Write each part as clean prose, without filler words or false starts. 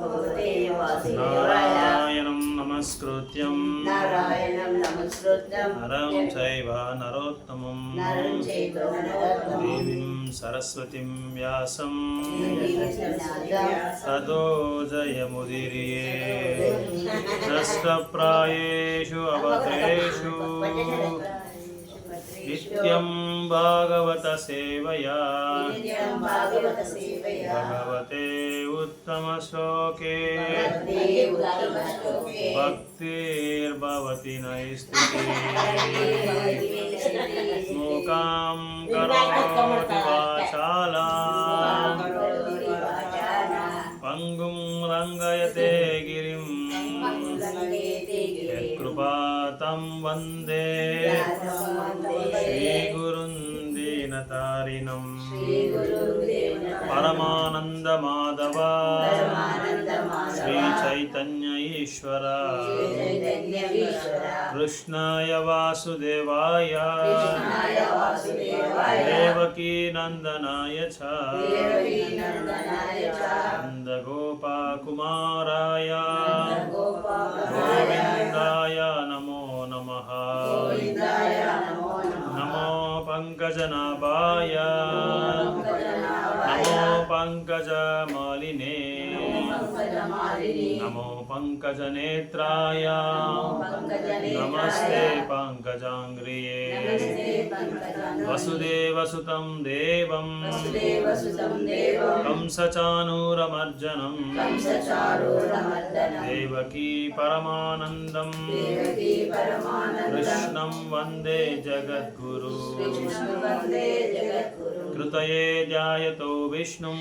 भगवते वासुदेवाय। नारायणं नमस्कृत्यं नरं चैव नरोत्तमं देवीं सरस्वतीं व्यासं ततो जयमुदीरये। नष्टप्रायेषु अवक्रेषु नित्यं भागवत सेवया भगवते उत्तमश्लोके भक्तिर्भवति नैष्टिकी। मूकां करोति वाचालां पङ्गुं लङ्घयते गिरिं यत्कृपातं वन्दे श्रीगुरुं दीनतारिणं। परमानन्दमाधव श्रीचैतन्य ईश्वर कृष्णाय वासुदेवाय देवकी नन्दनाय च नन्दगोपकुमाराय गोविन्दाय नमो नमः। नमो पंकजनाभाय नमो पंकजमालिने नमो पंकजनेत्राय नमस्ते पंकजांग्रिये। वसुदेवसुतं देवं कंसचाणूरमर्दनं देवकी परमानन्दं कृष्णं वन्दे जगद्गुरु। कृतये ध्यायतो विष्णुं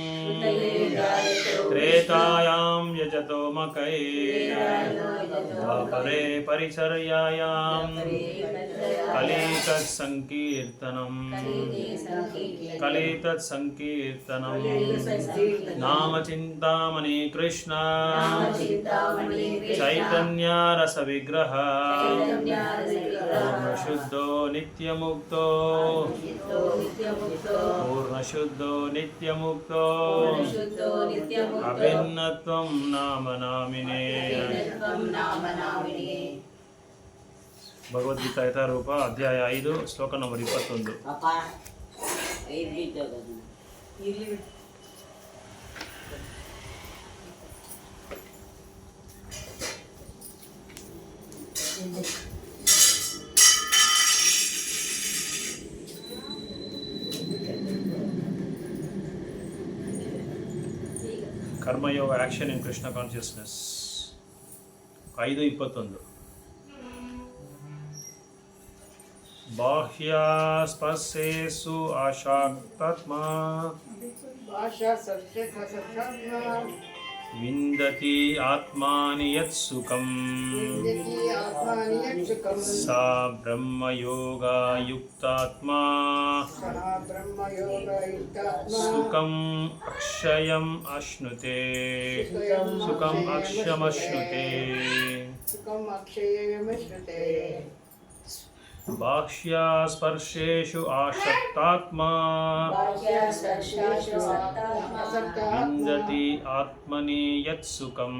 त्रेतायां यजतो मकै द्वापरे परिचर्यायां कलितत्संकीर्तनं नाम चिन्तामणि कृष्ण चैतन्य रसविग्रह पूर्णशुद्धो नित्यमुक्तो पूर्णशुद्धो नित्यमुक्तो अभिन्नत्वं नाम नामिने। ಭಗವದ್ಗೀತಾ ಯಥಾರೂಪ ಅಧ್ಯಾಯ 5 ಶ್ಲೋಕ ನಂಬರ್ 21. ಕರ್ಮಯೋಗ ಆಕ್ಷನ್ ಇನ್ ಕೃಷ್ಣ ಕಾನ್ಷಿಯಸ್ನೆಸ್ 5:21. बाह्यास्पर्शेषु आशक्तात्मा विन्दति आत्मानि यत्सुखं सा ब्रह्मयोगयुक्तात्मा सुखम् अक्षयम् अश्नुते सुखम् अक्षयमश्नुते। बाह्यस्पर्शेषु आशक्तात्मा विन्दति आत्मनि यत्सुखं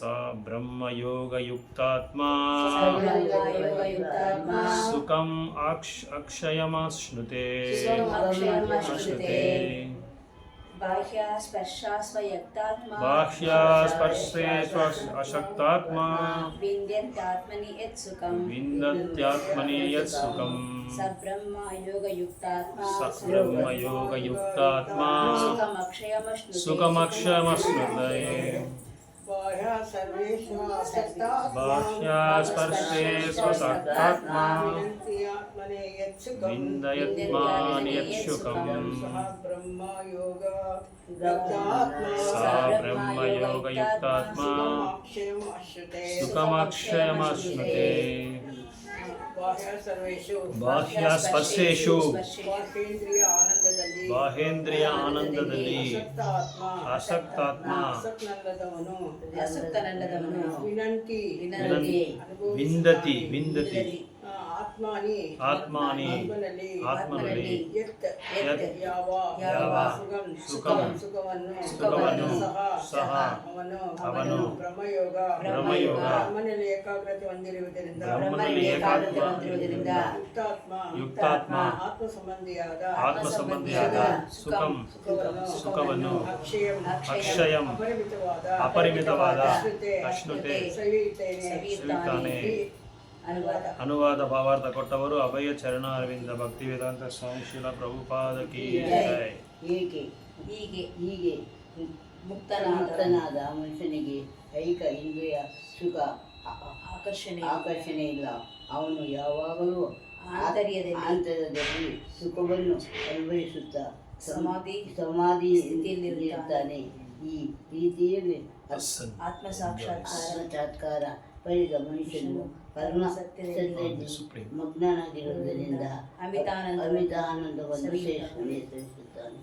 सा ब्रह्मयोगयुक्तात्मा सुखम् अक्षयमश्नुते। बाह्यास्पर्शेष्वशक्तात्मा विन्दत्यात्मनि यत्सुखं सब्रह्मयोगयुक्तात्मा सुखमक्षयमश्नुते। बाह्यास्पर्शेष्वशक्तात्मा विन्दयत्मानि यत्सुखं सा ब्रह्मयोगयुक्तात्मा सुखमक्षयमश्नुते। ಬಾಹ್ಯಸ್ಪರ್ಶೇಷು ಬಾಹೇಂದ್ರಿಯ ಆನಂದದಲ್ಲಿ ಆಸಕ್ತಾತ್ಮ ವಿಂದತಿ ಆತ್ಮಾನಿ ಆತ್ಮನಲ್ಲಿ ಯತ್ ಯತ್ ಯಾವ ಸುಖವನ್ನು ಸಹ ಅವನು ಬ್ರಹ್ಮಯೋಗ ಬ್ರಹ್ಮನಲ್ಲಿ ಏಕಾಗ್ರತೆ ಹೊಂದಿರುವುದರಿಂದ ಯುಕ್ತಾತ್ಮ ಆತ್ಮ ಸಂಬಂಧಿಯಾದ ಸುಖವನ್ನು ಅಕ್ಷಯಂ ಅಪರಿಮಿತವಾದ ಅಶ್ನುತೆ ಸವಿಯುತ್ತಾನೆ. ಅನುವಾದ ಭಾವಾರ್ಥ ಕೊಟ್ಟವರು ಅಭಯ ಚರಣ ಅರವಿಂದ ಭಕ್ತಿ ವೇದಾಂತ ಸ್ವಾಮಿ ಶ್ರೀಲ ಪ್ರಭುಪಾದ ಕೀ ಜೈ. ಹೀಗೆ ಮುಕ್ತನಾದ ಮನುಷ್ಯನಿಗೆ ಐಕ ಇಂದ್ರಿಯ ಸುಖ ಆಕರ್ಷಣೆ ಇಲ್ಲ. ಅವನು ಯಾವಾಗಲೂ ಆಂತರ್ಯದಲ್ಲಿ ಸುಖವನ್ನು ಅನುಭವಿಸುತ್ತಾ ಸಮಾಧಿಯಲ್ಲಿರುತ್ತಾನೆ. ಈ ರೀತಿಯಲ್ಲಿ ಆತ್ಮ ಸಾಕ್ಷಾತ್ಕಾರ ಪಡೆದ ಮನುಷ್ಯನು ಪರಮ ಸತ್ಯದಲ್ಲಿ ಮಗ್ನನಾಗಿರುವುದರಿಂದ ಅಮಿತ ಆನಂದವನ್ನು ಸೇರಿಸುತ್ತಾನೆ.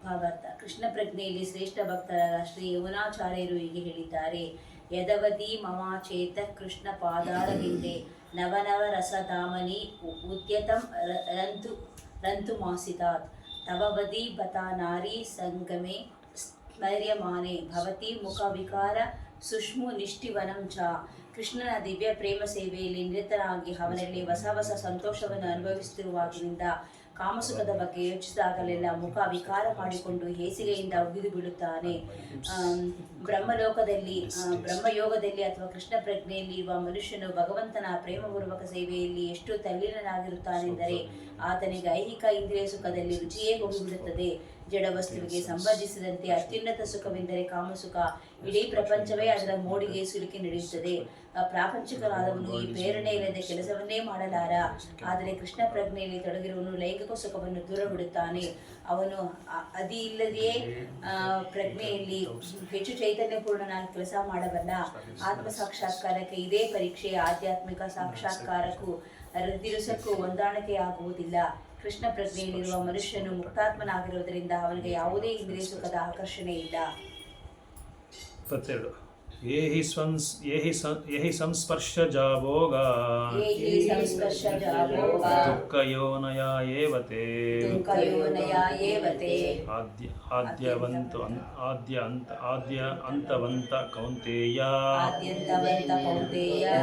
ಭಾವಾರ್ಥ. ಕೃಷ್ಣ ಪ್ರಜ್ಞೆಯಲ್ಲಿ ಶ್ರೇಷ್ಠ ಭಕ್ತರಾದ ಶ್ರೀ ಯಮುನಾಚಾರ್ಯರು ಹೀಗೆ ಹೇಳಿದ್ದಾರೆ: ಯದವತಿ ಮಮಾಚೇತ ಕೃಷ್ಣ ಪಾದಾರ ಹಿಂದೆ ನವನವ ರಸಧಾಮನಿ ಉದ್ಯತಂ ರಂತು ಮಾಸಿತಾತ್ ತವವದಿ ಬತಾ ನಾರಿ ಸಂಗಮೆ ಸ್ಮರ್ಯಮಾನೆ ಭವತಿ ಮುಖ ವಿಕಾರ ಸುಷ್ಮು ನಿಷ್ಠಿವನಂ ಚ. ಕೃಷ್ಣನ ದಿವ್ಯ ಪ್ರೇಮ ಸೇವೆಯಲ್ಲಿ ನಿರತರಾಗಿ ಅವನಲ್ಲಿ ಹೊಸ ಸಂತೋಷವನ್ನು ಅನುಭವಿಸುತ್ತಿರುವಾಗಿನಿಂದ ಕಾಮಸುಖದ ಬಗ್ಗೆ ಯೋಚಿಸಿದಾಗಲೆಲ್ಲ ಮುಖ ವಿಕಾರ ಮಾಡಿಕೊಂಡು ಹೇಸಿಗೆಯಿಂದ ಉಗಿದು ಬಿಡುತ್ತಾನೆ. ಬ್ರಹ್ಮಯೋಗದಲ್ಲಿ ಅಥವಾ ಕೃಷ್ಣ ಪ್ರಜ್ಞೆಯಲ್ಲಿ ಇರುವ ಮನುಷ್ಯನು ಭಗವಂತನ ಪ್ರೇಮಪೂರ್ವಕ ಸೇವೆಯಲ್ಲಿ ಎಷ್ಟು ತಲ್ಲೀನನಾಗಿರುತ್ತಾನೆಂದರೆ ಆತನಿಗೆ ಐಹಿಕ ಇಂದ್ರಿಯ ಸುಖದಲ್ಲಿ ರುಚಿಯೇ ಹೋಗಿಬಿಡುತ್ತದೆ. ಜಡವಸ್ತುವಿಗೆ ಸಂಬಂಧಿಸಿದಂತೆ ಅತ್ಯುನ್ನತ ಸುಖವೆಂದರೆ ಕಾಮಸುಖ. ಇಡೀ ಪ್ರಪಂಚವೇ ಅದರ ಮೋಡಿಗೆ ಸಿಲುಕಿ ನಡೆಯುತ್ತದೆ. ಪ್ರಾಪಂಚಿಕನಾದವನು ಈ ಪ್ರೇರಣೆ ಇಲ್ಲದೆ ಕೆಲಸವನ್ನೇ ಮಾಡಲಾರ. ಆದರೆ ಕೃಷ್ಣ ಪ್ರಜ್ಞೆಯಲ್ಲಿ ತೊಡಗಿರುವನು ಲೈಂಗಿಕ ಸುಖವನ್ನು ದೂರ ಬಿಡುತ್ತಾನೆ. ಅವನು ಅದಿ ಇಲ್ಲದೆಯೇ ಪ್ರಜ್ಞೆಯಲ್ಲಿ ಹೆಚ್ಚು ಚೈತನ್ಯಪೂರ್ಣನಾಗಿ ಕೆಲಸ ಮಾಡಬಲ್ಲ. ಆತ್ಮ ಸಾಕ್ಷಾತ್ಕಾರಕ್ಕೆ ಇದೇ ಪರೀಕ್ಷೆ. ಆಧ್ಯಾತ್ಮಿಕ ಸಾಕ್ಷಾತ್ಕಾರಕ್ಕೂ ಹೃದಯಕ್ಕೂ ಹೊಂದಾಣಿಕೆಯಾಗುವುದಿಲ್ಲ. ಕೃಷ್ಣ ಪ್ರಜ್ಞೆಯಲ್ಲಿರುವ ಮನುಷ್ಯನು ಮುಕ್ತಾತ್ಮನಾಗಿರುವುದರಿಂದ ಅವನಿಗೆ ಯಾವುದೇ ಇಂದ್ರಿಯ ಸುಖದ ಆಕರ್ಷಣೆ ಇಲ್ಲ. 22. ಯಹಿ ಸಂಸ್ಪರ್ಶಜಾ ಭೋಗ ದುಃಖಯೋನಯ ಏವತೆ ಆದ್ಯ ಅಂತವಂತ ಕೌಂತೇಯ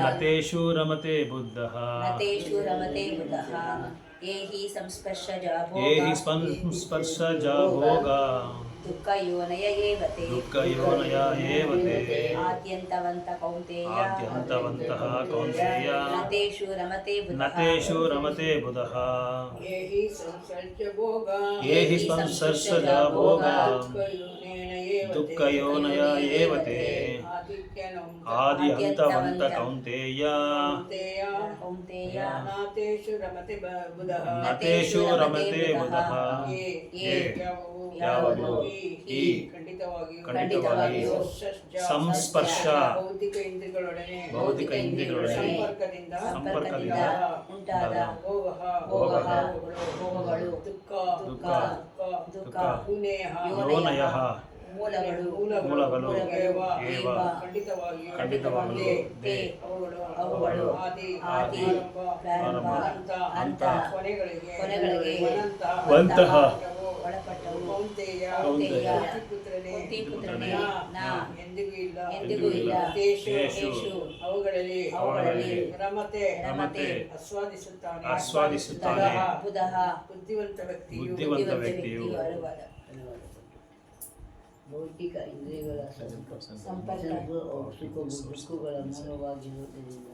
ನತೇಷು ರಮತೆ ಬುದ್ಧಃ. ಏಹಿ ಸಂಸ್ಪರ್ಶಜಾ ಭೋಗ ದುಃಖಯೋನಯ ಏವತೆ ಆದ್ಯಂತವಂತಃ ಕೌಂತೇಯ ನತೇಷು ರಮತೆ ಬುಧಃ. ಏಹಿ ಸಂಸರ್ಶಜಾ ಭೋಗ ದುಃಖಯೋನಯ ಏವತೆ ಆದಿ ಅಂತವಂತ ಕೌಂತೇಯ ನತೇಷು ರಮತೆ ಬುಧಃ. ಯಾವುದು ಈ ಖಂಡಿತವಾಗಿಯೂ ಸಂಸ್ಪರ್ಶ ಭೌತಿಕ ಇಂದ್ರಿಯಗಳೊಡನೆ ಸಂಪರ್ಕದಿಂದ ಉಂಟಾದ ಭೋಗಗಳು ದುಃಖ ಯೋನಯಃ ಮೂಲಗಳು ಖಂಡಿತವಾಗಿಯೂ ಅವುಗಳು ಆದಿ ಪ್ರಾರಂಭ ಅಂತ ಕೊನೆಗಳಿಗೆ ಒಳಪಟ್ಟವು. ಪುತ್ರನೇ ನಾ ಎಂದಿಗೂ ಇಲ್ಲ. ತೇಷು ಅವುಗಳಲ್ಲಿ ರಮತೆ ಆಸ್ವಾದಿಸುತ್ತಾನೆ. ಬುದ್ಧಿವಂತ ವ್ಯಕ್ತಿಯು ಭೌತಿಕ ಇಂದ್ರಿಯಗಳ ಸಂಪರ್ಕ ದುಃಖಗಳ ಮೂಲವಾಗಿರುವುದರಿಂದ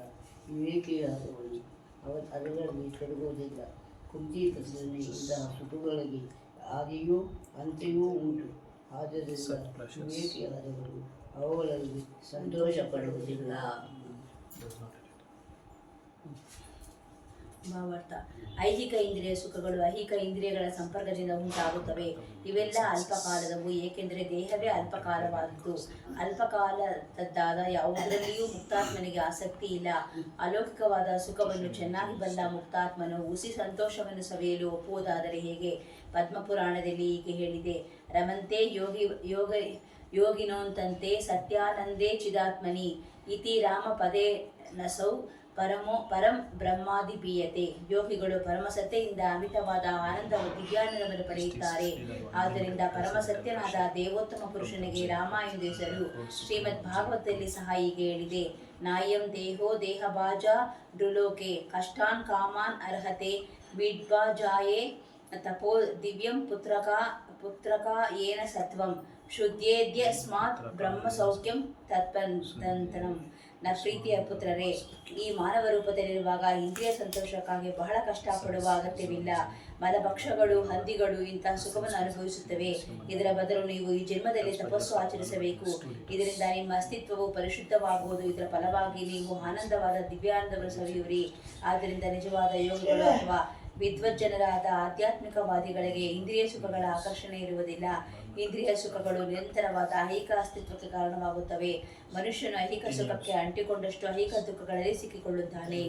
ವಿವೇಕಿಯಾದವನು ಅದರಲ್ಲಿ ತೊಡಗುವುದಿಲ್ಲ. ಕುಂಠಿತದಲ್ಲಿ ಇಂತಹ ಸುಖಗಳಿಗೆ ಆದಿಯೂ ಅಂತ್ಯವೂ ಉಂಟು. ಆದ್ದರಿಂದ ವಿವೇಕಿಯಾದವರು ಅವುಗಳಲ್ಲಿ ಸಂತೋಷ ಪಡುವುದಿಲ್ಲ. ಭಾವಾರ್ಥ. ಐಹಿಕ ಇಂದ್ರಿಯ ಸುಖಗಳು ಐಹಿಕ ಇಂದ್ರಿಯಗಳ ಸಂಪರ್ಕದಿಂದ ಉಂಟಾಗುತ್ತವೆ. ಇವೆಲ್ಲ ಅಲ್ಪಕಾಲದವು, ಏಕೆಂದರೆ ದೇಹವೇ ಅಲ್ಪಕಾಲವಾದದ್ದು. ಅಲ್ಪಕಾಲದ್ದಾದ ಯಾವುದರಲ್ಲಿಯೂ ಮುಕ್ತಾತ್ಮನಿಗೆ ಆಸಕ್ತಿ ಇಲ್ಲ. ಅಲೌಕಿಕವಾದ ಸುಖವನ್ನು ಚೆನ್ನಾಗಿ ಬಲ್ಲ ಮುಕ್ತಾತ್ಮನು ಹುಸಿ ಸಂತೋಷವನ್ನು ಸವಿಯಲು ಒಪ್ಪುವುದಾದರೆ ಹೇಗೆ? ಪದ್ಮಪುರಾಣದಲ್ಲಿ ಹೀಗೆ ಹೇಳಿದೆ: ರಮಂತೆ ಯೋಗಿನೋಂತಂತೆ ಸತ್ಯಾನಂದೇ ಚಿದಾತ್ಮನಿ ಇತಿ ರಾಮ ಪದೇ ನಸೌ ಪರಂ ಬ್ರಹ್ಮಾದಿಪೀಯತೆ. ಯೋಗಿಗಳು ಪರಮಸತ್ತೆಯಿಂದ ಅಮಿತವಾದ ದಿವ್ಯಾನಂದವನ್ನು ಪಡೆಯುತ್ತಾರೆ. ಆದ್ದರಿಂದ ಪರಮಸತ್ಯನಾದ ದೇವೋತ್ತಮ ಪುರುಷನಿಗೆ ರಾಮ ಎಂದು ಹೆಸರು. ಶ್ರೀಮದ್ ಭಾಗವತದಲ್ಲಿ ಸಹ ಹೀಗೆ ಹೇಳಿದೆ, ನಾಯಂ ದೇಹೋ ದೇಹಭಾಜ ನೃಲೋಕೆ ಕಷ್ಟಾನ್ ಕಾಮಾನ್ ಅರ್ಹತೆ ವಿಡ್ಭಾಜಾಯೇ ತಪೋ ದಿವ್ಯಂ ಪುತ್ರಕ ಏನ ಸತ್ವಂ ಶುದ್ಧೇದ್ಯ ಸ್ಮಾತ್ ಬ್ರಹ್ಮ ಸೌಖ್ಯಂ ತತ್ಪಂತನಂ. ಪ್ರೀತಿಯ ಪುತ್ರರೇ, ಈ ಮಾನವ ರೂಪದಲ್ಲಿರುವಾಗ ಇಂದ್ರಿಯ ಸಂತೋಷಕ್ಕಾಗಿ ಬಹಳ ಕಷ್ಟಪಡುವ ಅಗತ್ಯವಿಲ್ಲ. ಮಲಭಕ್ಷಗಳು, ಹಂದಿಗಳು ಇಂತಹ ಸುಖವನ್ನು ಅನುಭವಿಸುತ್ತವೆ. ಇದರ ಬದಲು ನೀವು ಈ ಜನ್ಮದಲ್ಲಿ ತಪಸ್ಸು ಆಚರಿಸಬೇಕು. ಇದರಿಂದ ನಿಮ್ಮ ಅಸ್ತಿತ್ವವು ಪರಿಶುದ್ಧವಾಗುವುದು. ಇದರ ಫಲವಾಗಿ ನೀವು ಆನಂದವಾದ ದಿವ್ಯಾನಂದವನ್ನು ಸವಿಯುವಿರಿ. ಆದ್ದರಿಂದ ನಿಜವಾದ ಯೋಗಿಗಳು ಅಥವಾ ವಿದ್ವಜ್ಜನರಾದ ಆಧ್ಯಾತ್ಮಿಕವಾದಿಗಳಿಗೆ ಇಂದ್ರಿಯ ಸುಖಗಳ ಆಕರ್ಷಣೆ ಇರುವುದಿಲ್ಲ. ಇಂದ್ರಿಯ ಸುಖಗಳು ನಿರಂತರವಾದ ಐಹಿಕ ಅಸ್ತಿತ್ವಕ್ಕೆ ಕಾರಣವಾಗುತ್ತವೆ. ಮನುಷ್ಯನು ಐಹಿಕ ಸುಖಕ್ಕೆ ಅಂಟಿಕೊಂಡಷ್ಟು ಐಹಿಕ ದುಃಖಗಳಲ್ಲಿ ಸಿಕ್ಕಿಕೊಳ್ಳುತ್ತಾನೆ.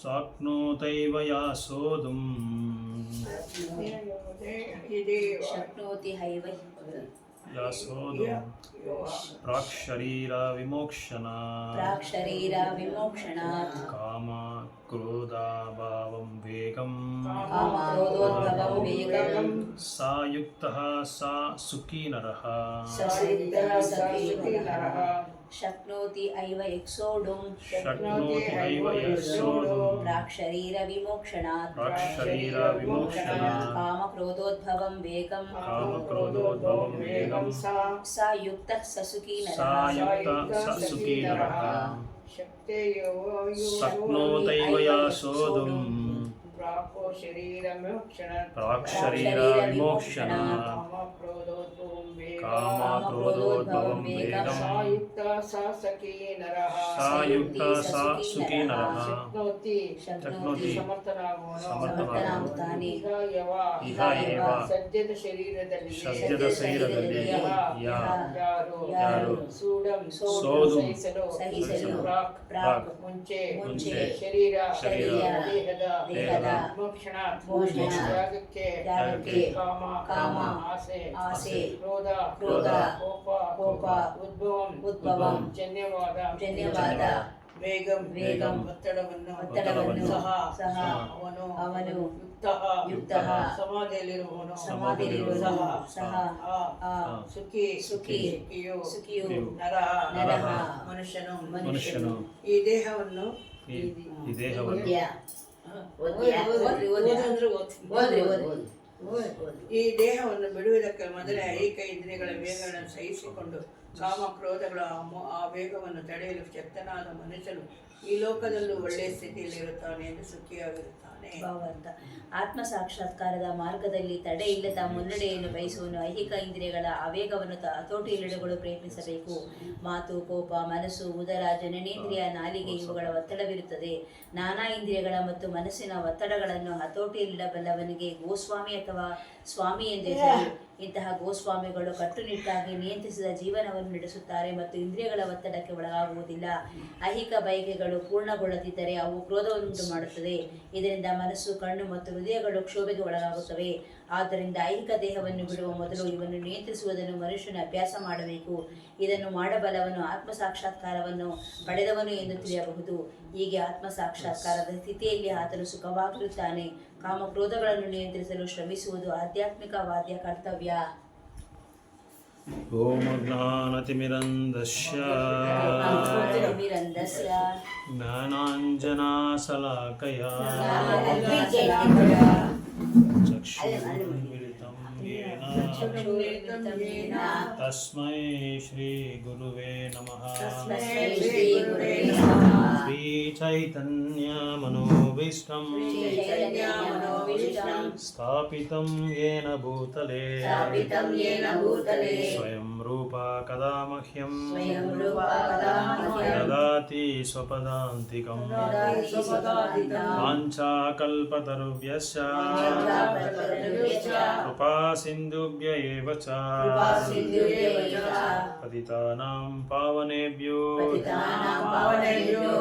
ಸಾಕ್ನೋತೈವ ಯಾ ಸೋದುಂ ಶಕ್ನೋತಿ ಹೈವ ಯಾ ಸೋದುಂ ಪ್ರಾಕ್ಶರೀರ ವಿಮೋಕ್ಷಣಾತ್ ಕಾಮ ಕ್ರೋಧ ಭಾವಂ ವೇಗಂ ಸಾ ಯುಕ್ತಃ ಸಾ ಸುಖೀ ನರಃ. ಶಕ್ನೋತಿ ಐವ ಎಕ್ಸೋಡುಂ ಪ್ರಾಕ್ಷರೀರ ವಿಮೋಕ್ಷಣಾತ್ ಕಾಮಕ್ರೋಧೋದ್ಭವಂ ವೇಗಂ ಸಾ ಯುಕ್ತಃ ಸ ಸುಖೀ ನರಃ. ಶಕ್ನೋತೈವ ಯಾ ಸೋದುಂ ಪ್ರಾಕ್ಷರೀರ ವಿಮೋಕ್ಷಣಾತ್ ಕಾಮಕ್ರೋಧೋದ್ಭವಂ ವೇಗಂ ಸಾ ಯುಕ್ತಃ ಸ ಸುಖೀ ನರಃ. ಶಕ್ನೋತಿ ಸಮರ್ಥನಾಗುತ್ತಾನೆ. ಇಹ ಏವ ಸದ್ಯದ ಶರೀರದಲ್ಲಿ ಯಾರು ಸೋದುಂ ಸಹಿಸಲು ಪ್ರಾಕ್ ಮುಂಚೆ ಶರೀರ ದೇಹದ ಮೋಕ್ಷಣಾತ್ ತ್ಯಾಗಕ್ಕೆ ಕಾಮ ಆಸೆ ಕ್ರೋಧ ಕೋಪ ಉದ್ಭವಂ ಜನ್ಯವಾದ ವೇಗಂ ಒತ್ತಡವನ್ನು ಸಹ ಅವನು ಯುಕ್ತಃ ಸಮಾಧಿಯಲ್ಲಿರುವವನು ಸಹ ಸುಖಿಯು ನರಃ ಮನುಷ್ಯನು. ಈ ದೇಹವನ್ನು ಬಿಡುವುದಕ್ಕೆ ಮೊದಲೇ ಐಹಿಕ ಇಂದ್ರಿಯಗಳ ವೇಗಗಳನ್ನು ಸಹಿಸಿಕೊಂಡು ಕಾಮ ಕ್ರೋಧಗಳ ಆ ವೇಗವನ್ನು ತಡೆಯಲು ಶಕ್ತನಾದ ಮನುಷ್ಯನು ಈ ಲೋಕದಲ್ಲೂ ಒಳ್ಳೆಯ ಸ್ಥಿತಿಯಲ್ಲಿರುತ್ತಾನೆ ಎಂದು ಸುಖಿಯಾಗಿರುತ್ತಾನೆ. ಭಾವಾರ್ಥ. ಆತ್ಮ ಸಾಕ್ಷಾತ್ಕಾರದ ಮಾರ್ಗದಲ್ಲಿ ತಡೆ ಇಲ್ಲದ ಮುನ್ನಡೆಯನ್ನು ಬಯಸುವನು ಐಹಿಕ ಇಂದ್ರಿಯಗಳ ಆವೇಗವನ್ನು ಹತೋಟಿಯಲ್ಲಿಡಲು ಪ್ರಯತ್ನಿಸಬೇಕು. ಮಾತು, ಕೋಪ, ಮನಸ್ಸು, ಉದರ, ಜನನೇಂದ್ರಿಯ, ನಾಲಿಗೆ ಇವುಗಳ ಒತ್ತಡವಿರುತ್ತದೆ. ನಾನಾ ಇಂದ್ರಿಯಗಳ ಮತ್ತು ಮನಸ್ಸಿನ ಒತ್ತಡಗಳನ್ನು ಹತೋಟಿಯಲ್ಲಿಡಬಲ್ಲವನಿಗೆ ಗೋಸ್ವಾಮಿ ಅಥವಾ ಸ್ವಾಮಿ ಎಂದು ಹೆಸರು. ಇಂತಹ ಗೋಸ್ವಾಮಿಗಳು ಕಟ್ಟುನಿಟ್ಟಾಗಿ ನಿಯಂತ್ರಿಸಿದ ಜೀವನವನ್ನು ನಡೆಸುತ್ತಾರೆ ಮತ್ತು ಇಂದ್ರಿಯಗಳ ಒತ್ತಡಕ್ಕೆ ಒಳಗಾಗುವುದಿಲ್ಲ. ಐಹಿಕ ಬಯಕೆಗಳು ಪೂರ್ಣಗೊಳ್ಳದಿದ್ದರೆ ಅವು ಕ್ರೋಧವನ್ನುಂಟು ಮಾಡುತ್ತದೆ. ಇದರಿಂದ ಮನಸ್ಸು, ಕಣ್ಣು ಮತ್ತು ಹೃದಯಗಳು ಕ್ಷೋಭೆಗೆ ಒಳಗಾಗುತ್ತವೆ. ಆದ್ದರಿಂದ ಐಹಿಕ ದೇಹವನ್ನು ಬಿಡುವ ಮೊದಲು ಇವನ್ನು ನಿಯಂತ್ರಿಸುವುದನ್ನು ಮನುಷ್ಯನು ಅಭ್ಯಾಸ ಮಾಡಬೇಕು. ಇದನ್ನು ಮಾಡಬಲ್ಲವನು ಆತ್ಮ ಸಾಕ್ಷಾತ್ಕಾರವನ್ನು ಪಡೆದವನು ಎಂದು ತಿಳಿಯಬಹುದು. ಹೀಗೆ ಆತ್ಮ ಸಾಕ್ಷಾತ್ಕಾರದ ಸ್ಥಿತಿಯಲ್ಲಿ ಆತನು ಸುಖವಾಗಿರುತ್ತಾನೆ. ಕಾಮಕ್ರೋಧಗಳನ್ನು ನಿಯಂತ್ರಿಸಲು ಶ್ರಮಿಸುವುದು ಆಧ್ಯಾತ್ಮಿಕವಾದ್ಯ ಕರ್ತವ್ಯ. ಓಂ ಜ್ಞಾನತಿಮಿರಂಧಸ್ಯ ಜ್ಞಾನಾಂಜನಾಶಲಾಕಯಾ ಚಕ್ಷುರುನ್ಮಿಲಿತಂ ಯೇನ ತಸ್ಮೈ ಶ್ರೀ ಗುರುವೇ ನಮಃ. ಶ್ರೀ ಚೈತನ್ಯ ಮನೋಭೀಷ್ಟಂ ಸ್ಥಾಪಿತಂ ಯೇನ ಭೂತಲೇ ಸ್ವಯಂ ರೂಪ ಕದಾ ಮಹ್ಯಂ ದದಾತಿ ಸ್ವಪದಾಂತಿಕಂ. ವಾಂಛಾಕಲ್ಪತರುಭ್ಯಶ್ಚ ಕೃಪಾ ಸಿಂಧುಭ್ಯ एव च कृपासिन्धुरेव च पतितानां पावनेभ्यो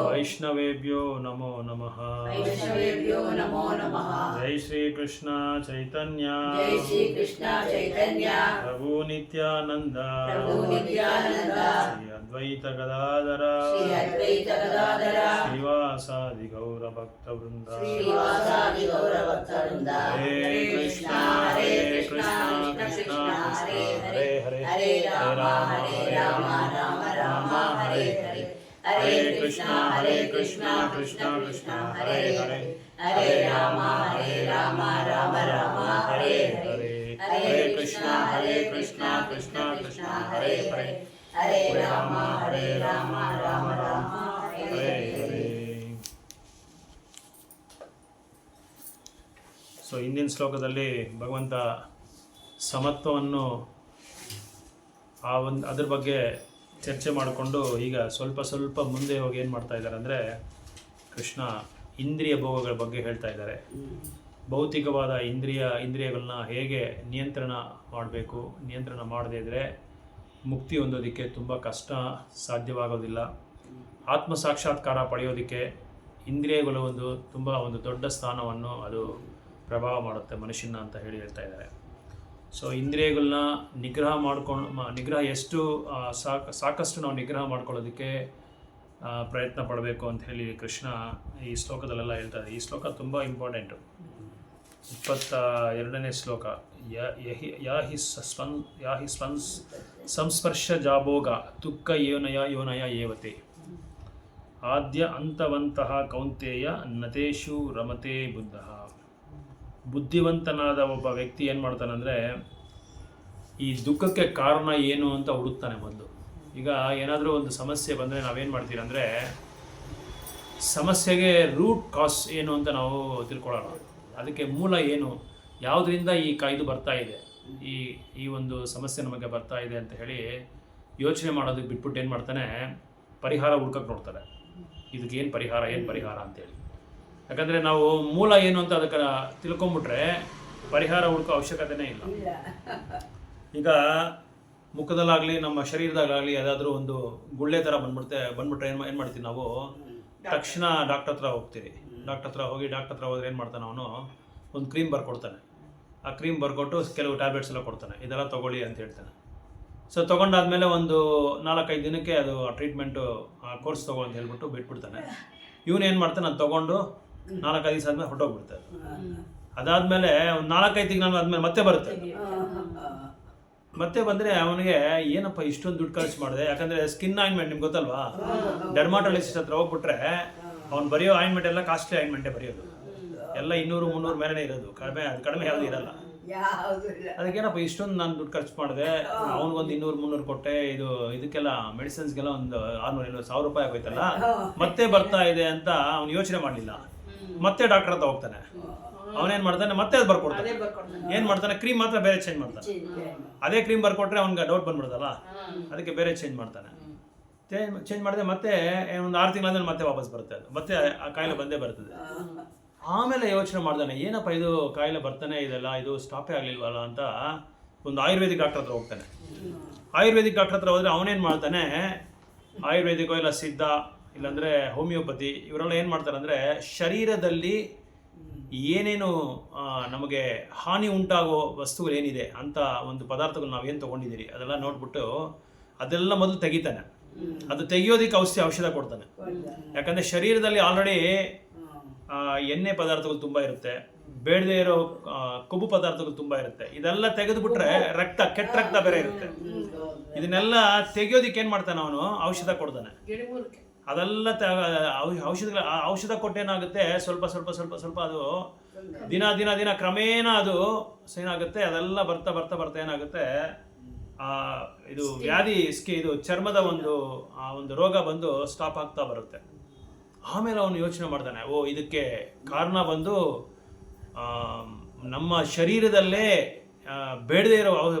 वैष्णवेभ्यो नमो नमः वैष्णवेभ्यो नमो नमः। जय श्री कृष्ण चैतन्य जय श्री कृष्ण चैतन्य प्रभु नित्यानंद श्री अद्वैत गदाधर श्री अद्वैत गदाधर श्रीवासादि गौर भक्त वृंद श्रीवासादि गौर भक्तवृंद। हरे कृष्ण कृष्ण कृष्ण हरे हरे हरे राम राम राम हरे हरे। हरे कृष्ण कृष्ण कृष्ण हरे हरे हरे राम राम राम हरे हरे। हरे कृष्ण कृष्ण कृष्ण हरे हरे हरे राम राम राम हरे हरे। ಸೊ ಹಿಂದಿನ ಶ್ಲೋಕದಲ್ಲಿ ಭಗವಂತ ಸಮತ್ವವನ್ನು ಅದ್ರ ಬಗ್ಗೆ ಚರ್ಚೆ ಮಾಡಿಕೊಂಡು ಈಗ ಸ್ವಲ್ಪ ಮುಂದೆ ಹೋಗಿ ಏನು ಮಾಡ್ತಾ ಇದ್ದಾರೆ ಅಂದರೆ ಕೃಷ್ಣ ಇಂದ್ರಿಯ ಭೋಗಗಳ ಬಗ್ಗೆ ಹೇಳ್ತಾ ಇದ್ದಾರೆ. ಭೌತಿಕವಾದ ಇಂದ್ರಿಯಗಳನ್ನ ಹೇಗೆ ನಿಯಂತ್ರಣ ಮಾಡಬೇಕು, ನಿಯಂತ್ರಣ ಮಾಡದೇ ಇದ್ದರೆ ಮುಕ್ತಿ ಹೊಂದೋದಕ್ಕೆ ತುಂಬ ಕಷ್ಟ, ಸಾಧ್ಯವಾಗೋದಿಲ್ಲ. ಆತ್ಮ ಸಾಕ್ಷಾತ್ಕಾರ ಪಡೆಯೋದಕ್ಕೆ ಇಂದ್ರಿಯಗಳು ತುಂಬ ದೊಡ್ಡ ಸ್ಥಾನವನ್ನು ಅದು ಪ್ರಭಾವ ಮಾಡುತ್ತೆ ಮನುಷ್ಯನ ಅಂತ ಹೇಳ್ತಾ ಇದ್ದಾರೆ. ಸೊ ಇಂದ್ರಿಯಗಳನ್ನ ನಿಗ್ರಹ ಎಷ್ಟು ಸಾಕಷ್ಟು ನಾವು ನಿಗ್ರಹ ಮಾಡ್ಕೊಳ್ಳೋದಕ್ಕೆ ಪ್ರಯತ್ನ ಪಡಬೇಕು ಅಂತ ಹೇಳಿ ಕೃಷ್ಣ ಈ ಶ್ಲೋಕದಲ್ಲೆಲ್ಲ ಹೇಳ್ತಾರೆ. ಈ ಶ್ಲೋಕ ತುಂಬ ಇಂಪಾರ್ಟೆಂಟು. 22ನೇ ಶ್ಲೋಕ. ಯಾಹಿ ಸಂಸ್ಪರ್ಶ ಜಾಭೋಗ ತುಕ್ಕ ಯೋನಯ ಏವತೆ ಆದ್ಯ ಅಂತವಂತಹ ಕೌಂತೆಯ ನತೇಶು ರಮತೆ ಬುದ್ಧ. ಬುದ್ಧಿವಂತನಾದ ಒಬ್ಬ ವ್ಯಕ್ತಿ ಏನು ಮಾಡ್ತಾನಂದರೆ ಈ ದುಃಖಕ್ಕೆ ಕಾರಣ ಏನು ಅಂತ ಹುಡುಕ್ತಾನೆ ಮೊದಲು. ಈಗ ಏನಾದರೂ ಒಂದು ಸಮಸ್ಯೆ ಬಂದರೆ ನಾವೇನು ಮಾಡ್ತೀವಿ ಅಂದರೆ ಸಮಸ್ಯೆಗೆ ರೂಟ್ ಕಾಸ್ ಏನು ಅಂತ ನಾವು ತಿಳ್ಕೊಳ್ಳೋಣ. ಅದಕ್ಕೆ ಮೂಲ ಏನು, ಯಾವುದರಿಂದ ಇದು ಬರ್ತಾ ಇದೆ, ಈ ಒಂದು ಸಮಸ್ಯೆ ನಮಗೆ ಬರ್ತಾ ಇದೆ ಅಂತ ಹೇಳಿ ಯೋಚನೆ ಮಾಡೋದಕ್ಕೆ ಬಿಟ್ಬಿಟ್ಟು ಏನು ಮಾಡ್ತಾನೆ, ಪರಿಹಾರ ಹುಡ್ಕಕ್ಕೆ ನೋಡ್ತಾರೆ. ಇದಕ್ಕೆ ಏನು ಪರಿಹಾರ ಅಂತೇಳಿ. ಯಾಕಂದರೆ ನಾವು ಮೂಲ ಏನು ಅಂತ ಅದಕ್ಕೆ ತಿಳ್ಕೊಂಬಿಟ್ರೆ ಪರಿಹಾರ ಹುಡ್ಕೋ ಅವಶ್ಯಕತೆನೇ ಇಲ್ಲ. ಈಗ ಮುಖದಲ್ಲಾಗಲಿ ನಮ್ಮ ಶರೀರದಾಗಲಿ ಯಾವುದಾದ್ರೂ ಒಂದು ಗುಳ್ಳೆ ಥರ ಬಂದ್ಬಿಟ್ರೆ ಏನು ಮಾಡ್ತೀವಿ ನಾವು, ತಕ್ಷಣ ಡಾಕ್ಟರ್ ಹತ್ರ ಹೋಗ್ತೀವಿ. ಡಾಕ್ಟರ್ ಹತ್ರ ಹೋದ್ರೆ ಏನು ಮಾಡ್ತಾನೆ, ಅವನು ಒಂದು ಕ್ರೀಮ್ ಬರ್ಕೊಡ್ತಾನೆ. ಆ ಕ್ರೀಮ್ ಬರ್ಕೊಟ್ಟು ಕೆಲವು ಟ್ಯಾಬ್ಲೆಟ್ಸ್ ಎಲ್ಲ ಕೊಡ್ತಾನೆ, ಇದೆಲ್ಲ ತೊಗೊಳ್ಳಿ ಅಂತ ಹೇಳ್ತಾನೆ. ಸೊ ತೊಗೊಂಡಾದ್ಮೇಲೆ ಒಂದು 4-5 ದಿನಕ್ಕೆ ಅದು ಆ ಟ್ರೀಟ್ಮೆಂಟು ಆ ಕೋರ್ಸ್ ತೊಗೊ ಅಂತ ಹೇಳ್ಬಿಟ್ಟು ಬಿಟ್ಬಿಡ್ತಾನೆ. ಇವನು ಏನು ಮಾಡ್ತಾನೆ, ಅದು ತೊಗೊಂಡು 4-5 ದಿವಸ ಆದಮೇಲೆ ಹೊರಟೋಗ್ಬಿಡ್ತಾರೆ. ಅದಾದಮೇಲೆ ಒಂದು 4-5 ತಿಂಗಳು ಆದಮೇಲೆ ಮತ್ತೆ ಬರುತ್ತೆ. ಮತ್ತೆ ಬಂದರೆ ಅವನಿಗೆ ಏನಪ್ಪ ಇಷ್ಟೊಂದು ದುಡ್ಡು ಖರ್ಚು ಮಾಡಿದೆ. ಯಾಕಂದರೆ ಸ್ಕಿನ್ ಆಯಿಂಟ್ಮೆಂಟ್ ನಿಮ್ಗೆ ಗೊತ್ತಲ್ವಾ, ಡರ್ಮಾಟೊಲಿಸ್ಟ್ ಹತ್ರ ಹೋಗ್ಬಿಟ್ರೆ ಅವ್ನು ಬರೆಯೋ ಆಯಿಂಟ್ಮೆಂಟ್ ಎಲ್ಲ ಕಾಸ್ಟ್ಲಿ ಆಯಿಂಟ್ಮೆಂಟೇ ಬರೆಯೋದು. ಎಲ್ಲ 200-300 ಮೇಲೇ ಇರೋದು, ಕಡಿಮೆ ಯಾವುದು ಇರಲ್ಲ. ಅದಕ್ಕೇನಪ್ಪ ಇಷ್ಟೊಂದು ನಾನು ದುಡ್ಡು ಖರ್ಚು ಮಾಡಿದೆ, ಅವ್ನಿಗೊಂದು 200-300 ಕೊಟ್ಟೆ, ಇದಕ್ಕೆಲ್ಲ ಮೆಡಿಸಿನ್ಸ್ಗೆಲ್ಲ ಒಂದು 600-700 ರೂಪಾಯಿ ಆಗೋಯ್ತಲ್ಲ, ಮತ್ತೆ ಬರ್ತಾ ಇದೆ ಅಂತ ಅವ್ನು ಯೋಚನೆ ಮಾಡಲಿಲ್ಲ. ಮತ್ತೆ ಡಾಕ್ಟರ್ ಹತ್ರ ಹೋಗ್ತಾನೆ. ಅವನೇನು ಮಾಡ್ತಾನೆ, ಮತ್ತೆ ಅದು ಬರ್ಕೊಡ್ತಾನೆ. ಏನು ಮಾಡ್ತಾನೆ, ಕ್ರೀಮ್ ಮಾತ್ರ ಬೇರೆ ಚೇಂಜ್ ಮಾಡ್ತಾನೆ. ಅದೇ ಕ್ರೀಮ್ ಬರ್ಕೊಟ್ರೆ ಅವ್ನಿಗೆ ಡೌಟ್ ಬಂದ್ಬಿಡ್ತಲ್ಲ, ಅದಕ್ಕೆ ಬೇರೆ ಚೇಂಜ್ ಮಾಡ್ತಾನೆ. ಚೇಂಜ್ ಮಾಡಿದೆ ಮತ್ತೆ ಒಂದು 6 ತಿಂಗಳಾದ್ಮೇಲೆ ಮತ್ತೆ ವಾಪಸ್ ಬರುತ್ತೆ. ಅದು ಮತ್ತೆ ಆ ಕಾಯಿಲೆ ಬಂದೇ ಬರ್ತದೆ. ಆಮೇಲೆ ಯೋಚನೆ ಮಾಡ್ತಾನೆ, ಏನಪ್ಪ ಇದು ಕಾಯಿಲೆ ಬರ್ತಾನೆ ಇದೆಲ್ಲ, ಇದು ಸ್ಟಾಪೇ ಆಗಲಿಲ್ವಲ್ಲ ಅಂತ ಒಂದು ಆಯುರ್ವೇದಿಕ್ ಡಾಕ್ಟರ್ ಹತ್ರ ಹೋಗ್ತಾನೆ. ಆಯುರ್ವೇದಿಕ್ ಡಾಕ್ಟರ್ ಹತ್ರ ಹೋದರೆ ಅವನೇನು ಮಾಡ್ತಾನೆ, ಆಯುರ್ವೇದಿಕೋ ಇಲ್ಲ ಸಿದ್ಧ ಇಲ್ಲಾಂದರೆ ಹೋಮಿಯೋಪತಿ ಇವರೆಲ್ಲ ಏನು ಮಾಡ್ತಾರೆ ಅಂದರೆ ಶರೀರದಲ್ಲಿ ಏನೇನು ನಮಗೆ ಹಾನಿ ಉಂಟಾಗೋ ವಸ್ತುಗಳೇನಿದೆ ಅಂತ ಒಂದು ಪದಾರ್ಥಗಳು ನಾವೇನು ತೊಗೊಂಡಿದ್ದೀರಿ ಅದೆಲ್ಲ ನೋಡ್ಬಿಟ್ಟು ಅದೆಲ್ಲ ಮೊದಲು ತೆಗಿತಾನೆ. ಅದು ತೆಗಿಯೋದಕ್ಕೆ ಔಷಧ ಕೊಡ್ತಾನೆ. ಯಾಕಂದರೆ ಶರೀರದಲ್ಲಿ ಆಲ್ರೆಡಿ ಎಣ್ಣೆ ಪದಾರ್ಥಗಳು ತುಂಬ ಇರುತ್ತೆ, ಬೇಡದೇ ಇರೋ ಕೊಬ್ಬು ಪದಾರ್ಥಗಳು ತುಂಬ ಇರುತ್ತೆ. ಇದೆಲ್ಲ ತೆಗೆದುಬಿಟ್ರೆ ಕೆಟ್ಟ ರಕ್ತ ಬೇರೆ ಇರುತ್ತೆ. ಇದನ್ನೆಲ್ಲ ತೆಗಿಯೋದಕ್ಕೆ ಏನು ಮಾಡ್ತಾನೆ ಅವನು, ಔಷಧ ಕೊಡ್ತಾನೆ. ಅದೆಲ್ಲ ಔಷಧ ಕೊಟ್ಟೇನಾಗುತ್ತೆ, ಸ್ವಲ್ಪ ಅದು ದಿನ ಕ್ರಮೇಣ ಅದು ಏನಾಗುತ್ತೆ, ಅದೆಲ್ಲ ಬರ್ತಾ ಏನಾಗುತ್ತೆ, ಇದು ವ್ಯಾಧಿ ಇದು ಚರ್ಮದ ಒಂದು ರೋಗ ಬಂದು ಸ್ಟಾಪ್ ಆಗ್ತಾ ಬರುತ್ತೆ. ಆಮೇಲೆ ಅವನು ಯೋಚನೆ ಮಾಡ್ತಾನೆ, ಇದಕ್ಕೆ ಕಾರಣ ಬಂದು ನಮ್ಮ ಶರೀರದಲ್ಲೇ ಬೇಡದೇ ಇರೋ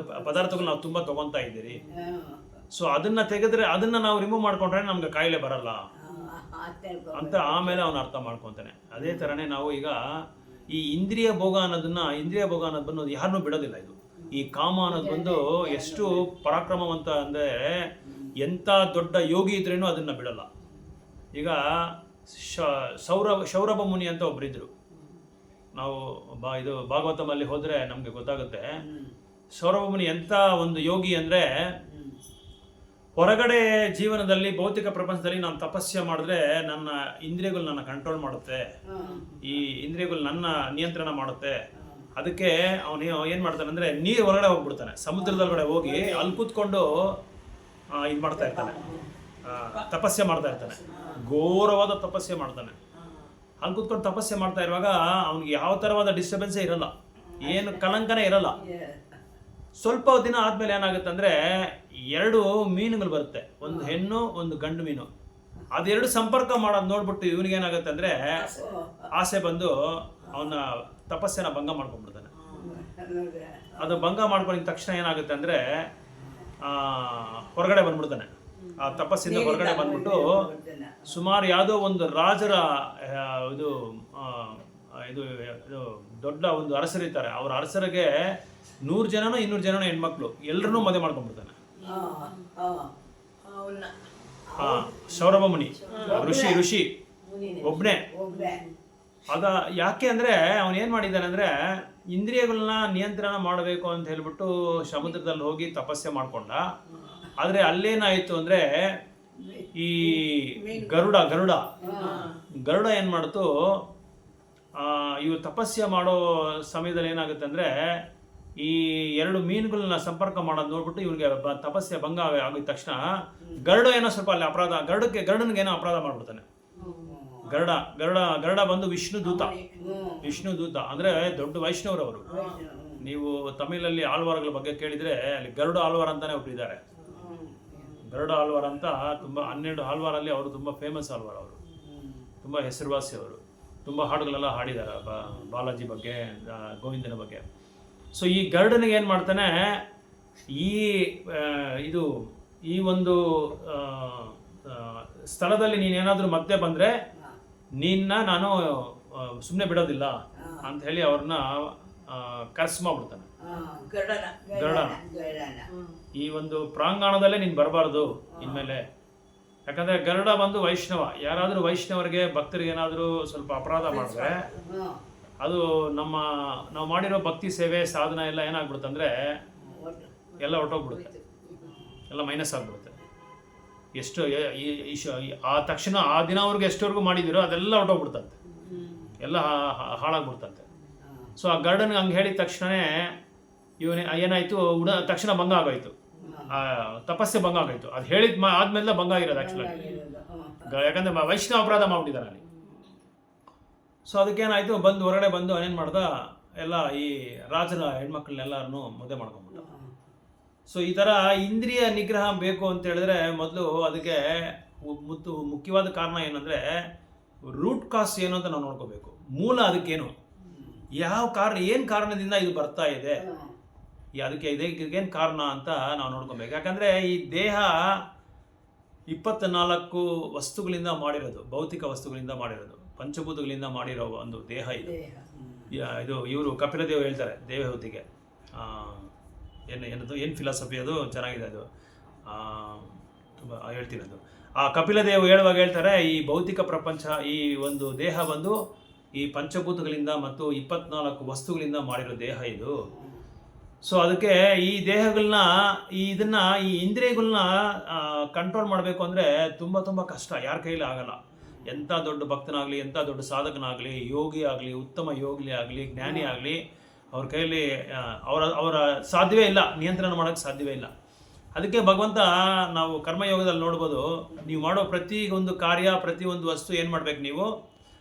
ಪದಾರ್ಥಗಳು ನಾವು ತುಂಬ ತೊಗೊತಾ ಇದ್ದೀರಿ. ಸೊ ಅದನ್ನು ತೆಗೆದ್ರೆ, ಅದನ್ನು ನಾವು ರಿಮೂವ್ ಮಾಡ್ಕೊಂಡ್ರೆ ನಮ್ಗೆ ಕಾಯಿಲೆ ಬರಲ್ಲ ಅಂತ ಆಮೇಲೆ ಅವನು ಅರ್ಥ ಮಾಡ್ಕೊತಾನೆ. ಅದೇ ಥರನೇ ನಾವು ಈಗ ಈ ಇಂದ್ರಿಯ ಭೋಗ ಅನ್ನೋದು ಯಾರನ್ನೂ ಬಿಡೋದಿಲ್ಲ. ಇದು ಈ ಕಾಮ ಅನ್ನೋದೊಂದು ಎಷ್ಟು ಪರಾಕ್ರಮವಂತ ಅಂದರೆ ಎಂಥ ದೊಡ್ಡ ಯೋಗಿ ಇದ್ರೇನು ಅದನ್ನು ಬಿಡಲ್ಲ. ಈಗ ಸೌರಭ ಮುನಿ ಅಂತ ಒಬ್ಬರಿದ್ರು. ನಾವು ಇದು ಭಾಗವತಮಲ್ಲಿ ಹೋದರೆ ನಮಗೆ ಗೊತ್ತಾಗುತ್ತೆ. ಸೌರಭ ಮುನಿ ಎಂಥ ಒಂದು ಯೋಗಿ ಅಂದರೆ, ಹೊರಗಡೆ ಜೀವನದಲ್ಲಿ ಭೌತಿಕ ಪ್ರಪಂಚದಲ್ಲಿ ನಾನು ತಪಸ್ಯ ಮಾಡಿದ್ರೆ ನನ್ನ ಇಂದ್ರಿಯಗಳು ನನ್ನ ಕಂಟ್ರೋಲ್ ಮಾಡುತ್ತೆ, ಈ ಇಂದ್ರಿಯಗಳು ನನ್ನ ನಿಯಂತ್ರಣ ಮಾಡುತ್ತೆ. ಅದಕ್ಕೆ ಅವನು ಏನು ಮಾಡ್ತಾನೆ ಅಂದರೆ ನೀರು ಹೊರಗಡೆ ಹೋಗ್ಬಿಡ್ತಾನೆ, ಸಮುದ್ರದೊಳಗಡೆ ಹೋಗಿ ಅಲ್ಲಿ ಕೂತ್ಕೊಂಡು ಇದು ಮಾಡ್ತಾ ಇರ್ತಾನೆ, ತಪಸ್ಯ ಮಾಡ್ತಾ ಇರ್ತಾನೆ, ಘೋರವಾದ ತಪಸ್ಯ ಮಾಡ್ತಾನೆ. ಅಲ್ಲಿ ಕೂತ್ಕೊಂಡು ತಪಸ್ಯ ಮಾಡ್ತಾ ಇರುವಾಗ ಅವ್ನಿಗೆ ಯಾವ ಥರವಾದ ಡಿಸ್ಟರ್ಬೆನ್ಸೇ ಇರಲ್ಲ, ಏನು ಕಲಂಕನೇ ಇರಲ್ಲ. ಸ್ವಲ್ಪ ದಿನ ಆದಮೇಲೆ ಏನಾಗುತ್ತೆ ಅಂದರೆ 2 ಮೀನುಗಳು ಬರುತ್ತೆ, ಒಂದು ಹೆಣ್ಣು ಒಂದು ಗಂಡು ಮೀನು. ಅದೆರಡು ಸಂಪರ್ಕ ಮಾಡೋದು ನೋಡ್ಬಿಟ್ಟು ಇವನಿಗೇನಾಗುತ್ತೆ ಅಂದರೆ ಆಸೆ ಬಂದು ಅವನ ತಪಸ್ಸೆನ ಭಂಗ ಮಾಡ್ಕೊಂಡ್ಬಿಡ್ತಾನೆ. ಅದು ಭಂಗ ಮಾಡ್ಕೊಂಡಿದ ತಕ್ಷಣ ಏನಾಗುತ್ತೆ ಅಂದರೆ ಹೊರಗಡೆ ಬಂದ್ಬಿಡ್ತಾನೆ. ಆ ತಪಸ್ಸಿಂದ ಹೊರಗಡೆ ಬಂದ್ಬಿಟ್ಟು ಸುಮಾರು ಯಾವುದೋ ಒಂದು ರಾಜರ ಇದು ಇದು ಇದು ದೊಡ್ಡ ಒಂದು ಅರಸರಿರ್ತಾರೆ, ಅವ್ರ ಅರಸರಿಗೆ 100 ಜನನೋ 200 ಜನನೋ ಹೆಣ್ಮಕ್ಳು ಎಲ್ಲರನ್ನೂ ಮದುವೆ ಮಾಡ್ಕೊಂಡ್ಬಿಡ್ತಾನೆ. ಸೌರಭ ಮುನಿ ಋಷಿ ಒಬ್ಬನೇ. ಅದ ಯಾಕೆ ಅಂದರೆ ಅವನು ಏನು ಮಾಡಿದ್ದಾನೆ ಅಂದರೆ ಇಂದ್ರಿಯಗಳನ್ನ ನಿಯಂತ್ರಣ ಮಾಡಬೇಕು ಅಂತ ಹೇಳ್ಬಿಟ್ಟು ಸಮುದ್ರದಲ್ಲಿ ಹೋಗಿ ತಪಸ್ಸೆ ಮಾಡ್ಕೊಂಡ. ಆದರೆ ಅಲ್ಲೇನಾಯಿತು ಅಂದರೆ ಈ ಗರುಡ ಏನು ಮಾಡ್ತು, ಇವು ತಪಸ್ಯ ಮಾಡೋ ಸಮಯದಲ್ಲಿ ಏನಾಗುತ್ತೆ ಅಂದರೆ ಈ 2 ಮೀನುಗಳನ್ನ ಸಂಪರ್ಕ ಮಾಡೋದು ನೋಡ್ಬಿಟ್ಟು ಇವನಿಗೆ ತಪಸ್ಯ ಭಂಗ ಆಗಿದ ತಕ್ಷಣ ಗರುಡ ಏನೋ ಸ್ವಲ್ಪ ಅಲ್ಲಿ ಗರುಡನಿಗೆ ಏನೋ ಅಪರಾಧ ಮಾಡ್ಬಿಡ್ತಾನೆ. ಗರುಡ ಬಂದು ವಿಷ್ಣು ದೂತ ಅಂದರೆ ದೊಡ್ಡ ವೈಷ್ಣವರವರು. ನೀವು ತಮಿಳಲ್ಲಿ ಆಳ್ವಾರಗಳ ಬಗ್ಗೆ ಕೇಳಿದರೆ ಅಲ್ಲಿ ಗರುಡ ಆಳ್ವಾರ ಅಂತಾನೆ ಒಬ್ಬರಿದ್ದಾರೆ. ಗರುಡ ಆಳ್ವಾರ ಅಂತ ತುಂಬ 12 ಆಳ್ವಾರಲ್ಲಿ ಅವರು ತುಂಬ ಫೇಮಸ್ ಆಳ್ವಾರ. ಅವರು ತುಂಬ ಹೆಸರುವಾಸಿ. ಅವರು ತುಂಬ ಹಾಡುಗಳೆಲ್ಲ ಹಾಡಿದ್ದಾರೆ ಬಾಲಾಜಿ ಬಗ್ಗೆ, ಗೋವಿಂದನ ಬಗ್ಗೆ. ಸೊ ಈ ಗರುಡನಿಗೆ ಏನು ಮಾಡ್ತಾನೆ, ಈ ಒಂದು ಸ್ಥಳದಲ್ಲಿ ನೀನೇನಾದರೂ ಮತ್ತೆ ಬಂದರೆ ನಾನು ಸುಮ್ಮನೆ ಬಿಡೋದಿಲ್ಲ ಅಂತ ಹೇಳಿ ಅವ್ರನ್ನ ಕರ್ಸ್ ಮಾಡ್ಬಿಡ್ತಾನೆ. ಗರುಡನ ಈ ಒಂದು ಪ್ರಾಂಗಣದಲ್ಲೇ ನೀನು ಬರಬಾರ್ದು ಇನ್ಮೇಲೆ. ಯಾಕಂದರೆ ಗರುಡ ಬಂದು ವೈಷ್ಣವ. ಯಾರಾದರೂ ವೈಷ್ಣವರಿಗೆ ಭಕ್ತರಿಗೆ ಏನಾದರೂ ಸ್ವಲ್ಪ ಅಪರಾಧ ಮಾಡಿದ್ರೆ ಅದು ನಾವು ಮಾಡಿರೋ ಭಕ್ತಿ ಸೇವೆ ಸಾಧನ ಎಲ್ಲ ಏನಾಗ್ಬಿಡುತ್ತೆ ಅಂದರೆ ಎಲ್ಲ ಹೊರಟೋಗ್ಬಿಡುತ್ತೆ, ಎಲ್ಲ ಮೈನಸ್ ಆಗಿಬಿಡುತ್ತೆ. ಎಷ್ಟು ಆ ತಕ್ಷಣ ಆ ದಿನ ಅವ್ರಿಗೆ ಎಷ್ಟವರೆಗೂ ಮಾಡಿದಿರೋ ಅದೆಲ್ಲ ಹೊರಟೋಗ್ಬಿಡ್ತಂತೆ, ಎಲ್ಲ ಹಾಳಾಗ್ಬಿಡ್ತಂತೆ. ಸೊ ಆ ಗರುಡನ್ಗೆ ಹಂಗೆ ಹೇಳಿದ ತಕ್ಷಣವೇ ಏನಾಯಿತು, ತಕ್ಷಣ ಭಂಗ ಆಗೋಯ್ತು, ತಪಸ್ಸೆ ಭಂಗ ಆಗೋಯ್ತು. ಅದು ಹೇಳಿದ ಆದ್ಮೇಲೆ ಭಂಗ ಆಗಿರೋದು ಆ್ಯಕ್ಚುಲಾಗಿ, ಯಾಕಂದರೆ ವೈಷ್ಣವ ಅಪರಾಧ ಮಾಡ್ಬಿಟ್ಟಿದ್ದಾರೆ ಅಲ್ಲಿ. ಸೊ ಅದಕ್ಕೇನಾಯಿತು, ಹೊರಗಡೆ ಬಂದು ಅವನೇನು ಮಾಡ್ದ, ಎಲ್ಲ ಈ ರಾಜರ ಹೆಣ್ಮಕ್ಳನ್ನೆಲ್ಲರನ್ನೂ ಮದುವೆ ಮಾಡ್ಕೊಂಡ್ಬಿಟ್ಟ. ಸೊ ಈ ಥರ ಇಂದ್ರಿಯ ನಿಗ್ರಹ ಬೇಕು ಅಂತ ಹೇಳಿದ್ರೆ ಮೊದಲು ಅದಕ್ಕೆ ಮುಖ್ಯವಾದ ಕಾರಣ ಏನಂದರೆ ರೂಟ್ ಕಾಸ್ ಏನು ಅಂತ ನಾವು ನೋಡ್ಕೋಬೇಕು. ಮೂಲ ಅದಕ್ಕೇನು, ಏನು ಕಾರಣದಿಂದ ಇದು ಬರ್ತಾ ಇದೆ, ಇದಕ್ಕೇನು ಕಾರಣ ಅಂತ ನಾವು ನೋಡ್ಕೊಬೇಕು. ಯಾಕಂದರೆ ಈ ದೇಹ 24 ವಸ್ತುಗಳಿಂದ ಮಾಡಿರೋದು, ಭೌತಿಕ ವಸ್ತುಗಳಿಂದ ಮಾಡಿರೋದು, ಪಂಚಭೂತಗಳಿಂದ ಮಾಡಿರೋ ಒಂದು ದೇಹ ಇದು. ಇವರು ಕಪಿಲದೇವ್ ಹೇಳ್ತಾರೆ ದೇವಹೂತಿಗೆ, ಏನು ಫಿಲಾಸಫಿ ಅದು ಚೆನ್ನಾಗಿದೆ, ಅದು ತುಂಬ ಹೇಳ್ತೀನಿ. ಅದು ಆ ಕಪಿಲದೇವ್ ಹೇಳುವಾಗ ಹೇಳ್ತಾರೆ, ಈ ಭೌತಿಕ ಪ್ರಪಂಚ, ಈ ಒಂದು ದೇಹ ಬಂದು ಈ ಪಂಚಭೂತಗಳಿಂದ ಮತ್ತು 24 ವಸ್ತುಗಳಿಂದ ಮಾಡಿರೋ ದೇಹ ಇದು. ಸೊ ಅದಕ್ಕೆ ಈ ದೇಹಗಳನ್ನ ಈ ಇಂದ್ರಿಯಗಳನ್ನ ಕಂಟ್ರೋಲ್ ಮಾಡಬೇಕು ಅಂದರೆ ತುಂಬ ಕಷ್ಟ, ಯಾರ ಕೈಲಿ ಆಗಲ್ಲ. ಎಂಥ ದೊಡ್ಡ ಭಕ್ತನಾಗಲಿ, ಎಂಥ ದೊಡ್ಡ ಸಾಧಕನಾಗಲಿ, ಯೋಗಿ ಆಗಲಿ, ಉತ್ತಮ ಯೋಗಿ ಆಗಲಿ, ಜ್ಞಾನಿ ಆಗಲಿ, ಅವ್ರ ಕೈಯಲ್ಲಿ ಅವರ ಸಾಧ್ಯವೇ ಇಲ್ಲ, ನಿಯಂತ್ರಣ ಮಾಡೋಕ್ಕೆ ಸಾಧ್ಯವೇ ಇಲ್ಲ. ಅದಕ್ಕೆ ಭಗವಂತ ನಾವು ಕರ್ಮಯೋಗದಲ್ಲಿ ನೋಡ್ಬೋದು, ನೀವು ಮಾಡೋ ಪ್ರತಿಯೊಂದು ಕಾರ್ಯ, ಪ್ರತಿಯೊಂದು ವಸ್ತು ಏನು ಮಾಡ್ಬೇಕು, ನೀವು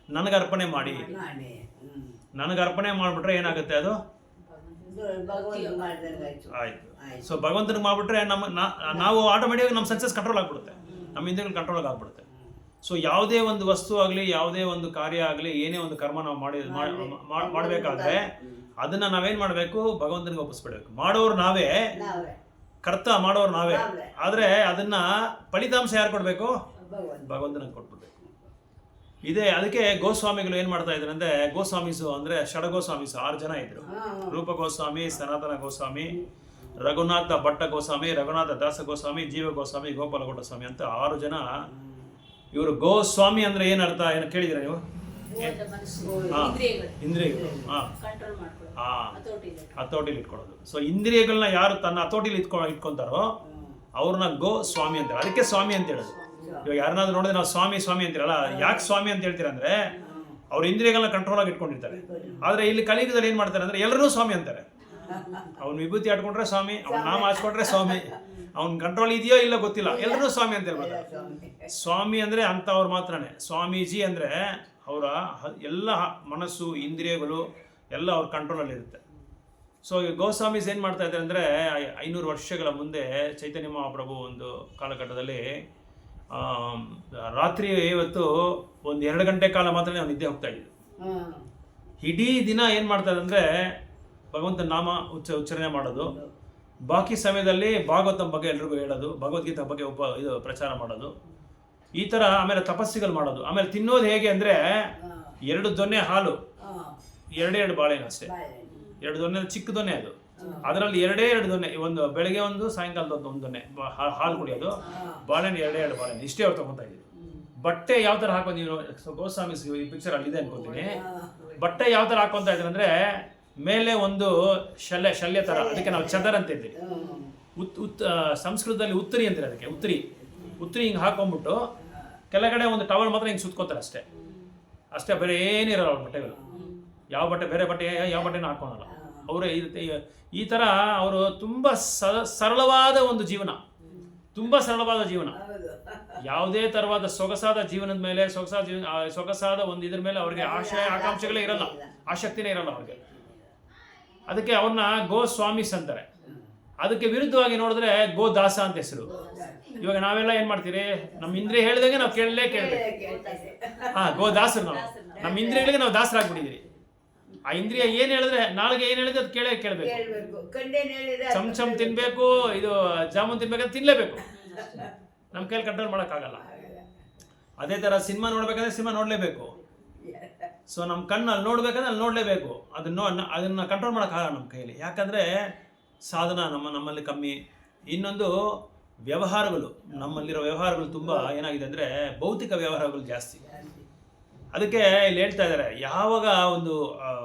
ನನಗೆ ಅರ್ಪಣೆ ಮಾಡಿ. ನನಗೆ ಅರ್ಪಣೆ ಮಾಡಿಬಿಟ್ರೆ ಏನಾಗುತ್ತೆ, ಅದು ಆಯಿತು. ಸೊ ಭಗವಂತನಿಗೆ ಮಾಡಿಬಿಟ್ರೆ ನಾವು ಆಟೋಮೆಟಿಕ್ ನಮ್ಮ ಸಕ್ಸಸ್ ಕಂಟ್ರೋಲ್ ಆಗಿಬಿಡುತ್ತೆ, ನಮ್ಮ ಇಂದ್ರಿಯಗಳು ಕಂಟ್ರೋಲ್ ಆಗಿಬಿಡುತ್ತೆ. ಸೊ ಯಾವುದೇ ಒಂದು ವಸ್ತು ಆಗಲಿ, ಯಾವುದೇ ಒಂದು ಕಾರ್ಯ ಆಗಲಿ, ಏನೇ ಒಂದು ಕರ್ಮ ನಾವು ಮಾಡಬೇಕಾದ್ರೆ ಅದನ್ನು ನಾವೇನು ಮಾಡಬೇಕು, ಭಗವಂತನಿಗೆ ಒಪ್ಪಿಸ್ಬಿಡ್ಬೇಕು. ಮಾಡೋರು ನಾವೇ, ಕರ್ತ ಮಾಡೋರು ನಾವೇ, ಆದರೆ ಅದನ್ನು ಫಲಿತಾಂಶ ಯಾರು ಕೊಡಬೇಕು, ಭಗವಂತನಿಗೆ ಕೊಟ್ಬಿಡ್ಬೇಕು. ಇದೆ. ಅದಕ್ಕೆ ಗೋಸ್ವಾಮಿಗಳು ಏನು ಮಾಡ್ತಾ ಇದ್ರು ಅಂದರೆ, ಗೋಸ್ವಾಮೀಸು ಅಂದರೆ ಷಡಗೋಸ್ವಾಮೀಸು 6 ಜನ ಇದ್ರು. ರೂಪ ಗೋಸ್ವಾಮಿ, ಸನಾತನ ಗೋಸ್ವಾಮಿ, ರಘುನಾಥ ಭಟ್ಟ ಗೋಸ್ವಾಮಿ, ರಘುನಾಥ ದಾಸ ಗೋಸ್ವಾಮಿ, ಜೀವ ಗೋಸ್ವಾಮಿ, ಗೋಪಾಲಗೌಡ ಸ್ವಾಮಿ ಅಂತ 6 ಜನ ಇವರು. ಗೋಸ್ವಾಮಿ ಅಂದರೆ ಏನು ಅರ್ಥ, ಏನು ಕೇಳಿದ್ದೀರಾ ನೀವು? ಇಂದ್ರಿಯಗಳು. ಹತೋಟಿಲಿ ಇಟ್ಕೊಳ್ಳೋದು. ಸೊ ಇಂದ್ರಿಯಗಳನ್ನ ಯಾರು ತನ್ನ ಹತೋಟಿಲಿ ಇಟ್ಕೊಂತಾರೋ ಅವ್ರನ್ನ ಗೋ ಸ್ವಾಮಿ ಅಂತಾರೆ. ಅದಕ್ಕೆ ಸ್ವಾಮಿ ಅಂತ ಹೇಳೋದು. ಇವಾಗ ಯಾರನ್ನಾದ್ರೂ ನೋಡಿದ್ರೆ ನಾವು ಸ್ವಾಮಿ ಸ್ವಾಮಿ ಅಂತೀರಲ್ಲ, ಯಾಕೆ ಸ್ವಾಮಿ ಅಂತ ಹೇಳ್ತೀರ ಅಂದ್ರೆ ಅವ್ರ ಇಂದ್ರಿಯಗಳನ್ನ ಕಂಟ್ರೋಲ್ ಆಗಿ ಇಟ್ಕೊಂಡಿರ್ತಾರೆ. ಆದ್ರೆ ಇಲ್ಲಿ ಕಲಿಯುಗದಲ್ಲಿ ಏನ್ ಮಾಡ್ತಾರೆ ಅಂದ್ರೆ ಎಲ್ಲರೂ ಸ್ವಾಮಿ ಅಂತಾರೆ. ಅವ್ನ ವಿಭೂತಿ ಆಡ್ಕೊಂಡ್ರೆ ಸ್ವಾಮಿ, ಅವ್ನ ನಾಮ ಹಾಚ್ಕೊಂಡ್ರೆ ಸ್ವಾಮಿ, ಅವ್ನ ಕಂಟ್ರೋಲ್ ಇದೆಯೋ ಇಲ್ಲ ಗೊತ್ತಿಲ್ಲ, ಎಲ್ಲರೂ ಸ್ವಾಮಿ ಅಂತ ಹೇಳ್ಬೋದು. ಸ್ವಾಮಿ ಅಂದ್ರೆ ಅಂತವ್ರು ಮಾತ್ರನೇ. ಸ್ವಾಮೀಜಿ ಅಂದ್ರೆ ಅವರ ಎಲ್ಲ ಮನಸ್ಸು ಇಂದ್ರಿಯಗಳು ಎಲ್ಲ ಅವ್ರ ಕಂಟ್ರೋಲಲ್ಲಿ ಇರುತ್ತೆ. ಸೊ ಈ ಗೋಸ್ವಾಮೀಸ್ ಏನು ಮಾಡ್ತಾ ಇದ್ದಾರೆ ಅಂದರೆ, 500 ವರ್ಷಗಳ ಮುಂದೆ ಚೈತನ್ಯ ಮಹಾಪ್ರಭು ಒಂದು ಕಾಲಘಟ್ಟದಲ್ಲಿ ರಾತ್ರಿ ಹೊತ್ತು ಒಂದು 2 ಗಂಟೆ ಕಾಲ ಮಾತ್ರ ನಾವು ನಿದ್ದೆ ಹೋಗ್ತಾ ಇದ್ವಿ. ಇಡೀ ದಿನ ಏನು ಮಾಡ್ತಾರೆ ಅಂದರೆ ಭಗವಂತನ ನಾಮ ಉಚ್ಚಾರಣೆ ಮಾಡೋದು, ಬಾಕಿ ಸಮಯದಲ್ಲಿ ಭಾಗವತನ ಬಗ್ಗೆ ಎಲ್ರಿಗೂ ಹೇಳೋದು, ಭಗವದ್ಗೀತೆ ಬಗ್ಗೆ ಇದು ಪ್ರಚಾರ ಮಾಡೋದು, ಈ ಥರ. ಆಮೇಲೆ ತಪಸ್ಸುಗಳು ಮಾಡೋದು. ಆಮೇಲೆ ತಿನ್ನೋದು ಹೇಗೆ ಅಂದರೆ 2 ದೊನ್ನೆ ಹಾಲು, 2 ಬಾಳೆಹಣ್ಣು ಅಷ್ಟೇ. 2 ದೊನ್ನೆ, ಚಿಕ್ಕ ದೊನ್ನೆ ಅದು. ಅದರಲ್ಲಿ 2 ದೊನ್ನೆ, ಒಂದು ಬೆಳಗ್ಗೆ ಒಂದು, ಸಾಯಂಕಾಲದ ಒಂದು ದೊನ್ನೆ ಹಾಲು ಕುಡಿಯೋದು, ಬಾಳೆಹಣ್ಣು 2 ಬಾಳೆಹಣ್ಣು, ಇಷ್ಟೇ ಅವ್ರು ತಗೊತಾ ಇದ್ದೀವಿ. ಬಟ್ಟೆ ಯಾವ ಥರ ಹಾಕೊಂಡು, ನೀವು ಗೋಸ್ವಾಮಿ ಈ ಪಿಕ್ಚರ್ ಅಲ್ಲಿ ಇದೆ ಅನ್ಕೋತೀನಿ. ಬಟ್ಟೆ ಯಾವ ಥರ ಹಾಕೊಂತ ಇದ್ರು ಅಂದರೆ, ಮೇಲೆ ಒಂದು ಶಲ್ಯ ಥರ, ಅದಕ್ಕೆ ನಾವು ಚದರ್ ಅಂತ ಇದ್ದೀವಿ. ಸಂಸ್ಕೃತದಲ್ಲಿ ಉತ್ತರಿ ಅಂತೀರಿ ಅದಕ್ಕೆ. ಉತ್ತರಿ ಹಿಂಗೆ ಹಾಕೊಂಡ್ಬಿಟ್ಟು ಕೆಳಗಡೆ ಒಂದು ಟವಲ್ ಮಾತ್ರ ಹಿಂಗೆ ಸುತ್ಕೋತಾರೆ ಅಷ್ಟೇ. ಬೇರೆ ಏನಿರಲ್ಲ ಅವ್ರ ಬಟ್ಟೆಗಳು. ಯಾವ ಬಟ್ಟೆ, ಬೇರೆ ಬಟ್ಟೆ ಯಾವ ಬಟ್ಟೆನೂ ಹಾಕೋಣಲ್ಲ ಅವರೇ. ಈ ಥರ ಅವರು ತುಂಬ ಸರಳವಾದ ಒಂದು ಜೀವನ, ತುಂಬ ಸರಳವಾದ ಜೀವನ. ಯಾವುದೇ ಥರವಾದ ಸೊಗಸಾದ ಜೀವನದ ಮೇಲೆ, ಸೊಗಸಾದ ಒಂದು ಇದ್ರ ಮೇಲೆ ಅವ್ರಿಗೆ ಆಕಾಂಕ್ಷೆಗಳೇ ಇರಲ್ಲ, ಆಸಕ್ತಿನೇ ಇರಲ್ಲ ಅವ್ರಿಗೆ. ಅದಕ್ಕೆ ಅವ್ರನ್ನ ಗೋಸ್ವಾಮೀಸ್ ಅಂತಾರೆ. ಅದಕ್ಕೆ ವಿರುದ್ಧವಾಗಿ ನೋಡಿದ್ರೆ ಗೋದಾಸ ಅಂತ ಹೆಸರು. ಇವಾಗ ನಾವೆಲ್ಲ ಏನ್ ಮಾಡ್ತೀರಿ, ನಮ್ಮ ಇಂದ್ರಿಯ ಹೇಳಿದಂಗೆ ನಾವು ಕೇಳಬೇಕು. ಗೋದಾಸರು ನಾವು. ನಮ್ಮ ಇಂದ್ರಿಯಗಳಿಗೆ ನಾವು ದಾಸರಾಗ್ಬಿಟ್ಟಿದ್ದೀರಿ. ಆ ಇಂದ್ರಿಯ ಏನ್ ಹೇಳಿದ್ರೆ, ನಾಳೆಗೆ ಏನ್ ಹೇಳಿದ್ರೆ ಅದು ಕೇಳಬೇಕು. ಚಮ್ ತಿನ್ಬೇಕು, ಇದು ಜಾಮೂನ್ ತಿನ್ಬೇಕಂದ್ರೆ ತಿನ್ಲೇಬೇಕು. ನಮ್ಮ ಕೈಲಿ ಕಂಟ್ರೋಲ್ ಮಾಡೋಕ್ಕಾಗಲ್ಲ. ಅದೇ ತರ ಸಿನಿಮಾ ನೋಡ್ಬೇಕಂದ್ರೆ ಸಿನಿಮಾ ನೋಡ್ಲೇಬೇಕು. ಸೊ ನಮ್ಮ ಕಣ್ಣು ಅಲ್ಲಿ ನೋಡ್ಬೇಕಂದ್ರೆ ಅಲ್ಲಿ ನೋಡ್ಲೇಬೇಕು. ಅದನ್ನ ಕಂಟ್ರೋಲ್ ಮಾಡೋಕ್ಕಾಗಲ್ಲ ನಮ್ಮ ಕೈಯಲ್ಲಿ. ಯಾಕಂದ್ರೆ ಸಾಧನ ನಮ್ಮಲ್ಲಿ ಕಮ್ಮಿ. ಇನ್ನೊಂದು ವ್ಯವಹಾರಗಳು, ನಮ್ಮಲ್ಲಿರೋ ವ್ಯವಹಾರಗಳು ತುಂಬ ಏನಾಗಿದೆ ಅಂದರೆ ಭೌತಿಕ ವ್ಯವಹಾರಗಳು ಜಾಸ್ತಿ. ಅದಕ್ಕೆ ಇಲ್ಲಿ ಹೇಳ್ತಾ ಇದ್ದಾರೆ, ಯಾವಾಗ ಒಂದು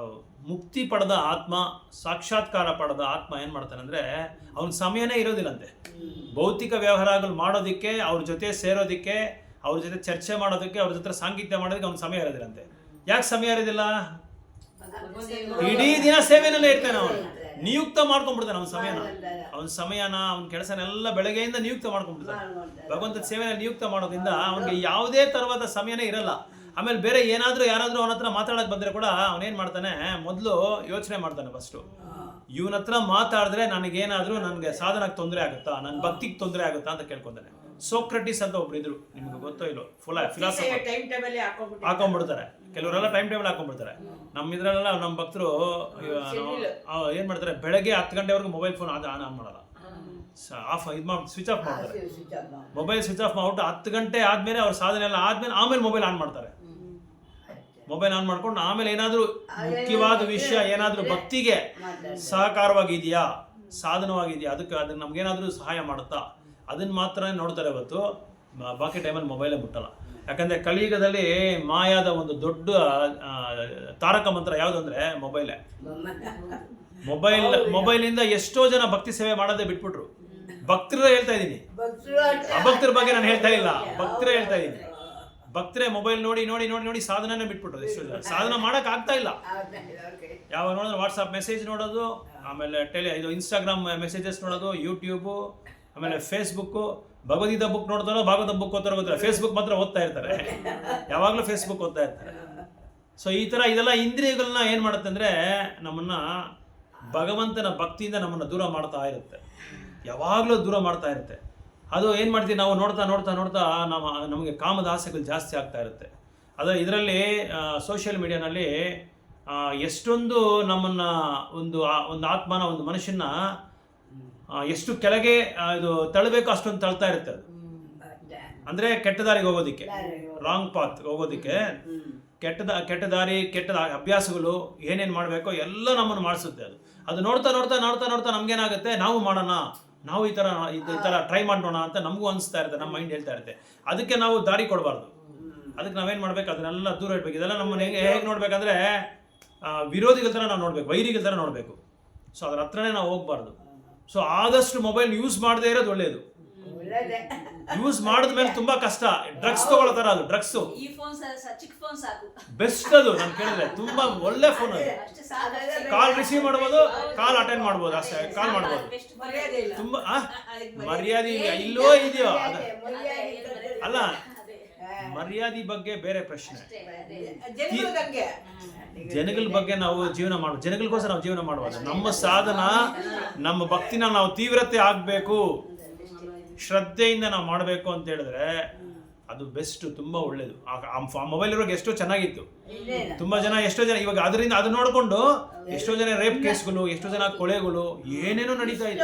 ಮುಕ್ತಿ ಪಡೆದ ಆತ್ಮ, ಸಾಕ್ಷಾತ್ಕಾರ ಪಡೆದ ಆತ್ಮ ಏನು ಮಾಡ್ತಾನೆ ಅಂದರೆ ಅವನ ಸಮಯನೇ ಇರೋದಿಲ್ಲಂತೆ. ಭೌತಿಕ ವ್ಯವಹಾರಗಳು ಮಾಡೋದಕ್ಕೆ, ಅವ್ರ ಜೊತೆ ಸೇರೋದಕ್ಕೆ, ಅವ್ರ ಜೊತೆ ಚರ್ಚೆ ಮಾಡೋದಕ್ಕೆ, ಅವ್ರ ಜೊತೆ ಸಾಂಗತ್ಯ ಮಾಡೋದಕ್ಕೆ ಅವ್ನ ಸಮಯ ಇರೋದಿಲ್ಲಂತೆ. ಯಾಕೆ ಸಮಯ ಇರೋದಿಲ್ಲ? ಇಡೀ ದಿನ ಸೇವೆನಲ್ಲೇ ಇರ್ತಾನೆ ಅವನು. ನಿಯುಕ್ತ ಮಾಡ್ಕೊಂಡ್ಬಿಡ್ತಾನೆ ಅವನ ಸಮಯನ ಅವನ ಕೆಲಸನೆಲ್ಲ ಬೆಳಗ್ಗೆಯಿಂದ ನಿಯುಕ್ತ ಮಾಡ್ಕೊಂಡ್ಬಿಡ್ತಾನೆ. ಭಗವಂತನ ಸೇವೆನ ನಿಯುಕ್ತ ಮಾಡೋದ್ರಿಂದ ಅವನಿಗೆ ಯಾವುದೇ ತರವಾದ ಸಮಯನೇ ಇರಲ್ಲ. ಆಮೇಲೆ ಬೇರೆ ಯಾರಾದ್ರೂ ಅವನ ಹತ್ರ ಮಾತಾಡಕ್ ಬಂದ್ರೆ ಕೂಡ ಅವನೇನ್ ಮಾಡ್ತಾನೆ, ಮೊದಲು ಯೋಚನೆ ಮಾಡ್ತಾನೆ. ಫಸ್ಟು ಇವನ ಹತ್ರ ಮಾತಾಡಿದ್ರೆ ನನಗೆ ಸಾಧನಕ್ಕೆ ತೊಂದರೆ ಆಗುತ್ತಾ, ನನ್ನ ಭಕ್ತಿಗೆ ತೊಂದರೆ ಆಗುತ್ತಾ ಅಂತ ಕೇಳ್ಕೊಂತಾನೆ. ಸೋಕ್ರಟಿಸ್ ಅಂತ ಒಬ್ರು ಇದ್ರು, ನಿಮ್ಗೆ ಗೊತ್ತೋ ಇಲ್ಲೋ, ಫಿಲಾಸಫರ್. ಹಾಕೊಂಡ್ಬಿಡ್ತಾರೆ ಕೆಲವರೆಲ್ಲ, ಟೈಮ್ ಟೇಬಲ್ ಹಾಕೊಂಡ್ಬಿಡ್ತಾರೆ. ಇದ್ರಲ್ಲೆಲ್ಲ ನಮ್ಮ ಭಕ್ತರು ಏನ್ ಮಾಡ್ತಾರೆ, ಬೆಳಗ್ಗೆ 10 ಗಂಟೆವರೆಗೂ ಮೊಬೈಲ್ ಫೋನ್ ಆನ್ ಮಾಡಲ್ಲ, ಸ್ವಿಚ್ ಆಫ್ ಮಾಡ್ತಾರೆ. ಮೊಬೈಲ್ ಸ್ವಿಚ್ ಆಫ್ ಮಾಡ್ಬಿಟ್ಟು 10 ಗಂಟೆ ಆದ್ಮೇಲೆ ಅವ್ರ ಸಾಧನೆ ಎಲ್ಲ ಆಮೇಲೆ ಮೊಬೈಲ್ ಆನ್ ಮಾಡ್ತಾರೆ. ಮೊಬೈಲ್ ಆನ್ ಮಾಡ್ಕೊಂಡು ಆಮೇಲೆ ಏನಾದ್ರೂ ಮುಖ್ಯವಾದ ವಿಷಯ, ಏನಾದ್ರೂ ಭಕ್ತಿಗೆ ಸಹಕಾರವಾಗಿದೆಯಾ, ಸಾಧನವಾಗಿದೆಯಾ, ಅದನ್ನ ನಮ್ಗೇನಾದ್ರೂ ಸಹಾಯ ಮಾಡುತ್ತಾ, ಅದನ್ನ ಮಾತ್ರ ನೋಡ್ತಾರೆ ಹೊತ್ತು ಬಾಕಿ ಟೈಮಲ್ಲಿ ಮೊಬೈಲೇ ಮುಟ್ಟಲ್ಲ. ಯಾಕಂದ್ರೆ ಕಲಿಯುಗದಲ್ಲಿ ಮಾಯಾದ ಒಂದು ದೊಡ್ಡ ತಾರಕ ಮಂತ್ರ ಯಾವುದು ಅಂದ್ರೆ ಮೊಬೈಲೇ. ಮೊಬೈಲಿಂದ ಎಷ್ಟೋ ಜನ ಭಕ್ತಿ ಸೇವೆ ಮಾಡೋದೇ ಬಿಟ್ಬಿಟ್ರು. ಭಕ್ತರು ಹೇಳ್ತಾ ಇದ್ದೀನಿ, ಅಭಕ್ತರ ಬಗ್ಗೆ ನಾನು ಹೇಳ್ತಾ ಇಲ್ಲ, ಭಕ್ತರೇ ಹೇಳ್ತಾ ಇದ್ದೀನಿ. ಭಕ್ತರೇ ಮೊಬೈಲ್ ನೋಡಿ ಸಾಧನೆ ಬಿಟ್ಬಿಟ್ರು. ಎಷ್ಟೋ ಜನ ಸಾಧನ ಮಾಡಕ್ ಆಗ್ತಾ ಇಲ್ಲ. ಯಾವಾಗ ನೋಡಿದ್ರೆ ವಾಟ್ಸಪ್ ಮೆಸೇಜ್ ನೋಡೋದು, ಆಮೇಲೆ ಇನ್ಸ್ಟಾಗ್ರಾಮ್ ಮೆಸೇಜಸ್ ನೋಡೋದು, ಯೂಟ್ಯೂಬು, ಆಮೇಲೆ ಫೇಸ್ಬುಕ್ಕು. ಭಗವದ್ಗೀತಾ ಬುಕ್ ನೋಡ್ತಾರೋ, ಭಾಗವತ ಬುಕ್ ಓದ್ತಾರೋ ಗೊತ್ತಿಲ್ಲ, ಫೇಸ್ಬುಕ್ ಮಾತ್ರ ಓದ್ತಾ ಇರ್ತಾರೆ. ಯಾವಾಗಲೂ ಫೇಸ್ಬುಕ್ ಓದ್ತಾ ಇರ್ತಾರೆ. ಸೊ ಈ ಥರ ಇದೆಲ್ಲ ಇಂದ್ರಿಯಗಳನ್ನ ಏನು ಮಾಡುತ್ತೆ ಅಂದರೆ ನಮ್ಮನ್ನು ಭಗವಂತನ ಭಕ್ತಿಯಿಂದ ನಮ್ಮನ್ನು ದೂರ ಮಾಡ್ತಾ ಇರುತ್ತೆ, ಯಾವಾಗಲೂ ದೂರ ಮಾಡ್ತಾ ಇರುತ್ತೆ. ಅದು ಏನು ಮಾಡ್ತೀವಿ ನಾವು, ನೋಡ್ತಾ ನಮಗೆ ಕಾಮದ ಆಸೆಗಳು ಜಾಸ್ತಿ ಆಗ್ತಾ ಇರುತ್ತೆ. ಇದರಲ್ಲಿ ಸೋಷಿಯಲ್ ಮೀಡಿಯಾನಲ್ಲಿ ಎಷ್ಟೊಂದು ನಮ್ಮನ್ನು ಒಂದು ಆತ್ಮನ, ಒಂದು ಮನುಷ್ಯನ ಎಷ್ಟು ಕೆಳಗೆ ಇದು ತಳ್ಳಬೇಕು ಅಷ್ಟೊಂದು ತಳ್ತಾ ಇರುತ್ತೆ ಅದು. ಅಂದರೆ ಕೆಟ್ಟ ದಾರಿಗೆ ಹೋಗೋದಕ್ಕೆ, ರಾಂಗ್ ಪಾತ್ ಹೋಗೋದಕ್ಕೆ, ಕೆಟ್ಟ ದಾರಿ, ಕೆಟ್ಟ ಅಭ್ಯಾಸಗಳು ಏನೇನು ಮಾಡಬೇಕೋ ಎಲ್ಲ ನಮ್ಮನ್ನು ಮಾಡಿಸುತ್ತೆ. ಅದು ನೋಡ್ತಾ ನೋಡ್ತಾ ನೋಡ್ತಾ ನೋಡ್ತಾ ನಮ್ಗೇನಾಗುತ್ತೆ, ನಾವು ಮಾಡೋಣ, ನಾವು ಈ ಥರ ಟ್ರೈ ಮಾಡೋಣ ಅಂತ ನಮಗೂ ಅನಿಸ್ತಾ ಇರುತ್ತೆ, ನಮ್ಮ ಮೈಂಡ್ ಹೇಳ್ತಾ ಇರುತ್ತೆ. ಅದಕ್ಕೆ ನಾವು ದಾರಿ ಕೊಡಬಾರ್ದು. ಅದಕ್ಕೆ ನಾವೇನು ಮಾಡ್ಬೇಕು, ಅದನ್ನೆಲ್ಲ ದೂರ ಇಡಬೇಕು. ಇದೆಲ್ಲ ನಮ್ಮನ್ನು ಹೇಗೆ ನೋಡ್ಬೇಕಂದ್ರೆ ವಿರೋಧಿಗಳ ಥರ ನಾವು ನೋಡಬೇಕು, ವೈರಿಗಳ ಥರ ನೋಡಬೇಕು. ಸೊ ಅದ್ರ ಹತ್ರನೇ ನಾವು ಹೋಗ್ಬಾರ್ದು. ಸೊ ಆದಷ್ಟು ಮೊಬೈಲ್ ಯೂಸ್ ಮಾಡದೇ ಇರೋದು ಒಳ್ಳೆಯದು. ಯೂಸ್ ಮಾಡಿದ್ಮೇಲೆ ತುಂಬಾ ಕಷ್ಟ. ಡ್ರಗ್ಸ್ ತಗೊಳ್ಳೋ ಥರ ಅದು, ಡ್ರಗ್ಸು. ಈ ಫೋನ್ ಚಿಕ್ಕ ಫೋನ್ ಸಾಕು, ಬೆಸ್ಟ್ ಅದು. ನಾನು ಕೇಳಿದ್ರೆ ತುಂಬಾ ಒಳ್ಳೆ ಫೋನ್ ಅದು. ಕಾಲ್ ರಿಸೀವ್ ಮಾಡ್ಬೋದು, ಕಾಲ್ ಅಟೆಂಡ್ ಮಾಡ್ಬೋದು, ಅಷ್ಟೇ ಕಾಲ್ ಮಾಡ್ಬೋದು. ತುಂಬಾ ಮರ್ಯಾದೆ ಇಲ್ಲೋ ಇದೆಯೋ ಅಲ್ಲ, ಮರ್ಯಾದೆ ಬಗ್ಗೆ ಬೇರೆ ಪ್ರಶ್ನೆ. ಜನಗಳ ಬಗ್ಗೆ ನಾವು ಜೀವನ ಮಾಡ್ಬೋದು, ಜನಗಳಿಗೋಸ್ಕರ ನಾವು ಜೀವನ ಮಾಡ್ಬೋದು. ನಮ್ಮ ಸಾಧನ, ನಮ್ಮ ಭಕ್ತಿನ ನಾವು ತೀವ್ರತೆ ಆಗಬೇಕು, ಶ್ರದ್ಧೆಯಿಂದ ನಾವು ಮಾಡಬೇಕು ಅಂತ ಹೇಳಿದ್ರೆ ಅದು ಬೆಸ್ಟ್, ತುಂಬ ಒಳ್ಳೇದು. ಆ ಮೊಬೈಲ್ ಇರೋಕೆ ಎಷ್ಟೋ ಚೆನ್ನಾಗಿತ್ತು. ಎಷ್ಟೋ ಜನ ಇವಾಗ ಅದರಿಂದ ಅದು ನೋಡಿಕೊಂಡು ಎಷ್ಟೋ ಜನ ರೇಪ್ ಕೇಸ್ಗಳು, ಎಷ್ಟೋ ಜನ ಕೊಳೆಗಳು, ಏನೇನೋ ನಡೀತಾ ಇದೆ.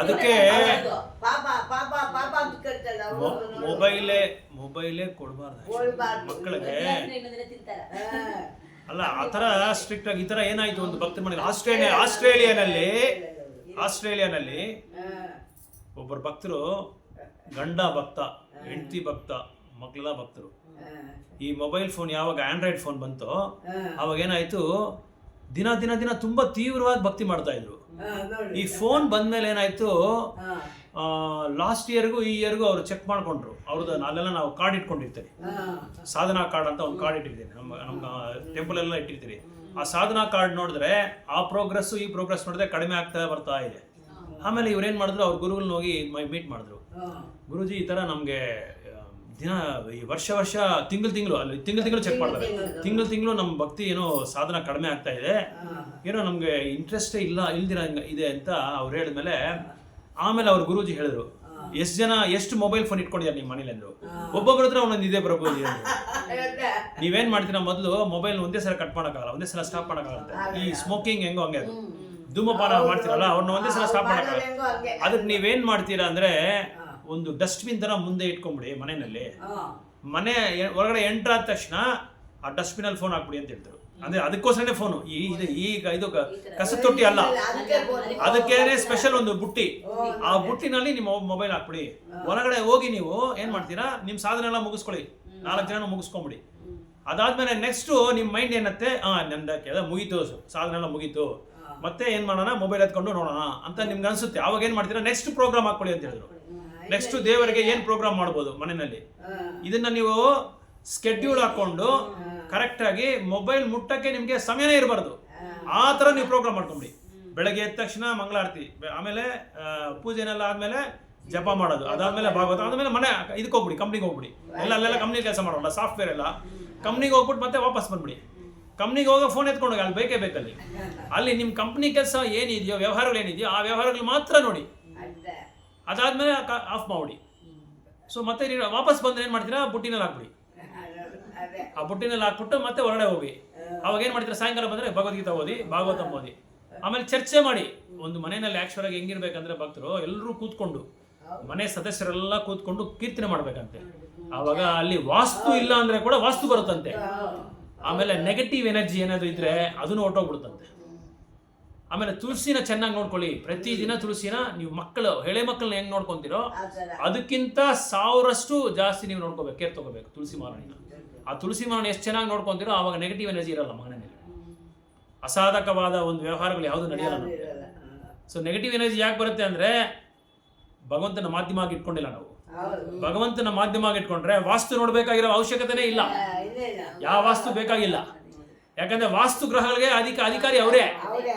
ಅದಕ್ಕೆ ಮೊಬೈಲೇ ಕೊಡಬಾರ್ದು ಮಕ್ಕಳಿಗೆ. ಅಲ್ಲ, ಆ ಥರ ಸ್ಟ್ರಿಕ್ಟ್ ಆಗಿ ಈ ಥರ ಏನಾಯ್ತು, ಒಂದು ಭಕ್ತಿ ಮಾಡಿದ್ರು ಆಸ್ಟ್ರೇಲಿಯಾನಲ್ಲಿ ಒಬ್ಬರು ಭಕ್ತರು, ಗಂಡ ಭಕ್ತ, ಹೆಂಡತಿ ಭಕ್ತ, ಮಕ್ಕಳೆಲ್ಲ ಭಕ್ತರು. ಈ ಮೊಬೈಲ್ ಫೋನ್ ಯಾವಾಗ ಆಂಡ್ರಾಯ್ಡ್ ಫೋನ್ ಬಂತೋ ಅವಾಗ ಏನಾಯ್ತು, ದಿನ ದಿನ ದಿನ ತುಂಬಾ ತೀವ್ರವಾಗಿ ಭಕ್ತಿ ಮಾಡ್ತಾ ಇದ್ರು. ಈ ಫೋನ್ ಬಂದ್ಮೇಲೆ ಏನಾಯ್ತು, ಲಾಸ್ಟ್ ಇಯರ್ಗೂ ಈ ಇಯರ್ಗೂ ಅವರು ಚೆಕ್ ಮಾಡ್ಕೊಂಡ್ರು. ಅವ್ರದ್ದು ಅಲ್ಲೆಲ್ಲ ನಾವು ಕಾರ್ಡ್ ಇಟ್ಕೊಂಡಿರ್ತೀವಿ, ಸಾಧನಾ ಕಾರ್ಡ್ ಅಂತ ಒಂದು ಕಾರ್ಡ್ ಇಟ್ಟಿರ್ತೀನಿ, ನಮ್ಮ ಟೆಂಪಲ್ ಎಲ್ಲ ಇಟ್ಟಿರ್ತೀವಿ. ಆ ಸಾಧನಾ ಕಾರ್ಡ್ ನೋಡಿದ್ರೆ ಆ ಪ್ರೋಗ್ರೆಸ್ ಈ ಪ್ರೋಗ್ರೆಸ್ ನೋಡಿದ್ರೆ ಕಡಿಮೆ ಆಗ್ತಾ ಬರ್ತಾ ಇದೆ. ಆಮೇಲೆ ಇವ್ರೇನ್ ಮಾಡಿದ್ರು, ಅವ್ರ ಗುರುಗಳನ್ನ ಹೋಗಿ ಮೀಟ್ ಮಾಡಿದ್ರು. ಗುರುಜಿ ಈ ತರ ನಮ್ಗೆ ದಿನ ವರ್ಷ ತಿಂಗಳು ಅಲ್ಲಿ ತಿಂಗಳು ಚೆಕ್ ಮಾಡ್ತಾರೆ, ತಿಂಗಳು ನಮ್ಮ ಭಕ್ತಿ ಏನೋ ಸಾಧನ ಕಡಿಮೆ ಆಗ್ತಾ ಇದೆ, ಏನೋ ನಮ್ಗೆ ಇಂಟ್ರೆಸ್ಟೇ ಇಲ್ದಿರ ಇದೆ ಅಂತ ಅವ್ರು ಹೇಳಿದ್ಮೇಲೆ, ಆಮೇಲೆ ಅವ್ರ ಗುರೂಜಿ ಹೇಳಿದ್ರು, ಎಷ್ಟು ಮೊಬೈಲ್ ಫೋನ್ ಇಟ್ಕೊಂಡಿದ್ದಾರೆ ನಿಮ್ಮ ಮನೇಲಿ ಅಂದ್ರು. ಒಬ್ಬೊಬ್ಬರ ಹತ್ರ ಒಂದೊಂದು ಇದೆ ಪ್ರಭುಜಿ ಅಂದ್ರು. ನೀವೇನ್ ಮಾಡ್ತೀರಾ, ಮೊದಲು ಮೊಬೈಲ್ ಒಂದೇ ಸಲ ಕಟ್ ಮಾಡೋಕ್ಕಾಗಲ್ಲ, ಒಂದೇ ಸಲ ಸ್ಟಾಪ್ ಮಾಡೋಕ್ಕಾಗತ್ತೆ. ಈ ಸ್ಮೋಕಿಂಗ್ ಹೆಂಗೋ ಹಂಗೆ, ಅದು ಧೂಮಪಾನ ಮಾಡ್ತೀರಲ್ಲ ಅವ್ರನ್ನ ಒಂದೇ ಸಲ ಸ್ಟಾಪ್ ಮಾಡೋಕ್ಕಾಗಲ್ಲ. ಅದಕ್ಕೆ ನೀವೇನ್ ಮಾಡ್ತೀರಾ ಅಂದ್ರೆ, ಒಂದು ಡಸ್ಟ್ಬಿನ್ ತರ ಮುಂದೆ ಇಟ್ಕೊಂಡ್ಬಿಡಿ ಮನೆಯಲ್ಲಿ. ಮನೆ ಒಳಗಡೆ ಎಂಟರ್ ಆದ ತಕ್ಷಣ ಆ ಡಸ್ಟ್ಬಿನ್ ಅಲ್ಲಿ ಫೋನ್ ಹಾಕ್ಬಿಡಿ ಅಂತ ಹೇಳ್ತಾರೆ. ಅಂದ್ರೆ ಅದಕ್ಕೋಸ್ಕರನೇ ಫೋನು. ಇದು ಕಸ ತೊಟ್ಟಿ ಅಲ್ಲ, ಅದಕ್ಕೇನೆ ಸ್ಪೆಷಲ್ ಒಂದು ಬುಟ್ಟಿ. ಆ ಬುಟ್ಟಿನಲ್ಲಿ ನಿಮ್ಮ ಮೊಬೈಲ್ ಹಾಕ್ಬಿಡಿ. ಹೊರಗಡೆ ಹೋಗಿ ನೀವು ಏನ್ ಮಾಡ್ತೀರಾ, ನಿಮ್ ಸಾಧನೆ ಎಲ್ಲ ಮುಗಿಸ್ಕೊಳ್ಳಿ, 4 ಜನ ಮುಗಿಸ್ಕೊಂಬಿಡಿ. ಅದಾದ್ಮೇಲೆ ನೆಕ್ಸ್ಟ್ ನಿಮ್ ಮೈಂಡ್ ಏನತ್ತೆ, ನಂದಕ್ಕೆ ಮುಗೀತು, ಸಾಧನೆ ಎಲ್ಲ ಮುಗೀತು, ಮತ್ತೆ ಏನ್ ಮಾಡೋಣ, ಮೊಬೈಲ್ ಎತ್ಕೊಂಡು ನೋಡೋಣ ಅಂತ ನಿಮ್ಗೆ ಅನ್ಸುತ್ತೆ. ಅವಾಗ ಏನ್ ಮಾಡ್ತೀರಾ, ನೆಕ್ಸ್ಟ್ ಪ್ರೋಗ್ರಾಮ್ ಹಾಕೊಳ್ಳಿ ಅಂತ ಹೇಳಿದ್ರು. ನೆಕ್ಸ್ಟ್ ದೇವರಿಗೆ ಏನ್ ಪ್ರೋಗ್ರಾಮ್ ಮಾಡ್ಬೋದು ಮನೆಯಲ್ಲಿ, ಇದನ್ನ ನೀವು ಸ್ಕೆಡ್ಯೂಲ್ ಹಾಕೊಂಡು ಕರೆಕ್ಟ್ ಆಗಿ ಮೊಬೈಲ್ ಮುಟ್ಟಕ್ಕೆ ನಿಮ್ಗೆ ಸಮಯನೇ ಇರಬಾರ್ದು. ಆ ತರ ನೀವು ಪ್ರೋಗ್ರಾಮ್ ಮಾಡ್ಕೊಂಬಿಡಿ. ಬೆಳಗ್ಗೆ ಎದ್ದ ತಕ್ಷಣ ಮಂಗಳಾರತಿ, ಆಮೇಲೆ ಪೂಜೆನೆಲ್ಲ ಆದ್ಮೇಲೆ ಜಪ ಮಾಡೋದು, ಅದಾದ್ಮೇಲೆ ಭಾಗವತ, ಆದ್ಮೇಲೆ ಮನೆ ಇದಕ್ಕೆ ಹೋಗ್ಬಿಡಿ, ಕಂಪ್ನಿಗೆ ಹೋಗ್ಬಿಡಿ. ಅಲ್ಲೆಲ್ಲ ಕಂಪ್ನಿ ಕೆಲಸ ಮಾಡೋಲ್ಲ, ಸಾಫ್ಟ್ವೇರ್ ಎಲ್ಲ ಕಂಪ್ನಿಗೆ ಹೋಗ್ಬಿಟ್ಟು ಮತ್ತೆ ವಾಪಸ್ ಬಂದ್ಬಿಡಿ. ಕಂಪ್ನಿಗೆ ಹೋಗೋ ಫೋನ್ ಎತ್ಕೊಂಡೋಗಿ, ಅಲ್ಲಿ ಬೇಕೇ ಬೇಕಲ್ಲಿ. ಅಲ್ಲಿ ನಿಮ್ಮ ಕಂಪ್ನಿ ಕೆಲಸ ಏನಿದೆಯೋ, ವ್ಯವಹಾರಗಳು ಏನಿದೆಯೋ ಆ ವ್ಯವಹಾರಗಳು ಮಾತ್ರ ನೋಡಿ. ಅದಾದ್ಮೇಲೆ ಆಫ್ ಮಾಡಿ. ಸೊ ಮತ್ತೆ ವಾಪಸ್ ಬಂದ್ರೆ ಏನ್ ಮಾಡ್ತೀರಾ, ಬುಟ್ಟಿನಲ್ಲಿ ಹಾಕ್ಬಿಡಿ. ಆ ಬುಟ್ಟಿನಲ್ಲಿ ಹಾಕ್ಬಿಟ್ಟು ಮತ್ತೆ ಹೊರಗಡೆ ಹೋಗಿ. ಅವಾಗ ಏನ್ ಮಾಡ್ತೀರಾ, ಸಾಯಂಕಾಲ ಬಂದ್ರೆ ಭಗವದ್ಗೀತಾ ಓದಿ, ಭಾಗವತ ಓದಿ, ಆಮೇಲೆ ಚರ್ಚೆ ಮಾಡಿ. ಒಂದು ಮನೆಯಲ್ಲಿ ಆಕ್ಚುಲ್ ಆಗಿ ಹೆಂಗಿರ್ಬೇಕಂದ್ರೆ, ಭಕ್ತರು ಎಲ್ಲರೂ ಕೂತ್ಕೊಂಡು, ಮನೆ ಸದಸ್ಯರೆಲ್ಲ ಕೂತ್ಕೊಂಡು ಕೀರ್ತನೆ ಮಾಡ್ಬೇಕಂತೆ. ಆವಾಗ ಅಲ್ಲಿ ವಾಸ್ತು ಇಲ್ಲ ಅಂದ್ರೆ ಕೂಡ ವಾಸ್ತು ಬರುತ್ತಂತೆ. ಆಮೇಲೆ ನೆಗೆಟಿವ್ ಎನರ್ಜಿ ಏನಾದ್ರು ಇದ್ರೆ ಅದನ್ನು ಹೊರಟೋಗ್ಬಿಡುತ್ತಂತೆ. ಆಮೇಲೆ ತುಳಸಿನ ಚೆನ್ನಾಗಿ ನೋಡ್ಕೊಳ್ಳಿ. ಪ್ರತಿದಿನ ತುಳಸಿನ ನೀವು ಎಳೆ ಮಕ್ಕಳನ್ನ ಹೆಂಗ್ ನೋಡ್ಕೊಂತೀರೋ ಅದಕ್ಕಿಂತ 1000ರಷ್ಟು ಜಾಸ್ತಿ ನೀವು ನೋಡ್ಕೋಬೇಕು, ಕೇರ್ ತಗೋಬೇಕು ತುಳಸಿ ಮಾರಣಿನ. ಆ ತುಳಸಿ ಮಾರಣ ಎಷ್ಟು ಚೆನ್ನಾಗಿ ನೋಡ್ಕೊಂತೀರೋ ಆವಾಗ ನೆಗೆಟಿವ್ ಎನರ್ಜಿ ಇರಲ್ಲ ಮನೆಯಲ್ಲಿ, ಅಸಾಧಕವಾದ ಒಂದು ವ್ಯವಹಾರಗಳು ಯಾವುದು ನಡೆಯಲ್ಲ ನಮಗೆ. ಸೊ ನೆಗೆಟಿವ್ ಎನರ್ಜಿ ಯಾಕೆ ಬರುತ್ತೆ ಅಂದ್ರೆ, ಭಗವಂತನ ಮಾಧ್ಯಮ ಆಗಿ ಇಟ್ಕೊಂಡಿಲ್ಲ ನಾವು. ಭಗವಂತನ ಮಾಧ್ಯಮ ಆಗಿ ಇಟ್ಕೊಂಡ್ರೆ ವಾಸ್ತು ನೋಡ್ಬೇಕಾಗಿರೋ ಅವಶ್ಯಕತೆನೇ ಇಲ್ಲ, ಯಾವ ವಾಸ್ತು ಬೇಕಾಗಿಲ್ಲ. ಯಾಕಂದ್ರೆ ವಾಸ್ತು ಗ್ರಹಗಳಿಗೆ ಅಧಿಕಾರಿ ಅವರೇ,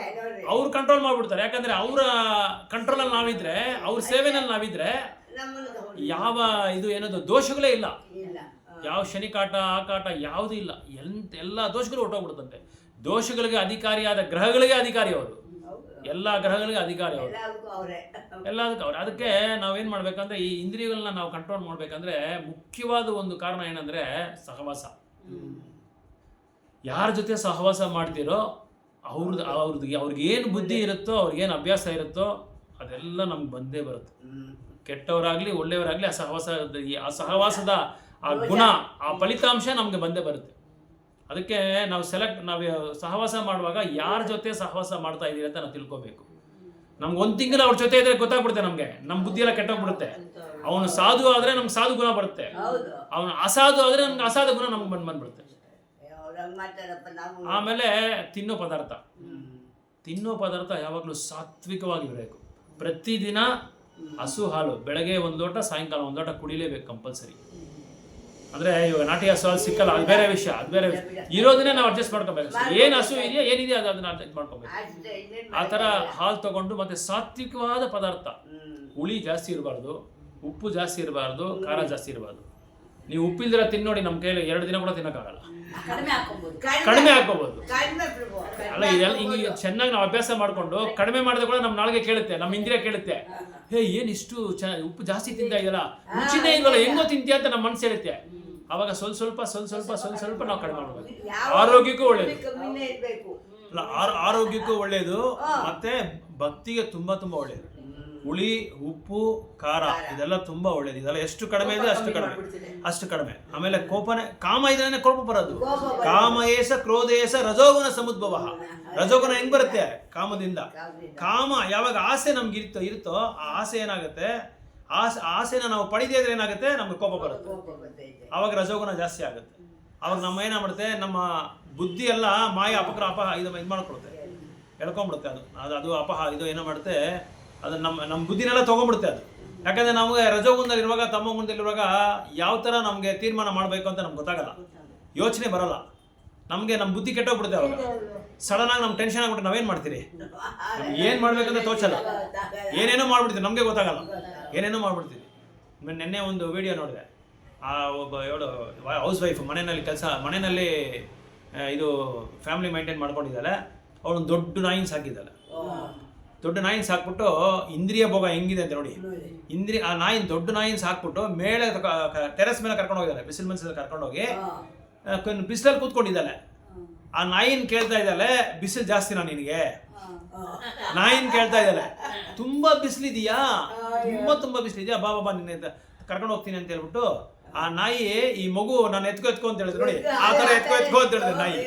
ಅವ್ರು ಕಂಟ್ರೋಲ್ ಮಾಡ್ಬಿಡ್ತಾರೆ. ಯಾಕಂದ್ರೆ ಅವರ ಕಂಟ್ರೋಲ್ ಅಲ್ಲಿ ನಾವಿದ್ರೆ, ಅವ್ರ ಸೇವೆನಲ್ಲಿ ನಾವಿದ್ರೆ ಯಾವ ಇದು ಏನದು ದೋಷಗಳೇ ಇಲ್ಲ, ಯಾವ ಶನಿ ಕಾಟ ಆ ಕಾಟ ಯಾವುದೂ ಇಲ್ಲ, ಎಲ್ಲ ದೋಷಗಳು ಹೊರಟೋಗ್ಬಿಡುತ್ತಂತೆ. ದೋಷಗಳಿಗೆ ಅಧಿಕಾರಿಯಾದ ಗ್ರಹಗಳಿಗೆ ಅಧಿಕಾರಿ ಅವರು, ಎಲ್ಲ ಗ್ರಹಗಳಿಗೆ ಅಧಿಕಾರಿ ಅವರು, ಎಲ್ಲದಕ್ಕೂ ಅವ್ರೆ. ಅದಕ್ಕೆ ನಾವೇನ್ ಮಾಡ್ಬೇಕಂದ್ರೆ, ಈ ಇಂದ್ರಿಯಗಳನ್ನ ನಾವು ಕಂಟ್ರೋಲ್ ಮಾಡ್ಬೇಕಂದ್ರೆ ಮುಖ್ಯವಾದ ಒಂದು ಕಾರಣ ಏನಂದ್ರೆ ಸಹವಾಸ. ಯಾರ ಜೊತೆ ಸಹವಾಸ ಮಾಡ್ತೀರೋ ಅವ್ರಿಗೆ ಏನು ಬುದ್ಧಿ ಇರುತ್ತೋ, ಅವ್ರಿಗೇನು ಅಭ್ಯಾಸ ಇರುತ್ತೋ ಅದೆಲ್ಲ ನಮ್ಗೆ ಬಂದೇ ಬರುತ್ತೆ. ಕೆಟ್ಟವರಾಗ್ಲಿ ಒಳ್ಳೆಯವರಾಗ್ಲಿ ಆ ಸಹವಾಸದ ಆ ಗುಣ, ಆ ಫಲಿತಾಂಶ ನಮ್ಗೆ ಬಂದೇ ಬರುತ್ತೆ. ಅದಕ್ಕೆ ನಾವು ಸಹವಾಸ ಮಾಡುವಾಗ ಯಾರ ಜೊತೆ ಸಹವಾಸ ಮಾಡ್ತಾ ಇದೀವಿ ಅಂತ ನಾವು ತಿಳ್ಕೊಬೇಕು. ನಮ್ಗೆ 1 ತಿಂಗಳು ಅವ್ರ ಜೊತೆ ಇದ್ರೆ ಗೊತ್ತಾಗ್ಬಿಡುತ್ತೆ, ನಮ್ಗೆ ನಮ್ಮ ಬುದ್ಧಿ ಎಲ್ಲ ಕೆಟ್ಟೋಗ್ಬಿಡುತ್ತೆ. ಅವನು ಸಾಧು ಆದ್ರೆ ನಮ್ಗೆ ಸಾಧು ಗುಣ ಬರುತ್ತೆ, ಅವನು ಅಸಾಧು ಆದ್ರೆ ನಮ್ಗೆ ಅಸಾಧು ಗುಣ ನಮ್ಗೆ ಬಂದ್ಬಿಡುತ್ತೆ. ಆಮೇಲೆ ತಿನ್ನೋ ಪದಾರ್ಥ ಯಾವಾಗಲೂ ಸಾತ್ವಿಕವಾಗಿರಬೇಕು. ಪ್ರತಿದಿನ ಹಸು ಹಾಲು ಬೆಳಗ್ಗೆ 1 ಲೋಟ, ಸಾಯಂಕಾಲ 1 ಲೋಟ ಕುಡಿಲೇಬೇಕು ಕಂಪಲ್ಸರಿ. ಅಂದ್ರೆ ಇವಾಗ ನಾಟಿ ಹಸು ಹಾಲು ಸಿಕ್ಕಲ್ಲ, ಅದು ಬೇರೆ ವಿಷಯ. ಇರೋದನ್ನೇ ನಾವು ಅಡ್ಜಸ್ಟ್ ಮಾಡ್ಕೋಬೇಕು. ಏನು ಹಸು ಇದೆಯಾ ಏನಿದೆಯಾ ಅದನ್ನ ಅಡ್ಜಸ್ಟ್ ಮಾಡ್ಕೋಬೇಕು. ಆ ಥರ ಹಾಲು ತಗೊಂಡು, ಮತ್ತೆ ಸಾತ್ವಿಕವಾದ ಪದಾರ್ಥ, ಹುಳಿ ಜಾಸ್ತಿ ಇರಬಾರ್ದು, ಉಪ್ಪು ಜಾಸ್ತಿ ಇರಬಾರ್ದು, ಖಾರ ಜಾಸ್ತಿ ಇರಬಾರ್ದು. ನೀವು ಉಪ್ಪಿಲ್ದಿರ ತಿನ್ನೋಡಿ, ನಮ್ಮ ಕೈಯಲ್ಲಿ 2 ದಿನ ಕೂಡ ತಿನ್ನೋಕ್ಕಾಗಲ್ಲ. ಕಡಿಮೆ ಹಾಕೋಬಹುದು. ಅಲ್ಲ, ಇದೆಲ್ಲ ಹಿಂಗೆ ಚೆನ್ನಾಗಿ ನಾವು ಅಭ್ಯಾಸ ಮಾಡ್ಕೊಂಡು ಕಡಿಮೆ ಮಾಡಿದ್ರೆ ಕೂಡ ನಮ್ಮ ನಾಳೆಗೆ ಕೇಳುತ್ತೆ, ನಮ್ಮ ಇಂದ್ರಿಯ ಕೇಳುತ್ತೆ, ಏನ್ ಇಷ್ಟು ಉಪ್ಪು ಜಾಸ್ತಿ ತಿಂತಾ ಇದೆಯಲ್ಲ, ರುಚಿನೇ ಇಲ್ವಲ್ಲ, ಹೆಂಗೋ ತಿಂತೀಯ ಅಂತ ನಮ್ಮ ಮನಸ್ಸು ಹೇಳುತ್ತೆ. ಅವಾಗ ಸ್ವಲ್ಪ ನಾವು ಕಡಿಮೆ ಮಾಡಬೇಕು. ಆರೋಗ್ಯಕ್ಕೂ ಒಳ್ಳೇದು, ಆರೋಗ್ಯಕ್ಕೂ ಒಳ್ಳೇದು, ಮತ್ತೆ ಭಕ್ತಿಗೆ ತುಂಬಾ ಒಳ್ಳೇದು. ಹುಳಿ, ಉಪ್ಪು, ಖಾರ ಇದೆಲ್ಲ ತುಂಬಾ ಒಳ್ಳೇದು. ಇದೆಲ್ಲ ಎಷ್ಟು ಕಡಿಮೆ ಇದೆ ಅಷ್ಟು ಕಡಿಮೆ. ಆಮೇಲೆ ಕಾಮ ಇದ್ರೆ ಕೋಪ ಬರೋದು. ಕಾಮಯೇಶ ಕ್ರೋಧೇಶ ರಜೋಗುಣ ಸಮುದ್ಭವ. ರಜೋಗುಣ ಹೆಂಗ್ ಬರುತ್ತೆ? ಕಾಮದಿಂದ. ಕಾಮ ಯಾವಾಗ ಆಸೆ ನಮ್ಗೆ ಇರುತ್ತೋ ಆ ಆಸೆ ಏನಾಗುತ್ತೆ, ಆಸೆನ ನಾವು ಪಡೆದೇ ಇದ್ರೆ ಏನಾಗುತ್ತೆ, ನಮ್ಗೆ ಕೋಪ ಬರುತ್ತೆ. ಆವಾಗ ರಜೋಗುಣ ಜಾಸ್ತಿ ಆಗುತ್ತೆ. ಅವಾಗ ನಮ್ಮ ಏನಾಗ್ಬಿಡುತ್ತೆ, ನಮ್ಮ ಬುದ್ಧಿ ಎಲ್ಲ ಮಾಯ ಅಪಕ್ರ ಇದು ಮಾಡ್ಕೊಳುತ್ತೆ, ಎಳ್ಕೊಂಡ್ಬಿಡುತ್ತೆ. ಅದು ಇದು ಏನೋ ಮಾಡುತ್ತೆ, ಅದು ನಮ್ಮ ಬುದ್ಧಿನೆಲ್ಲ ತೊಗೊಂಡ್ಬಿಡುತ್ತೆ ಅದು. ಯಾಕಂದರೆ ನಮಗೆ ರಜೋಗುಣದಲ್ಲಿರುವಾಗ, ತಮ್ಮ ಗುಣದಲ್ಲಿರುವಾಗ ಯಾವ ಥರ ನಮಗೆ ತೀರ್ಮಾನ ಮಾಡಬೇಕು ಅಂತ ನಮ್ಗೆ ಗೊತ್ತಾಗಲ್ಲ, ಯೋಚನೆ ಬರಲ್ಲ. ನಮಗೆ ನಮ್ಮ ಬುದ್ಧಿ ಕೆಟ್ಟೋಗ್ಬಿಡುತ್ತೆ. ಅವಾಗ ಸಡನ್ನಾಗಿ ನಮ್ಮ ಟೆನ್ಷನ್ ಆಗ್ಬಿಟ್ಟು ನಾವೇನು ಮಾಡ್ತೀರಿ, ಏನು ಮಾಡ್ಬೇಕಂತ ತೋಚಲ್ಲ, ಏನೇನೋ ಮಾಡ್ಬಿಡ್ತೀವಿ, ನಮಗೆ ಗೊತ್ತಾಗಲ್ಲ, ಏನೇನೋ ಮಾಡ್ಬಿಡ್ತೀವಿ. ನೆನ್ನೆ ಒಂದು ವಿಡಿಯೋ ನೋಡಿದೆ, ಒಬ್ಬ ಹೌಸ್ ವೈಫ್ ಮನೆಯಲ್ಲಿ ಇದು ಫ್ಯಾಮಿಲಿ ಮೇಂಟೈನ್ ಮಾಡ್ಕೊಂಡಿದ್ದಾಳೆ. ಅವಳು ದೊಡ್ಡ ನಾಯಿನ ಸಾಕಿದ್ದಾಳೆ. ದೊಡ್ಡ ನಾಯಿನ ಸಾಕ್ಬಿಟ್ಟು ಇಂದ್ರಿಯ ಭೋಗ ಹೆಂಗಿದೆ ಅಂತ ನೋಡಿ. ಆ ನಾಯಿನ ದೊಡ್ಡ ನಾಯಿನ ಸಾಕ್ಬಿಟ್ಟು ಮೇಲೆ ಟೆರೆಸ್ ಮೇಲೆ ಕರ್ಕೊಂಡು ಹೋಗಿದ್ದಾಳೆ, ಬಿಸಿಲು ಮನಸ್ಸಲ್ಲಿ ಕರ್ಕೊಂಡೋಗಿ ಬಿಸಿಲಲ್ಲಿ ಕೂತ್ಕೊಂಡಿದ್ದಾಳೆ. ಆ ನಾಯಿನ ಕೇಳ್ತಾ ಇದ್ದಾಳೆ, ಬಿಸಿಲು ಜಾಸ್ತಿನಾ ನಿನಗೆ? ನಾಯಿನ ಕೇಳ್ತಾ ಇದ್ದಾಳೆ, ತುಂಬಾ ಬಿಸಿಲಿದೆಯಾ, ತುಂಬಾ ಬಿಸಿಲಿದೆಯಾ, ಬಾ ನಿನ್ನೆ ಕರ್ಕೊಂಡು ಹೋಗ್ತೀನಿ ಅಂತ ಹೇಳ್ಬಿಟ್ಟು ಆ ನಾಯಿ ಈ ಮಗು ನಾನು ಎತ್ಕೋ ಅಂತ ಹೇಳಿದ್ರು ನೋಡಿ, ಆ ಥರ ಎತ್ಕೋ ಅಂತ ಹೇಳಿದ್ರೆ ನಾಯಿ.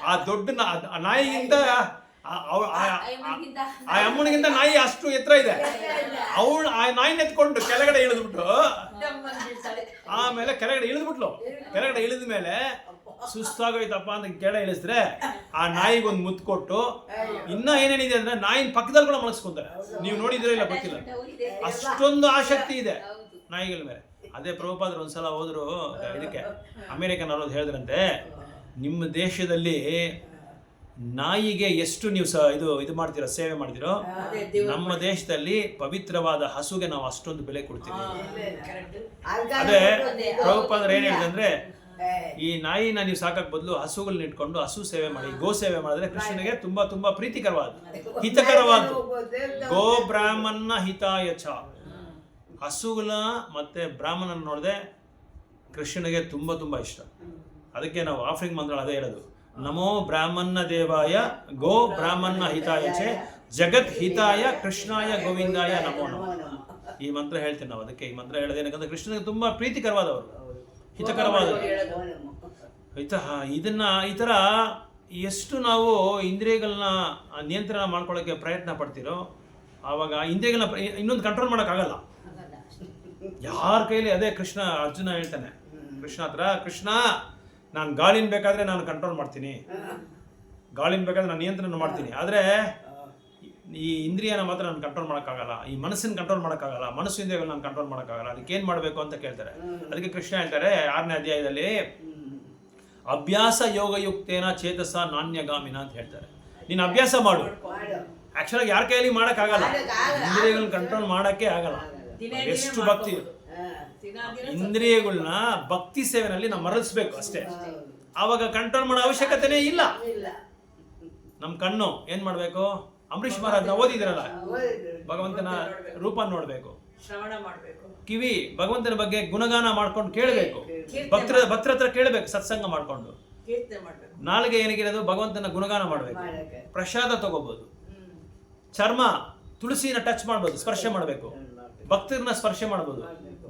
ಆ ದೊಡ್ಡ ನಾಯಿಗಿಂತ ಆ ಅಮ್ಮನಿಗಿಂತ ನಾಯಿ ಅಷ್ಟು ಎತ್ತರ ಇದೆ. ಅವಳು ಆ ನಾಯಿನ ಎತ್ಕೊಂಡು ಕೆಳಗಡೆ ಇಳಿದ್ಬಿಟ್ಟು ಆಮೇಲೆ ಕೆಳಗಡೆ ಇಳಿದ ಮೇಲೆ ಸುಸ್ತಾಗೋಯ್ತಪ್ಪ ಅಂತ ಕೆಳಗಡೆ ಇಳಿಸಿದ್ರೆ ಆ ನಾಯಿಗೊಂದು ಮುತ್ತು ಕೊಟ್ಟು, ಇನ್ನ ಏನೇನಿದೆ ಅಂದ್ರೆ ನಾಯಿನ ಪಕ್ಕದಲ್ಲಿ ಕೂಡ ಮಲಗಿಸ್ಕೊಂತಾರೆ. ನೀವು ನೋಡಿದ್ರೆ ಇಲ್ಲ ಗೊತ್ತಿಲ್ಲ, ಅಷ್ಟೊಂದು ಆಸಕ್ತಿ ಇದೆ ನಾಯಿಗಳ ಮೇಲೆ. ಅದೇ ಪ್ರಭುಪಾದರು ಒಂದ್ಸಲ ಹೋದ್ರು ಇದಕ್ಕೆ, ಅಮೇರಿಕನ್ ಅವ್ರು ಹೇಳಿದ್ರಂತೆ, ನಿಮ್ಮ ದೇಶದಲ್ಲಿ ನಾಯಿಗೆ ಎಷ್ಟು ನೀವು ಇದು ಮಾಡ್ತೀರೋ, ಸೇವೆ ಮಾಡ್ತೀರೋ, ನಮ್ಮ ದೇಶದಲ್ಲಿ ಪವಿತ್ರವಾದ ಹಸುಗೆ ನಾವು ಅಷ್ಟೊಂದು ಬೆಲೆ ಕೊಡ್ತೀವಿ. ಅದೇ ಪ್ರಭುಪಾದರು ಏನ್ ಹೇಳಿದ್ರೆ, ಈ ನಾಯಿನ ನೀವು ಸಾಕಕ್ ಬದಲು ಹಸುಗಳನ್ನ ಇಟ್ಕೊಂಡು ಹಸು ಸೇವೆ ಮಾಡಿ, ಗೋ ಸೇವೆ ಮಾಡಿದ್ರೆ ಕೃಷ್ಣನಿಗೆ ತುಂಬಾ ಪ್ರೀತಿಕರವಾದ, ಹಿತಕರವಾದ. ಗೋ ಬ್ರಾಹ್ಮಣ ಹಿತಾಯಚ. ಹಸುಗಳ ಮತ್ತೆ ಬ್ರಾಹ್ಮಣನ ನೋಡಿದೆ ಕೃಷ್ಣನಿಗೆ ತುಂಬಾ ಇಷ್ಟ. ಅದಕ್ಕೆ ನಾವು ಆಫರಿಂಗ್ ಮಂತ್ರ ಅದೇ ಹೇಳೋದು, ನಮೋ ಬ್ರಾಹ್ಮಣ ದೇವಾಯ ಗೋ ಬ್ರಾಹ್ಮಣ ಹಿತಾಯಚೆ ಜಗತ್ ಹಿತಾಯ ಕೃಷ್ಣಾಯ ಗೋವಿಂದಾಯ ನಮೋ ನಮಃ. ಈ ಮಂತ್ರ ಹೇಳ್ತೀವಿ ನಾವು. ಅದಕ್ಕೆ ಈ ಮಂತ್ರ ಹೇಳೋದೇನಂದ್ರೆ ಕೃಷ್ಣನಿಗೆ ತುಂಬಾ ಪ್ರೀತಿಕರವಾದವರು, ಹಿತಕರವಾದವರು. ಈ ಥರ ಎಷ್ಟು ನಾವು ಇಂದ್ರಿಯಗಳನ್ನ ನಿಯಂತ್ರಣ ಮಾಡ್ಕೊಳ್ಳೋಕ್ಕೆ ಪ್ರಯತ್ನ ಪಡ್ತೀರೋ, ಆವಾಗ ಇಂದ್ರಿಯಗಳನ್ನ ಇನ್ನೊಂದು ಕಂಟ್ರೋಲ್ ಮಾಡೋಕ್ಕಾಗಲ್ಲ ಯಾರ ಕೈಲಿ. ಅದೇ ಅರ್ಜುನ ಹೇಳ್ತಾನೆ ಕೃಷ್ಣ ಹತ್ರ, ಕೃಷ್ಣ ನಾನು ಗಾಳಿನ ಬೇಕಾದ್ರೆ ನಾನು ಕಂಟ್ರೋಲ್ ಮಾಡ್ತೀನಿ, ಗಾಳಿನ ಬೇಕಾದ್ರೆ ನಾನು ನಿಯಂತ್ರಣ ಮಾಡ್ತೀನಿ, ಆದರೆ ಈ ಇಂದ್ರಿಯನ ಮಾತ್ರ ನಾನು ಕಂಟ್ರೋಲ್ ಮಾಡೋಕ್ಕಾಗಲ್ಲ, ಈ ಮನಸ್ಸನ್ನು ಕಂಟ್ರೋಲ್ ಮಾಡೋಕ್ಕಾಗಲ್ಲ, ಮನಸ್ಸು ಇಂದ್ರಿಯಗಳನ್ನ ನಾನು ಕಂಟ್ರೋಲ್ ಮಾಡೋಕ್ಕಾಗಲ್ಲ. ಅದಕ್ಕೆ ಏನು ಮಾಡಬೇಕು ಅಂತ ಕೇಳ್ತಾರೆ. ಅದಕ್ಕೆ ಕೃಷ್ಣ ಹೇಳ್ತಾರೆ 6ನೇ ಅಧ್ಯಾಯದಲ್ಲಿ, ಅಭ್ಯಾಸ ಯೋಗಯುಕ್ತೇನ ಚೇತಸ ನಾಣ್ಯಗಾಮಿನ ಅಂತ ಹೇಳ್ತಾರೆ. ನೀನು ಅಭ್ಯಾಸ ಮಾಡು. ಆಕ್ಚುಲಾಗಿ ಯಾರ ಕೈಯಲ್ಲಿ ಮಾಡೋಕ್ಕಾಗಲ್ಲ, ಇಂದ್ರಿಯಗಳನ್ನ ಕಂಟ್ರೋಲ್ ಮಾಡೋಕ್ಕೆ ಆಗಲ್ಲ. ಎಷ್ಟು ಭಕ್ತಿ, ಇಂದ್ರಿಯಗಳನ್ನ ಭಕ್ತಿ ಸೇವೆನಲ್ಲಿ ನಾವು ಮರಳಿಸ್ಬೇಕು ಅಷ್ಟೇ. ಆವಾಗ ಕಂಟ್ರೋಲ್ ಮಾಡೋ ಅವಶ್ಯಕತೆನೇ ಇಲ್ಲ. ನಮ್ಮ ಕಣ್ಣು ಏನ್ ಮಾಡ್ಬೇಕು, ಅಂಬರೀಷ್ ಮಹಾರಾಜ್ ನಾವು ಓದಿದಿರಲ್ಲ, ಭಗವಂತನ ರೂಪ ನೋಡ್ಬೇಕು, ಶ್ರವಣ ಮಾಡ್ಬೇಕು, ಕಿವಿ ಭಗವಂತನ ಬಗ್ಗೆ ಗುಣಗಾನ ಮಾಡ್ಕೊಂಡು ಕೇಳಬೇಕು, ಭಕ್ತರ ಹತ್ರ ಕೇಳಬೇಕು, ಸತ್ಸಂಗ ಮಾಡ್ಕೊಂಡು. ಕೀರ್ತನೆ ಮಾಡ್ಬೇಕು. ನಾಲಿಗೆ ಏನಿಗಿರೋದು ಭಗವಂತನ ಗುಣಗಾನ ಮಾಡಬೇಕು. ಮಾಡಕ್ಕೆ. ಪ್ರಸಾದ ತಗೋಬಹುದು. ಚರ್ಮ ತುಳಸಿನ ಟಚ್ ಮಾಡ್ಬೋದು, ಸ್ಪರ್ಶ ಮಾಡಬೇಕು. ಭಕ್ತರನ್ನ ಸ್ಪರ್ಶ ಮಾಡ್ಬೋದು.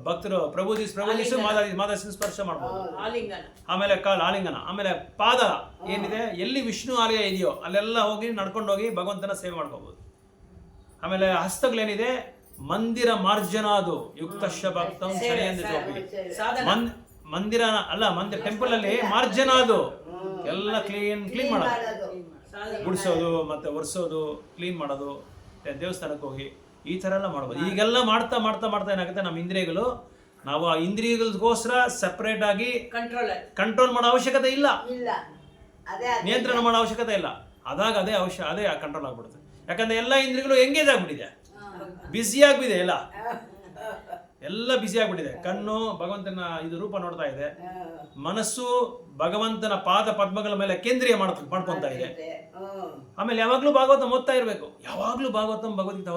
ಭಕ್ತರು ಪ್ರಭುಜಿಸ್ ಮಾದಾಜಿನ ಸ್ಪರ್ಶ ಮಾಡ್ಬೋದು. ಆಲಿಂಗನ. ಆಮೇಲೆ ಕಾಲ್ ಆಲಿಂಗನ. ಆಮೇಲೆ ಪಾದ ಏನಿದೆ, ಎಲ್ಲಿ ವಿಷ್ಣು ಆಲಯ ಇದೆಯೋ ಅಲ್ಲೆಲ್ಲ ಹೋಗಿ ನಡ್ಕೊಂಡು ಹೋಗಿ ಭಗವಂತನ ಸೇವೆ ಮಾಡ್ಕೋಬಹುದು. ಆಮೇಲೆ ಹಸ್ತಗಳೇನಿದೆ, ಮಂದಿರ ಮಾರ್ಜನಾದು ಯುಕ್ತಶ ಭಕ್ತಂ ಶರಣೆಂದು ಜೋಪಿ. ಮಂದಿರ ಅಲ್ಲ, ಮಂದಿರ ಟೆಂಪಲ್ ಅಲ್ಲಿ ಮಾರ್ಜನಾದು ಎಲ್ಲ ಕ್ಲೀನ್ ಮಾಡೋದು, ಗುಡಿಸೋದು ಮತ್ತೆ ಒರೆಸೋದು, ಕ್ಲೀನ್ ಮಾಡೋದು, ದೇವಸ್ಥಾನಕ್ಕೆ ಹೋಗಿ ಈ ತರ ಎಲ್ಲ ಮಾಡ್ಬೋದು. ಈಗೆಲ್ಲ ಮಾಡ್ತಾ ಮಾಡ್ತಾ ಮಾಡ್ತಾ ಏನಾಗುತ್ತೆ, ನಮ್ಮ ಇಂದ್ರಿಯಗಳು, ನಾವು ಆ ಇಂದ್ರಿಯಗಳಿಗೋಸ್ಕರ ಸೆಪರೇಟ್ ಆಗಿ ಕಂಟ್ರೋಲ್ ಮಾಡೋ ಅವಶ್ಯಕತೆ ಇಲ್ಲ, ನಿಯಂತ್ರಣ ಮಾಡೋ ಅವಶ್ಯಕತೆ ಇಲ್ಲ. ಅದಾಗ ಅದೇ ಕಂಟ್ರೋಲ್ ಆಗ್ಬಿಡುತ್ತೆ. ಯಾಕಂದ್ರೆ ಎಲ್ಲ ಇಂದ್ರಿಯಗಳು ಎಂಗೇಜ್ ಆಗ್ಬಿಟ್ಟಿದೆ, ಬ್ಯುಸಿ ಆಗ್ಬಿದೆ, ಎಲ್ಲ ಬ್ಯುಸಿ ಆಗ್ಬಿಟ್ಟಿದೆ. ಕಣ್ಣು ಭಗವಂತನ ಇದು ರೂಪ ನೋಡ್ತಾ ಇದೆ, ಮನಸ್ಸು ಭಗವಂತನ ಪಾದ ಪದ್ಮಗಳ ಮೇಲೆ ಕೇಂದ್ರೀಯ ಮಾಡ್ಕೊಂತ ಇದೆ. ಆಮೇಲೆ ಯಾವಾಗ್ಲೂ ಭಾಗವತ ಓದ್ತಾ ಇರಬೇಕು, ಯಾವಾಗ್ಲೂ ಭಗವದ್ಗೀತೆ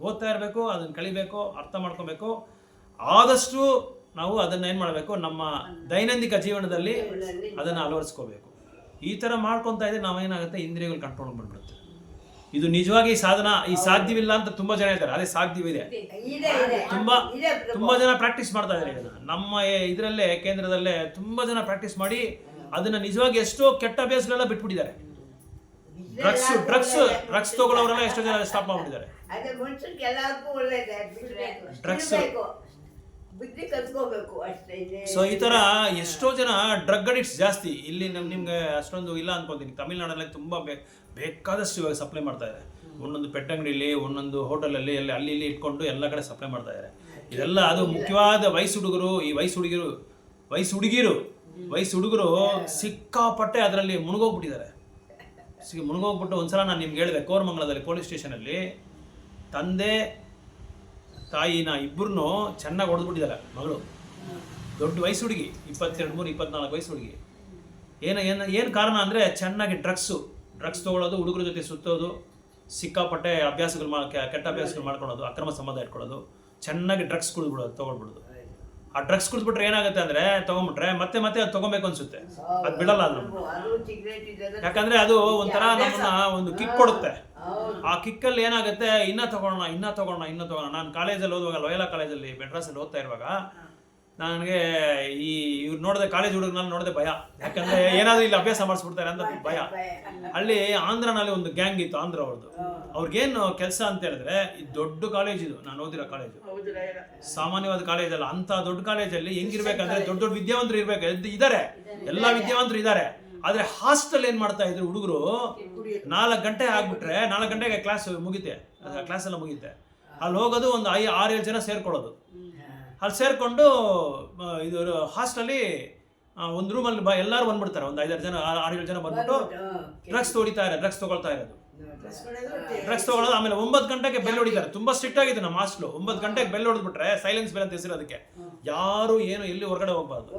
ಓದ್ತಾ ಇರಬೇಕು, ಅದನ್ನ ಕಲಿಬೇಕು, ಅರ್ಥ ಮಾಡ್ಕೋಬೇಕು. ಆದಷ್ಟು ನಾವು ಅದನ್ನ ಏನ್ ಮಾಡಬೇಕು, ನಮ್ಮ ದೈನಂದಿಕ ಜೀವನದಲ್ಲಿ ಅದನ್ನ ಅಳವಡಿಸ್ಕೋಬೇಕು. ಈ ತರ ಮಾಡ್ಕೊಂತ ಇದ್ರೆ ನಾವೇನಾಗುತ್ತೆ, ಇಂದ್ರಿಯಗಳು ಕಂಟ್ರೋಲ್ ಮಾಡ್ಬಿಡುತ್ತೆ. ಇದು ನಿಜವಾಗಿ ಈ ಸಾಧ್ಯವಿಲ್ಲ ಅಂತ ತುಂಬಾ ಜನ ಇದ್ದಾರೆ, ಅದೇ ಸಾಧ್ಯವಿದೆ. ತುಂಬಾ ಜನ ಪ್ರಾಕ್ಟೀಸ್ ಮಾಡ್ತಾ ಇದ್ದಾರೆ ಇದನ್ನ. ನಮ್ಮ ಇದರಲ್ಲೇ ಕೇಂದ್ರದಲ್ಲೇ ತುಂಬಾ ಜನ ಪ್ರಾಕ್ಟೀಸ್ ಮಾಡಿ ಅದನ್ನ ನಿಜವಾಗಿ ಎಷ್ಟೋ ಕೆಟ್ಟ ಅಭ್ಯಾಸಗಳೆಲ್ಲ ಬಿಟ್ಬಿಟ್ಟಿದ್ದಾರೆ. ಡ್ರಗ್ಸ್ ತಗೊಳ್ಳೋರೆಲ್ಲ ಎಷ್ಟೋ ಜನ ಸ್ಟಾಪ್ ಮಾಡ್ಬಿಟ್ಟಿದ್ದಾರೆ. ಸೊ ಈ ತರ ಎಷ್ಟೋ ಜನ ಡ್ರಗ್ ಅಡಿಕ್ಟ್ಸ್ ಜಾಸ್ತಿ. ಇಲ್ಲಿ ನಿಮ್ಗೆ ಅಷ್ಟೊಂದು ಇಲ್ಲ ಅನ್ಕೋತೀನಿ. ತಮಿಳ್ನಾಡಲ್ಲಿ ತುಂಬಾ ಬೇಕಾದಷ್ಟು ಇವಾಗ ಸಪ್ಲೈ ಮಾಡ್ತಾ ಇದ್ದಾರೆ. ಒಂದೊಂದು ಪೆಟ್ಟಂಗಡಿಲಿ, ಒಂದೊಂದು ಹೋಟೆಲಲ್ಲಿ ಅಲ್ಲಿ ಇಲ್ಲಿ ಇಟ್ಕೊಂಡು ಎಲ್ಲ ಕಡೆ ಸಪ್ಲೈ ಮಾಡ್ತಾ ಇದ್ದಾರೆ. ಇದೆಲ್ಲ ಅದು ಮುಖ್ಯವಾದ ವಯಸ್ಸು ಹುಡುಗಿರು ಸಿಕ್ಕಾಪಟ್ಟೆ ಅದರಲ್ಲಿ ಮುಳುಗೋಗ್ಬಿಟ್ಟಿದ್ದಾರೆ. ಮುಳುಗೋಗ್ಬಿಟ್ಟು ಒಂದ್ಸಲ ನಾನು ನಿಮ್ಗೆ ಹೇಳಿದೆ, ಕೋರಮಂಗಲದಲ್ಲಿ ಪೊಲೀಸ್ ಸ್ಟೇಷನಲ್ಲಿ ತಂದೆ ತಾಯಿನ ಇಬ್ಬರನ್ನೂ ಚೆನ್ನಾಗಿ ಹೊಡೆದ್ಬಿಟ್ಟಿದ್ದಾರೆ. ಮಗಳು ದೊಡ್ಡ ವಯಸ್ಸು ಹುಡುಗಿ, 22, 23, 24 ವಯಸ್ಸು ಹುಡುಗಿ. ಏನು ಕಾರಣ ಅಂದರೆ ಚೆನ್ನಾಗಿ ಡ್ರಗ್ಸ್ ತೊಗೊಳ್ಳೋದು, ಹುಡುಗರ ಜೊತೆ ಸುತ್ತೋದು, ಸಿಕ್ಕಾಪಟ್ಟೆ ಕೆಟ್ಟ ಅಭ್ಯಾಸಗಳು ಮಾಡ್ಕೊಳ್ಳೋದು, ಅಕ್ರಮ ಸಂಬಂಧ ಇಟ್ಕೊಳ್ಳೋದು, ಚೆನ್ನಾಗಿ ಡ್ರಗ್ಸ್ ತೊಗೊಳ್ಬಿಡೋದು. ಆ ಡ್ರಗ್ಸ್ ಕುಡಿದ್ಬಿಟ್ರೆ ಏನಾಗುತ್ತೆ ಅಂದರೆ, ತೊಗೊಂಡ್ಬಿಟ್ರೆ ಮತ್ತೆ ಅದು ತೊಗೊಬೇಕು ಅನ್ಸುತ್ತೆ, ಅದು ಬಿಡಲ್ಲ. ಅದು ಯಾಕಂದರೆ ಅದು ಒಂಥರ ನಮ್ಮನ್ನ ಒಂದು ಕಿಕ್ ಕೊಡುತ್ತೆ. ಆ ಕಿಕ್ಕಲ್ಲಿ ಏನಾಗುತ್ತೆ, ಇನ್ನ ತಗೊಳ್ಳೋಣ. ನಾನು ಕಾಲೇಜಲ್ಲಿ ಓದುವಾಗ, ಲೋಯಲಾ ಕಾಲೇಜಲ್ಲಿ ಮೆಡ್ರಾಸಲ್ಲಿ ಓದ್ತಾ ಇರುವಾಗ ನನಗೆ ಇವ್ರು ನೋಡಿದೆ, ಕಾಲೇಜ್ ಹುಡುಗನಲ್ಲಿ ನೋಡಿದೆ ಭಯ. ಯಾಕಂದ್ರೆ ಏನಾದರೂ ಇಲ್ಲಿ ಅಭ್ಯಾಸ ಮಾಡಿಸ್ಬಿಡ್ತಾರೆ ಅಂತ ಭಯ. ಅಲ್ಲಿ ಆಂಧ್ರನಲ್ಲಿ ಒಂದು ಗ್ಯಾಂಗ್ ಇತ್ತು, ಆಂಧ್ರ ಅವ್ರದ್ದು. ಅವ್ರಿಗೇನು ಕೆಲಸ ಅಂತ ಹೇಳಿದ್ರೆ, ಈ ದೊಡ್ಡ ಕಾಲೇಜ್ ಇದು, ನಾನು ಓದಿರೋ ಕಾಲೇಜು ಸಾಮಾನ್ಯವಾದ ಕಾಲೇಜ್ ಅಲ್ಲ. ಅಂತ ದೊಡ್ಡ ಕಾಲೇಜಲ್ಲಿ ಹೆಂಗಿರ್ಬೇಕಂದ್ರೆ, ದೊಡ್ಡ ವಿದ್ಯಾವಂತರು ಇರ್ಬೇಕು, ಇದ್ದಾರೆ, ಎಲ್ಲ ವಿದ್ಯಾವಂತರು ಇದ್ದಾರೆ. ಆದ್ರೆ ಹಾಸ್ಟೆಲ್ ಏನ್ ಮಾಡ್ತಾ ಇದ್ರು ಹುಡುಗರು, 4 ಗಂಟೆ ಆಗ್ಬಿಟ್ರೆ 4 ಗಂಟೆಗೆ ಕ್ಲಾಸ್ ಎಲ್ಲ ಮುಗಿತೆ. ಅಲ್ಲಿ ಹೋಗೋದು ಒಂದು 6-7 ಜನ ಸೇರ್ಕೊಳ್ಳೋದು. ಅಲ್ಲಿ ಸೇರ್ಕೊಂಡು ಇದು ಹಾಸ್ಟೆಲಲ್ಲಿ ಒಂದು ರೂಮಲ್ಲಿ ಎಲ್ಲರೂ ಬಂದ್ಬಿಡ್ತಾರೆ. ಒಂದು 5-6 ಜನ 6-7 ಜನ ಬಂದ್ಬಿಟ್ಟು ಡ್ರಗ್ಸ್ ತಗೊಳ್ತಾ ಇರೋದು. ಡ್ರಗ್ಸ್ ತಗೊಳ್ಳೋದು. ಆಮೇಲೆ 9 ಗಂಟೆಗೆ ಬೆಲ್ ಹೊಡಿತಾರೆ. ತುಂಬಾ ಸ್ಟ್ರಿಕ್ಟ್ ಆಗಿದೆ ನಮ್ಮ ಹಾಸ್ಟೆಲ್. 9 ಗಂಟೆಗೆ ಬೆಲ್ ಹೊಡೆದ್ಬಿಟ್ರೆ, ಸೈಲೆನ್ಸ್ ಬೆಲ್ ಅಂತ ಹೆಸರು ಅದಕ್ಕೆ, ಯಾರು ಏನು ಎಲ್ಲಿ ಹೊರಗಡೆ ಹೋಗ್ಬಾರ್ದು.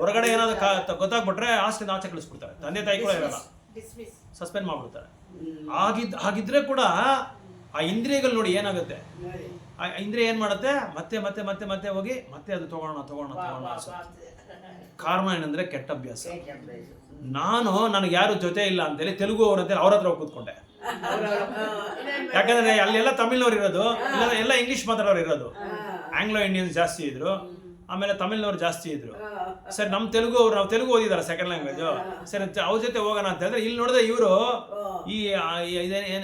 ಹೊರಗಡೆ ಏನಾದ್ರು ಗೊತ್ತಾಗ್ಬಿಟ್ರೆ ಹಾಸ್ಟೆಲ್ ಆಚೆ ಕಳಿಸ್ಬಿಡ್ತಾರೆ. ತಂದೆ ತಾಯಿ ಕೂಡ ಇರಲ್ಲ, ಸಸ್ಪೆಂಡ್ ಮಾಡ್ಬಿಡ್ತಾರೆ. ಹಾಗಿದ್ರೆ ಕೂಡ ಆ ಇಂದ್ರಿಯಗಳು ನೋಡಿ ಏನಾಗುತ್ತೆ, ಆ ಇಂದ್ರಿಯ ಏನ್ ಮಾಡುತ್ತೆ, ಮತ್ತೆ ಹೋಗಿ ಮತ್ತೆ ಅದು ತಗೊಳ್ಳೋಣ. ಕಾರಣ ಏನಂದ್ರೆ ಕೆಟ್ಟ ಅಭ್ಯಾಸ. ನನಗೆ ಯಾರು ಜೊತೆ ಇಲ್ಲ ಅಂತೇಳಿ ತೆಲುಗು ಅವ್ರಂತೇಳಿ ಅವ್ರ ಹತ್ರ ಕೂತ್ಕೊಂಡೆ. ಯಾಕಂದ್ರೆ ಅಲ್ಲೆಲ್ಲ ತಮಿಳ್ನವ್ರು ಇರೋದು, ಎಲ್ಲ ಇಂಗ್ಲಿಷ್ ಮಾತಾಡೋರು ಇರೋದು. ಆಂಗ್ಲೋ ಇಂಡಿಯನ್ಸ್ ಜಾಸ್ತಿ ಇದ್ರು, ಆಮೇಲೆ ತಮಿಳ್ನವ್ರು ಜಾಸ್ತಿ ಇದ್ರು. ಸರ್ ನಾವು ತೆಲುಗು ಓದಿದಾರೆ, ಸೆಕೆಂಡ್ ಲ್ಯಾಂಗ್ವೇಜ್. ಸರ್ ಅವ್ರ ಜೊತೆ ಹೋಗೋಣ ಅಂತ ಹೇಳಿದ್ರೆ, ಇಲ್ಲಿ ನೋಡಿದ್ರೆ ಇವರು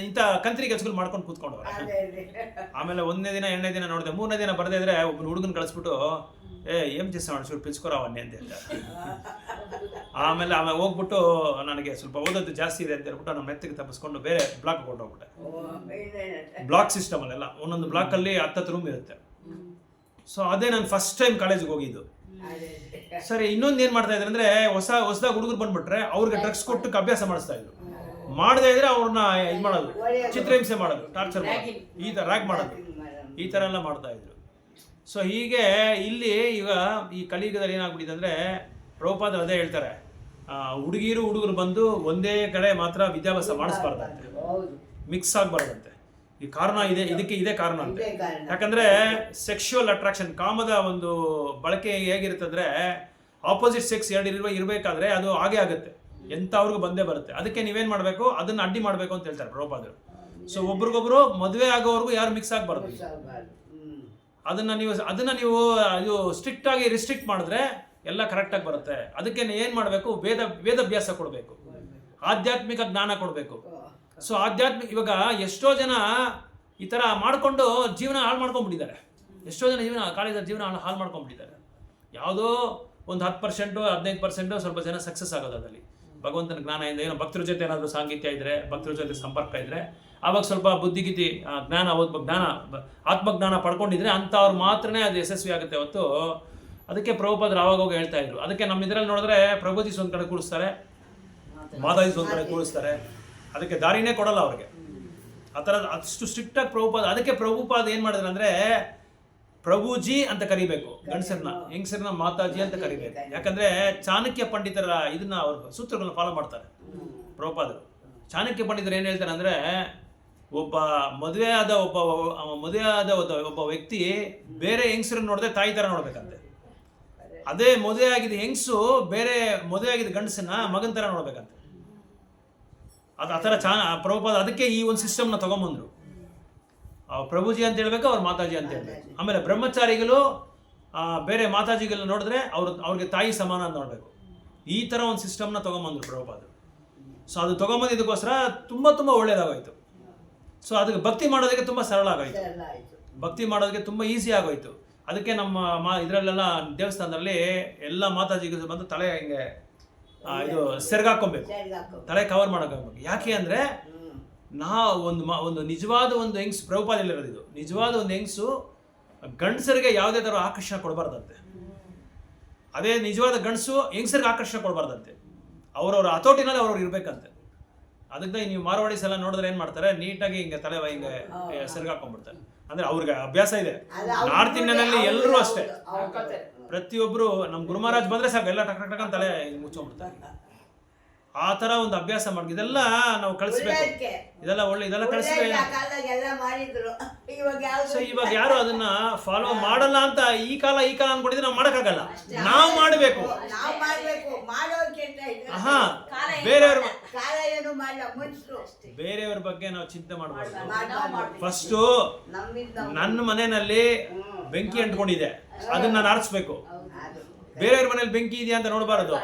ಇಂಥ ಕಂತ್ರಿ ಕೆಲಸಗಳು ಮಾಡ್ಕೊಂಡು ಕೂತ್ಕೊಂಡವ್ರೆ. ಆಮೇಲೆ 1ನೇ ದಿನ 2ನೇ ದಿನ ನೋಡಿದೆ, 3ನೇ ದಿನ ಬರ್ದೇ ಇದ್ರೆ ಒಬ್ಬನ ಹುಡುಗನ ಕಳಿಸ್ಬಿಟ್ಟು, ಏನ್ చేస్తా ಮಾಡಿ ಪಿಚ್ಕೊರ ಅವನ್ನೇ ಅಂತ ಹೇಳ್ತಾರೆ. ಆಮೇಲೆ ಹೋಗ್ಬಿಟ್ಟು, ನನಗೆ ಸ್ವಲ್ಪ ಓದೋದು ಜಾಸ್ತಿ ಇದೆ ಅಂತ ಹೇಳ್ಬಿಟ್ಟು ನಮ್ಮ ಮೆತ್ತಿಗೆ ತಪ್ಪಿಸ್ಕೊಂಡು ಬೇರೆ ಬ್ಲಾಕ್ ಹೊರಟೋಗ್ಬಿಟ್ಟೆ. ಬ್ಲಾಕ್ ಸಿಸ್ಟಮ್ ಅಲ್ಲೆಲ್ಲ ಒಂದೊಂದು ಬ್ಲಾಕ್ ಅಲ್ಲಿ 10 ರೂಮ್ ಇರುತ್ತೆ. ಸೊ ಅದೇ ನಾನು ಫಸ್ಟ್ ಟೈಮ್ ಕಾಲೇಜಿಗೆ ಹೋಗಿದ್ದು. ಸರಿ, ಇನ್ನೊಂದು ಏನ್ ಮಾಡ್ತಾ ಇದ್ರೆ ಅಂದ್ರೆ, ಹೊಸದಾಗಿ ಹುಡುಗರು ಬಂದ್ಬಿಟ್ರೆ ಅವ್ರಿಗೆ ಡ್ರಗ್ಸ್ ಕೊಟ್ಟು ಅಭ್ಯಾಸ ಮಾಡಿಸ್ತಾ ಇದ್ರು. ಮಾಡದೇ ಇದ್ರೆ ಅವ್ರನ್ನ ಇದು ಮಾಡೋದು, ಚಿತ್ರಹಿಂಸೆ ಮಾಡೋದು, ಟಾರ್ಚರ್ ಮಾಡೋದು, ಈ ತರ ರ್ಯಾಗ್ ಮಾಡೋದು, ಈ ತರ ಎಲ್ಲ ಮಾಡ್ತಾ ಇದ್ರು. ಸೊ ಹೀಗೆ ಇಲ್ಲಿ ಈಗ ಈ ಕಲಿಯುಗದಲ್ಲಿ ಏನಾಗ್ಬಿಟ್ಟಿದೆ ಅಂದ್ರೆ, ಪ್ರಭುಪಾದರು ಅದೇ ಹೇಳ್ತಾರೆ, ಹುಡುಗರು ಬಂದು ಒಂದೇ ಕಡೆ ಮಾತ್ರ ವಿದ್ಯಾಭ್ಯಾಸ ಮಾಡಿಸ್ಬಾರ್ದಂತೆ, ಮಿಕ್ಸ್ ಆಗ್ಬಾರ್ದಂತೆ. ಈ ಕಾರಣ ಇದೇ ಕಾರಣ ಅಂತ. ಯಾಕಂದ್ರೆ ಸೆಕ್ಷುವಲ್ ಅಟ್ರಾಕ್ಷನ್, ಕಾಮದ ಒಂದು ಬಳಕೆ ಹೇಗಿರುತ್ತೆ ಅಂದ್ರೆ, ಆಪೋಸಿಟ್ ಸೆಕ್ಸ್ ಇರಬೇಕಾದ್ರೆ ಅದು ಹಾಗೆ ಆಗುತ್ತೆ. ಎಂಥವ್ರಿಗೂ ಬಂದೇ ಬರುತ್ತೆ. ಅದಕ್ಕೆ ನೀವೇನು ಮಾಡಬೇಕು, ಅದನ್ನು ಅಡ್ಡಿ ಮಾಡಬೇಕು ಅಂತ ಹೇಳ್ತಾರೆ ಪ್ರಭುಪಾದರು. ಸೊ ಒಬ್ರಿಗೊಬ್ರು ಮದುವೆ ಆಗೋವರೆಗೂ ಯಾರು ಮಿಕ್ಸ್ ಆಗಬಾರ್ದು. ಅದನ್ನು ನೀವು ಇದು ಸ್ಟ್ರಿಕ್ಟ್ ಆಗಿ ರಿಸ್ಟ್ರಿಕ್ಟ್ ಮಾಡಿದ್ರೆ ಎಲ್ಲ ಕರೆಕ್ಟಾಗಿ ಬರುತ್ತೆ. ಅದಕ್ಕೆ ಏನು ಮಾಡಬೇಕು, ವೇದಾಭ್ಯಾಸ ಕೊಡಬೇಕು, ಆಧ್ಯಾತ್ಮಿಕ ಜ್ಞಾನ ಕೊಡಬೇಕು. ಸೊ ಇವಾಗ ಎಷ್ಟೋ ಜನ ಈ ಥರ ಮಾಡಿಕೊಂಡು ಜೀವನ ಹಾಳು ಮಾಡ್ಕೊಂಡ್ಬಿಟ್ಟಿದ್ದಾರೆ. ಎಷ್ಟೋ ಜನ ಕಾಲೇಜಲ್ಲಿ ಜೀವನ ಹಾಳು ಮಾಡ್ಕೊಂಡ್ಬಿಟ್ಟಿದ್ದಾರೆ. ಯಾವುದೋ ಒಂದು 10% 15% ಸ್ವಲ್ಪ ಜನ ಸಕ್ಸಸ್ ಆಗೋದು ಅದರಲ್ಲಿ ಭಗವಂತನ ಜ್ಞಾನದಿಂದ. ಏನೋ ಭಕ್ತರ ಜೊತೆ ಏನಾದರೂ ಸಾಂಗತ್ಯ ಇದ್ದರೆ, ಭಕ್ತರ ಜೊತೆ ಸಂಪರ್ಕ ಇದ್ದರೆ, ಆವಾಗ ಸ್ವಲ್ಪ ಬುದ್ಧಿಗೀತಿ ಜ್ಞಾನ ಆತ್ಮಜ್ಞಾನ ಪಡ್ಕೊಂಡಿದ್ರೆ ಅಂಥವ್ರು ಮಾತ್ರನೇ ಅದು ಯಶಸ್ವಿ ಆಗುತ್ತೆ ಹೊತ್ತು. ಅದಕ್ಕೆ ಪ್ರಭುಪಾದರು ಆವಾಗ ಹೋಗಿ ಹೇಳ್ತಾ ಇದ್ರು. ಅದಕ್ಕೆ ನಮ್ಮ ಇದರಲ್ಲಿ ನೋಡಿದ್ರೆ ಪ್ರಭುಜೀಸ್ ಒಂದು ಕಡೆ ಕೂಡಿಸ್ತಾರೆ, ಮಾತಾಜೀಸ್ ಒಂದು ಕಡೆ ಕೂಡಿಸ್ತಾರೆ. ಅದಕ್ಕೆ ದಾರಿನೇ ಕೊಡಲ್ಲ ಅವ್ರಿಗೆ. ಆ ಥರ ಅಷ್ಟು ಸ್ಟ್ರಿಕ್ಟಾಗಿ ಪ್ರಭುಪಾದ. ಅದಕ್ಕೆ ಪ್ರಭುಪಾದ ಏನು ಮಾಡಿದ್ರೆ ಅಂದರೆ ಪ್ರಭುಜಿ ಅಂತ ಕರಿಬೇಕು ಗಂಡಸರನ್ನ, ಹೆಂಗಸರನ್ನ ಮಾತಾಜಿ ಅಂತ ಕರಿಬೇಕು. ಯಾಕಂದರೆ ಚಾಣಕ್ಯ ಪಂಡಿತರ ಇದನ್ನ ಅವ್ರ ಸೂತ್ರಗಳನ್ನ ಫಾಲೋ ಮಾಡ್ತಾರೆ ಪ್ರಭುಪಾದರು. ಚಾಣಕ್ಯ ಪಂಡಿತರು ಏನು ಹೇಳ್ತಾರೆ ಅಂದರೆ, ಒಬ್ಬ ಮದುವೆ ಆದ ಒಬ್ಬ ವ್ಯಕ್ತಿ ಬೇರೆ ಹೆಂಗಸರನ್ನ ನೋಡಿದ್ರೆ ತಾಯಿ ಥರ ನೋಡ್ಬೇಕಂತೆ. ಅದೇ ಮದುವೆ ಆಗಿದ್ದ ಹೆಂಗಸು ಬೇರೆ ಮದುವೆ ಆಗಿದ್ದ ಗಂಡಸನ್ನ ಮಗನ ಥರ ನೋಡ್ಬೇಕಂತೆ. ಅದು ಆ ಥರ ಪ್ರಭುಪಾದ ಅದಕ್ಕೆ ಈ ಒಂದು ಸಿಸ್ಟಮ್ನ ತೊಗೊಂಬಂದರು. ಪ್ರಭುಜಿ ಅಂತ ಹೇಳ್ಬೇಕು, ಅವ್ರು ಮಾತಾಜಿ ಅಂತ ಹೇಳ್ಬೇಕು. ಆಮೇಲೆ ಬ್ರಹ್ಮಚಾರಿಗಳು ಬೇರೆ ಮಾತಾಜಿಗಳು ನೋಡಿದ್ರೆ ಅವ್ರಿಗೆ ತಾಯಿ ಸಮಾನ ಅಂತ ನೋಡಬೇಕು. ಈ ಥರ ಒಂದು ಸಿಸ್ಟಮ್ನ ತೊಗೊಂಬಂದರು ಪ್ರಭುಪಾದರು. ಸೊ ಅದು ತೊಗೊಂಬಂದಿದ್ದಕ್ಕೋಸ್ಕರ ತುಂಬ ಒಳ್ಳೇದಾಗೋಯ್ತು. ಸೊ ಅದಕ್ಕೆ ಭಕ್ತಿ ಮಾಡೋದಕ್ಕೆ ತುಂಬ ಸರಳ ಆಗೋಯ್ತು, ಭಕ್ತಿ ಮಾಡೋದಕ್ಕೆ ತುಂಬ ಈಸಿ ಆಗೋಯ್ತು. ಅದಕ್ಕೆ ನಮ್ಮ ಇದರಲ್ಲೆಲ್ಲ ದೇವಸ್ಥಾನದಲ್ಲಿ ಎಲ್ಲ ಮಾತಾಜಿಗಳು ಬಂದು ತಲೆ ಹಿಂಗೆ ಇದು ಸೆರಗಾಕೊಬೇಕು, ತಲೆ ಕವರ್ ಮಾಡೋಕ್ಕಾಗಬೇಕು. ಯಾಕೆ ಅಂದರೆ ಒಂದು ನಿಜವಾದ ಒಂದು ಹೆಂಗ್ಸು ಪ್ರಭುಪಾದಲ್ಲಿರೋದು ಇದು. ನಿಜವಾದ ಒಂದು ಹೆಂಗಸು ಗಂಡಸರಿಗೆ ಯಾವುದೇ ಥರ ಆಕರ್ಷಣೆ ಕೊಡಬಾರ್ದಂತೆ. ಅದೇ ನಿಜವಾದ ಗಂಡಸು ಹೆಂಗಸರಿಗೆ ಆಕರ್ಷಣೆ ಕೊಡಬಾರ್ದಂತೆ. ಅವ್ರವ್ರ ಹತೋಟಿನಲ್ಲಿ ಅವ್ರವ್ರು ಇರಬೇಕಂತೆ. ಅದಕ್ಕೆ ನೀವು ಮಾರವಾಡಿಸ್ ಎಲ್ಲ ನೋಡಿದ್ರೆ ಏನು ಮಾಡ್ತಾರೆ, ನೀಟಾಗಿ ಹಿಂಗೆ ತಲೆ ಹಿಂಗೆ ಸೆರಗಾಕೊಂಡ್ಬಿಡ್ತಾರೆ. ಅಂದರೆ ಅವ್ರಿಗೆ ಅಭ್ಯಾಸ ಇದೆ. ನಾರ್ತ್ ಇಂಡಿಯನ್ನಲ್ಲಿ ಎಲ್ಲರೂ ಅಷ್ಟೇ, ಪ್ರತಿಯೊಬ್ಬರು ನಮ್ಮ ಗುರು ಮಹಾರಾಜ್ ಬಂದರೆ ಸಾಕು ಎಲ್ಲ ಟಕ್ ಟಕ್ ಅಂತ ತಲೆ ಮುಚ್ಕೊಂಡ್ಬಿಡ್ತಾರೆ. ಆ ಥರ ಒಂದು ಅಭ್ಯಾಸ ಮಾಡಿ ಇದೆಲ್ಲ ನಾವು ಕಳಿಸ್ಬೇಕು. ಇದೆಲ್ಲ ಕಳಿಸ್ಬೇಕು. ಸೊ ಇವಾಗ ಯಾರು ಅದನ್ನ ಫಾಲೋ ಮಾಡಲ್ಲ ಅಂತ ಈ ಕಾಲ ಅನ್ಕೊಂಡಿದ್ರೆ ನಾವು ಮಾಡೋಕ್ಕಾಗಲ್ಲ. ನಾವು ಮಾಡಬೇಕು. ಬೇರೆಯವ್ರ ಬಗ್ಗೆ ನಾವು ಚಿಂತೆ ಮಾಡಬಾರ್ದು. ಫಸ್ಟು ನನ್ನ ಮನೆಯಲ್ಲಿ ಬೆಂಕಿ ಅಂಟ್ಕೊಂಡಿದೆ, ಅದನ್ನ ನಾನು ಆರಿಸ್ಬೇಕು. ಬೇರೆಯವ್ರ ಮನೇಲಿ ಬೆಂಕಿ ಇದೆಯಾ ಅಂತ ನೋಡಬಾರದು.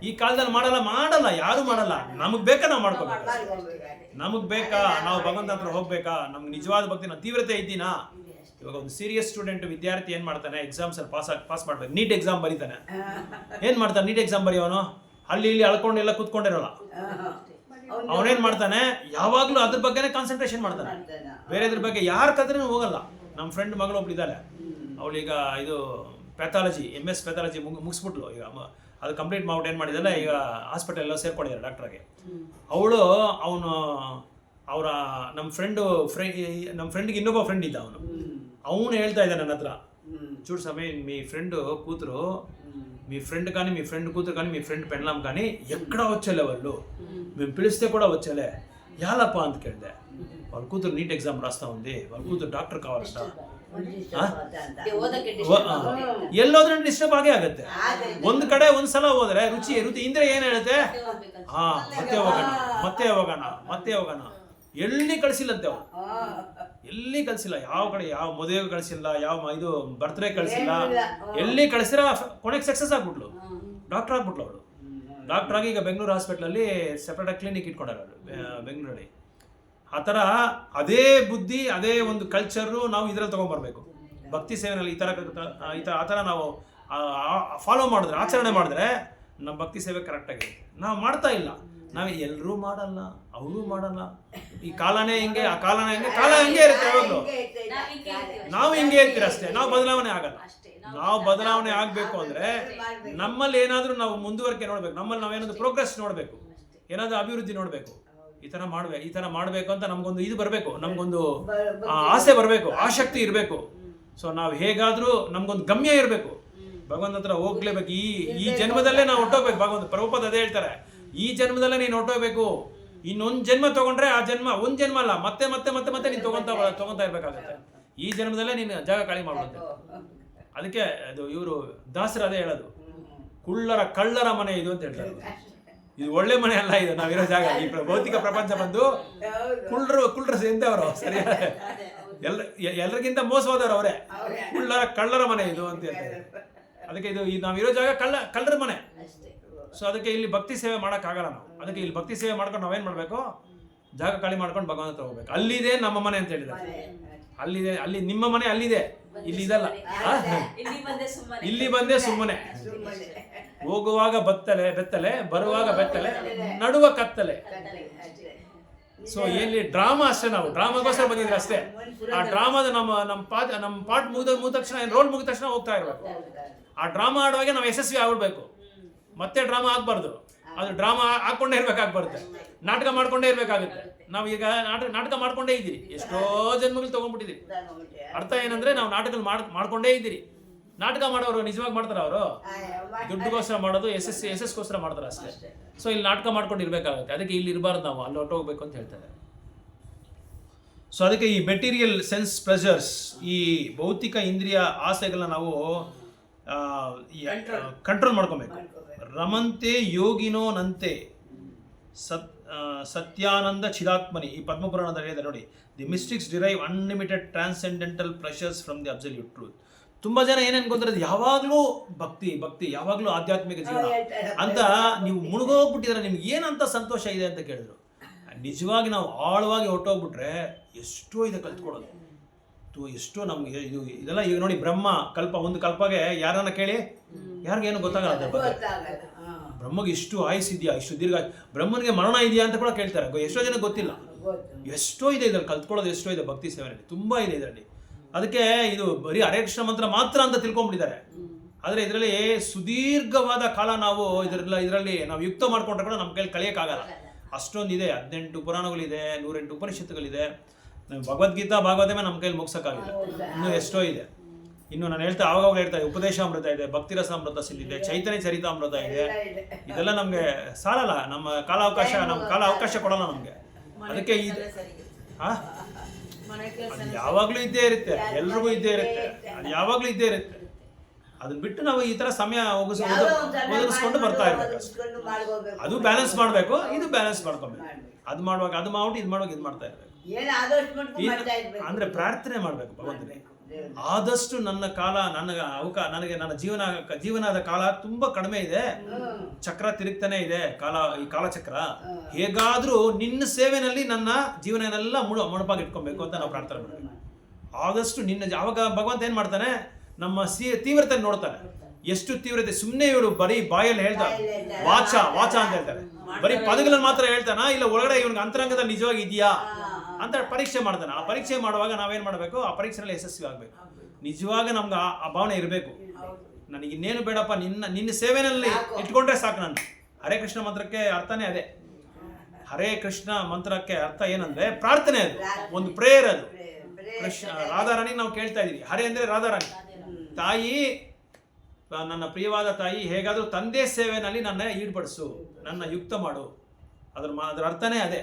ಈ ಕಾಲದಲ್ಲಿ ಮಾಡಲ್ಲ, ಯಾರು ಮಾಡಲ್ಲ. ನಮಗ್ ಬೇಕಾ ನಾವು ಮಾಡ್ಕೋಬೇಕು. ನಮಗ್ ಬೇಕಾ ನಾವು ಭಗವಂತ ಹತ್ರ ಹೋಗ್ಬೇಕಾ, ನಮ್ಗೆ ನಿಜವಾದ ಭಕ್ತಿ ನಾವು ತೀವ್ರತೆ ಇದ್ದೀನಾ. ಇವಾಗ ಒಂದು ಸೀರಿಯಸ್ ಸ್ಟೂಡೆಂಟ್ ವಿದ್ಯಾರ್ಥಿ ಏನ್ ಮಾಡ್ತಾನೆ, ಎಕ್ಸಾಮ್ಸ್ ಅಲ್ಲಿ ಪಾಸ್ ಮಾಡ್ಬೇಕು. ನೀಟ್ ಎಕ್ಸಾಮ್ ಬರೀತಾನೆ. ಏನ್ ಮಾಡ್ತಾನೆ, ನೀಟ್ ಎಕ್ಸಾಮ್ ಬರೆಯೋನು ಅಲ್ಲಿ ಇಲ್ಲಿ ಅಳ್ಕೊಂಡೆಲ್ಲ ಕೂತ್ಕೊಂಡಿರಲ್ಲ. ಅವನೇನ್ ಮಾಡ್ತಾನೆ, ಯಾವಾಗ್ಲೂ ಅದ್ರ ಬಗ್ಗೆನೇ ಕಾನ್ಸಂಟ್ರೇಷನ್ ಮಾಡ್ತಾನೆ. ಬೇರೆದ್ರ ಬಗ್ಗೆ ಯಾರ ಕದ್ರೂ ಹೋಗಲ್ಲ. ನಮ್ಮ ಫ್ರೆಂಡ್ ಮಗಳು ಒಬ್ಳಿದ್ದಾಳೆ, ಅವಳೀಗ ಇದು ಪ್ಯಾಥಾಲಜಿ MS ಪ್ಯಾಥಾಲಜಿ ಮುಗಿಸ್ಬಿಟ್ಲು. ಈಗ ಅದು ಕಂಪ್ಲೀಟ್ ಮಾಡ್ಬಿಟ್ಟು ಏನು ಮಾಡಿದಲ್ಲ, ಈಗ ಹಾಸ್ಪಿಟಲ್ ಎಲ್ಲ ಸೇರ್ಕೊಂಡಿದ್ದಾರೆ ಡಾಕ್ಟ್ರಾಗೆ. ನಮ್ಮ ಫ್ರೆಂಡ್ಗೆ ಇನ್ನೊಬ್ಬ ಫ್ರೆಂಡ್ ಇದ್ದ. ಅವನು ಹೇಳ್ತಾ ಇದ್ದ ನನ್ನ హత్ర, చూడు సమయ మీ ఫ్రెండ్ కూతురు మీ ఫ్రెండ్ కానీ మీ ఫ్రెండ్ కూతురు కానీ మీ ఫ్రెండ్ పెండ్లాం కానీ ఎక్కడ వచ్చేలే వాళ్ళు, మేము పిలిస్తే కూడా వచ్చేలే, యాలప్ప ಅಂತ ಕೇಳಿದೆ. వాళ్ళ కూతురు నీట్ ఎగ్జామ్ రాస్తా ఉంది, వాళ్ళ కూతురు డాక్టర్ కావాలట. ಎಲ್ಲೋದ್ರೆ ಡಿಸ್ಟರ್ಬ್ ಆಗೇ ಆಗುತ್ತೆ. ಒಂದ್ ಕಡೆ ಒಂದ್ಸಲ ಹೋದ್ರೆ ರುಚಿ ಇಂದ್ರೆ ಏನ್ ಹೇಳುತ್ತೆ, ಮತ್ತೆ ಹೋಗೋಣ. ಎಲ್ಲಿ ಕಳ್ಸಿಲ್ಲಂತೆ ಅವ್ರು, ಎಲ್ಲಿ ಕಳ್ಸಿಲ್ಲ. ಯಾವ ಕಡೆ ಯಾವ ಮದುವೆಗೆ ಕಳ್ಸಿಲ್ಲ, ಯಾವ ಇದು ಬರ್ತ್ಡೇ ಕಳ್ಸಿಲ್ಲ, ಎಲ್ಲಿ ಕಳ್ಸಿರ ಕೊನೆಗೆ ಸಕ್ಸಸ್ ಆಗ್ಬಿಟ್ಲು, ಡಾಕ್ಟರ್ ಆಗ್ಬಿಟ್ಲು ಅವಳು. ಡಾಕ್ಟರ್ ಆಗಿ ಈಗ ಬೆಂಗಳೂರು ಹಾಸ್ಪಿಟ್ಲಲ್ಲಿ ಸೆಪರೇಟ್ ಕ್ಲಿನಿಕ್ ಇಟ್ಕೊಂಡಾರ ಬೆಂಗಳೂರಲ್ಲಿ. ಆ ಥರ ಅದೇ ಬುದ್ಧಿ, ಅದೇ ಒಂದು ಕಲ್ಚರು ನಾವು ಇದರಲ್ಲಿ ತೊಗೊಂಡ್ಬರ್ಬೇಕು. ಭಕ್ತಿ ಸೇವೆನಲ್ಲಿ ಆ ಥರ ನಾವು ಫಾಲೋ ಮಾಡಿದ್ರೆ, ಆಚರಣೆ ಮಾಡಿದ್ರೆ ನಮ್ಮ ಭಕ್ತಿ ಸೇವೆ ಕರೆಕ್ಟಾಗಿರುತ್ತೆ. ನಾವು ಮಾಡ್ತಾ ಇಲ್ಲ, ನಾವು ಎಲ್ಲರೂ ಮಾಡಲ್ಲ, ಅವರು ಮಾಡಲ್ಲ. ಈ ಕಾಲನೇ ಹಿಂಗೆ, ಆ ಕಾಲನೇ ಹಿಂಗೆ, ಕಾಲ ಹಂಗೆ ಇರುತ್ತೆ ಯಾವಾಗಲೂ. ನಾವು ಹಿಂಗೆ ಇರ್ತೀರ ಅಷ್ಟೇ, ನಾವು ಬದಲಾವಣೆ ಆಗಲ್ಲ. ನಾವು ಬದಲಾವಣೆ ಆಗಬೇಕು ಅಂದರೆ ನಮ್ಮಲ್ಲಿ ಏನಾದರೂ ನಾವು ಮುಂದುವರಿಕೆ ನೋಡಬೇಕು, ನಮ್ಮಲ್ಲಿ ನಾವೇನಾದರೂ ಪ್ರೋಗ್ರೆಸ್ ನೋಡಬೇಕು, ಏನಾದರೂ ಅಭಿವೃದ್ಧಿ ನೋಡಬೇಕು. ಈ ಥರ ಮಾಡಬೇಕು ಅಂತ ನಮಗೊಂದು ಇದು ಬರಬೇಕು, ನಮಗೊಂದು ಆಸೆ ಬರಬೇಕು, ಆಸಕ್ತಿ ಇರಬೇಕು. ಸೊ ನಾವು ಹೇಗಾದರೂ ನಮಗೊಂದು ಗಮ್ಯ ಇರಬೇಕು, ಭಗವಂತ ಹತ್ರ ಹೋಗ್ಲೇಬೇಕು. ಈ ಜನ್ಮದಲ್ಲೇ ನಾವು ಹೊಟ್ಟೋಗ್ಬೇಕು. ಭಗವಂತ ಪ್ರಭುಪಾದ ಅದೇ ಹೇಳ್ತಾರೆ, ಈ ಜನ್ಮದಲ್ಲೇ ನೀನು ಹೊಟ್ಟೋಗ್ಬೇಕು. ಇನ್ನೊಂದು ಜನ್ಮ ತಗೊಂಡ್ರೆ ಆ ಜನ್ಮ ಒಂದು ಜನ್ಮ ಅಲ್ಲ, ಮತ್ತೆ ನೀನು ತಗೊಂತಾ ಇರ್ಬೇಕಾಗತ್ತೆ. ಈ ಜನ್ಮದಲ್ಲೇ ನೀನು ಜಾಗ ಖಾಲಿ ಮಾಡ್ಬಿಡುತ್ತೆ. ಅದಕ್ಕೆ ಅದು ಇವರು ದಾಸರು ಅದೇ ಹೇಳೋದು, ಕಳ್ಳರ ಮನೆ ಇದು ಅಂತ ಹೇಳ್ತಾರೆ. ಇದು ಒಳ್ಳೆ ಮನೆ ಅಲ್ಲ, ಇದು ನಾವಿರೋ ಜಾಗ. ಈ ಭೌತಿಕ ಪ್ರಪಂಚ ಬಂದು ಕುಳ್ಳರು ಎಂತವರು ಸರಿಯಾದ ಎಲ್ಲರಿಗಿಂತ ಮೋಸವಾದವರು ಅವರೇ. ಕಳ್ಳರ ಮನೆ ಇದು ಅಂತ ಹೇಳ್ತಾರೆ. ಅದಕ್ಕೆ ಇದು ನಾವಿರೋ ಜಾಗ ಕಳ್ಳರ ಮನೆ. ಸೊ ಅದಕ್ಕೆ ಇಲ್ಲಿ ಭಕ್ತಿ ಸೇವೆ ಮಾಡೋಕ್ಕಾಗಲ್ಲ ನಾವು. ಅದಕ್ಕೆ ಇಲ್ಲಿ ಭಕ್ತಿ ಸೇವೆ ಮಾಡ್ಕೊಂಡು ನಾವೇನು ಮಾಡಬೇಕು, ಜಾಗ ಖಾಲಿ ಮಾಡ್ಕೊಂಡು ಭಗವಂತ ಹೋಗ್ಬೇಕು. ಅಲ್ಲಿದೆ ನಮ್ಮ ಮನೆ ಅಂತ ಹೇಳಿದ್ದಾರೆ. ಅಲ್ಲಿದೆ, ಅಲ್ಲಿ ನಿಮ್ಮ ಮನೆ ಅಲ್ಲಿದೆ, ಇಲ್ಲಿ ಇದಲ್ಲ. ಇಲ್ಲಿ ಬಂದೆ ಸುಮ್ಮನೆ, ಹೋಗುವಾಗ ಬೆತ್ತಲೆ ಬರುವಾಗ ಬೆತ್ತಲೆ, ನಡುವ ಕತ್ತಲೆ. ಸೊ ಎಲ್ಲಿ ಡ್ರಾಮಾ ಅಷ್ಟೇ, ನಾವು ಡ್ರಾಮಾಗೋಸ್ಕರ ಬಂದಿದ್ರೆ ಅಷ್ಟೇ. ಆ ಡ್ರಾಮಾದ ನಮ್ಮ ಪಾಠ ಮುಗಿದ ತಕ್ಷಣ, ರೋಲ್ ಮುಗಿದ ತಕ್ಷಣ ಹೋಗ್ತಾ ಇರ್ಬೇಕು. ಆ ಡ್ರಾಮಾ ಆಡುವಾಗ ನಾವು ಯಶಸ್ವಿ ಆಗ್ಬಿಡ್ಬೇಕು. ಮತ್ತೆ ಡ್ರಾಮಾ ಆಗ್ಬಾರ್ದು, ಅದು ಡ್ರಾಮಾ ಹಾಕೊಂಡೇ ಇರ್ಬೇಕಾಗ್ಬಾರುತ್ತೆ. ನಾಟಕ ಮಾಡ್ಕೊಂಡೇ ಇರ್ಬೇಕಾಗುತ್ತೆ. ನಾವು ಈಗ ನಾಟಕ ಮಾಡ್ಕೊಂಡೇ ಇದ್ದೀರಿ, ಎಷ್ಟೋ ಜನ್ಮಗಳು ತಗೊಂಡ್ಬಿಟ್ಟಿದ್ದೀರಿ. ಅರ್ಥ ಏನಂದ್ರೆ ನಾವು ನಾಟಕ ಮಾಡ್ಕೊಂಡೇ ಇದ್ದೀರಿ. ನಾಟಕ ಮಾಡೋರು ನಿಜವಾಗಿ ಮಾಡ್ತಾರ? ಅವರು ದುಡ್ಡುಗೋಸ್ಕರ ಮಾಡೋದು, ಯಶಸ್ಗೋಸ್ಕರ ಮಾಡ್ತಾರೆ ಅಷ್ಟೇ. ಸೊ ಇಲ್ಲಿ ನಾಟಕ ಮಾಡ್ಕೊಂಡು ಇರ್ಬೇಕಾಗುತ್ತೆ. ಅದಕ್ಕೆ ಇಲ್ಲಿ ಇರಬಾರ್ದು, ನಾವು ಅಲ್ಲಿ ಹೊಟ್ಟೋಗ್ಬೇಕು ಅಂತ ಹೇಳ್ತಾರೆ. ಸೊ ಅದಕ್ಕೆ ಈ ಮೆಟೀರಿಯಲ್ ಸೆನ್ಸ್ ಪ್ಲೆಜರ್ಸ್, ಈ ಭೌತಿಕ ಇಂದ್ರಿಯ ಆಸೆಗಳನ್ನ ನಾವು ಕಂಟ್ರೋಲ್ ಮಾಡ್ಕೊಬೇಕು. ರಮಂತೆ ಯೋಗಿನೋ ನಂತೆ ಸತ್ಯಾನಂದ ಚಿದಾತ್ಮನಿ, ಈ ಪದ್ಮಪುರಾಣದಲ್ಲಿ ಹೇಳಿದ್ದಾರೆ ನೋಡಿ. The mystics derive unlimited transcendental pressures from the absolute truth. ತುಂಬ ಜನ ಏನೇನು ಗೊತ್ತಿರೋದು, ಯಾವಾಗಲೂ ಭಕ್ತಿ, ಯಾವಾಗಲೂ ಆಧ್ಯಾತ್ಮಿಕ ಜೀವನ ಅಂತ ನೀವು ಮುಳುಗೋಗ್ಬಿಟ್ಟಿದ್ರೆ ನಿಮ್ಗೆ ಏನಂತ ಸಂತೋಷ ಇದೆ ಅಂತ ಕೇಳಿದ್ರು. ನಿಜವಾಗಿ ನಾವು ಆಳವಾಗಿ ಹೊರಟೋಗ್ಬಿಟ್ರೆ ಎಷ್ಟೋ ಇದೆ ಕಲ್ತ್ಕೊಳ್ಳೋದು. ಎಷ್ಟೋ ನಮ್ಗೆ ಇದೆಲ್ಲ ಈಗ ನೋಡಿ, ಒಂದು ಕಲ್ಪಗೆ ಯಾರನ್ನ ಕೇಳಿ ಯಾರಿಗೇನು ಗೊತ್ತಾಗಲ್ಲ ಅದ್ರ ಬಗ್ಗೆ. ಬ್ರಹ್ಮಗೆ ಇಷ್ಟು ಆಯುಸ್ಸಿದೆಯಾ, ಇಷ್ಟು ದೀರ್ಘ, ಬ್ರಹ್ಮನಿಗೆ ಮರಣ ಇದೆಯಾ ಅಂತ ಕೂಡ ಕೇಳ್ತಾರೆ. ಎಷ್ಟೋ ಜನ ಗೊತ್ತಿಲ್ಲ. ಎಷ್ಟೋ ಇದೆ ಇದ್ರಲ್ಲಿ ಕಲ್ತ್ಕೊಳ್ಳೋದು, ಎಷ್ಟೋ ಇದೆ ಭಕ್ತಿ ಸೇವೆಯಲ್ಲಿ, ತುಂಬಾ ಇದೆ ಇದರಲ್ಲಿ. ಅದಕ್ಕೆ ಇದು ಬರೀ ಹರೇ ಕೃಷ್ಣ ಮಂತ್ರ ಮಾತ್ರ ಅಂತ ತಿಳ್ಕೊಂಡ್ಬಿಟ್ಟಿದ್ದಾರೆ. ಆದರೆ ಇದರಲ್ಲಿ ಸುದೀರ್ಘವಾದ ಕಾಲ ನಾವು ಇದರಲ್ಲಿ ನಾವು ಯುಕ್ತ ಮಾಡ್ಕೊಂಡ್ರೆ ಕೂಡ ನಮ್ಮ ಕೈಲಿ ಕಳಿಯೋಕ್ಕಾಗಲ್ಲ. ಅಷ್ಟೊಂದಿದೆ. 18 ಪುರಾಣಗಳಿದೆ, 108 ಉಪನಿಷತ್ತುಗಳಿದೆ. ಭಗವದ್ಗೀತಾ ಭಾಗವತಮೇ ನಮ್ಮ ಕೈಲಿ ಮುಗಿಸೋಕ್ಕಾಗಿಲ್ಲ. ಇನ್ನೂ ಎಷ್ಟೋ ಇದೆ. ಇನ್ನು ನಾನು ಆವಾಗ ಹೇಳ್ತಾರೆ, ಉಪದೇಶಾಮೃತ ಇದೆ, ಭಕ್ತಿರಸಾಮೃತ ಸಿದ್ಧಿದೆ, ಚೈತನ್ಯ ಚರಿತಾಮೃತ ಇದೆ. ಇದೆಲ್ಲ ನಮಗೆ ಸಾಲಲ್ಲ, ನಮ್ಮ ಕಾಲ ಅವಕಾಶ ಕೊಡಲ್ಲ ನಮಗೆ. ಅದಕ್ಕೆ ಅದು ಯಾವಾಗಲೂ ಇದ್ದೇ ಇರುತ್ತೆ, ಎಲ್ರಿಗೂ ಇದ್ದೇ ಇರುತ್ತೆ, ಅದು ಯಾವಾಗಲೂ ಇದ್ದೇ ಇರುತ್ತೆ. ಅದನ್ನ ಬಿಟ್ಟು ನಾವು ಈ ತರ ಸಮಯ ಒದಗಿಸ್ಕೊಂಡು ಬರ್ತಾ ಇರ್ಬೇಕು. ಅದು ಬ್ಯಾಲೆನ್ಸ್ ಮಾಡಬೇಕು, ಇದು ಬ್ಯಾಲೆನ್ಸ್ ಮಾಡ್ಕೊಬೇಕು. ಅದು ಮಾಡುವಾಗ ಅದು ಮಾಡ್ಬಿಟ್ಟು ಇದು ಮಾಡುವಾಗ ಇದು ಮಾಡ್ತಾ ಇರ್ಬೇಕು. ಅಂದ್ರೆ ಪ್ರಾರ್ಥನೆ ಮಾಡ್ಬೇಕು ಭಗವಂತನಿಗೆ. ಆದಷ್ಟು ನನ್ನ ಕಾಲ ನನಗೆ ನನ್ನ ಜೀವನದ ಕಾಲ ತುಂಬಾ ಕಡಿಮೆ ಇದೆ, ಚಕ್ರ ತಿರುಗ್ತಾನೆ ಇದೆ, ಈ ಕಾಲಚಕ್ರ. ಹೇಗಾದ್ರೂ ನಿನ್ನ ಸೇವೆನಲ್ಲಿ ನನ್ನ ಜೀವನನೆಲ್ಲ ಮುಡುಪಾಗಿ ಇಟ್ಕೊಬೇಕು ಅಂತ ನಾವು ಪ್ರಾರ್ಥನೆ ಮಾಡ್ಬೇಕು. ಆದಷ್ಟು ಅವಾಗ ಭಗವಂತ ಏನ್ ಮಾಡ್ತಾನೆ, ನಮ್ಮ ತೀವ್ರತೆ ನೋಡ್ತಾನೆ. ಎಷ್ಟು ತೀವ್ರತೆ. ಸುಮ್ಮನೆ ಇವರು ಬರೀ ಬಾಯಲ್ಲಿ ಹೇಳ್ತಾರೆ, ವಾಚ ಅಂತ ಹೇಳ್ತಾರೆ, ಬರೀ ಪದಗಳನ್ನು ಮಾತ್ರ ಹೇಳ್ತಾನ, ಇಲ್ಲ ಒಳಗಡೆ ಇವನಿಗೆ ಅಂತರಂಗದಲ್ಲಿ ನಿಜವಾಗಿ ಇದೆಯಾ ಅಂತ ಪರೀಕ್ಷೆ ಮಾಡ್ತಾನೆ. ಆ ಪರೀಕ್ಷೆ ಮಾಡುವಾಗ ನಾವೇನ್ ಮಾಡಬೇಕು, ಆ ಪರೀಕ್ಷೆಯಲ್ಲಿ ಯಶಸ್ವಿ ಆಗ್ಬೇಕು. ನಿಜವಾಗ ನಮ್ಗೆ ಆ ಭಾವನೆ ಇರಬೇಕು. ನನಗೆ ಇನ್ನೇನು ಬೇಡಪ್ಪ, ನಿನ್ನ ಸೇವೆನಲ್ಲಿ ಇಟ್ಕೊಂಡ್ರೆ ಸಾಕು. ನಾನು ಹರೇ ಕೃಷ್ಣ ಮಂತ್ರಕ್ಕೆ ಅರ್ಥನೇ ಅದೇ. ಹರೇ ಕೃಷ್ಣ ಮಂತ್ರಕ್ಕೆ ಅರ್ಥ ಏನಂದ್ರೆ ಪ್ರಾರ್ಥನೆ, ಅದು ಒಂದು ಪ್ರೇಯರ್. ಅದು ಕೃಷ್ಣ ರಾಧಾರಾಣಿ ನಾವು ಕೇಳ್ತಾ ಇದೀವಿ. ಹರೇ ಅಂದ್ರೆ ರಾಧಾರಾಣಿ, ತಾಯಿ, ನನ್ನ ಪ್ರಿಯವಾದ ತಾಯಿ, ಹೇಗಾದ್ರೂ ತಂದೆ ಸೇವೆನಲ್ಲಿ ನನ್ನ ಈಡ್ಪಡಿಸು, ನನ್ನ ಯುಕ್ತ ಮಾಡು. ಅದ್ರ ಅರ್ಥನೇ ಅದೇ.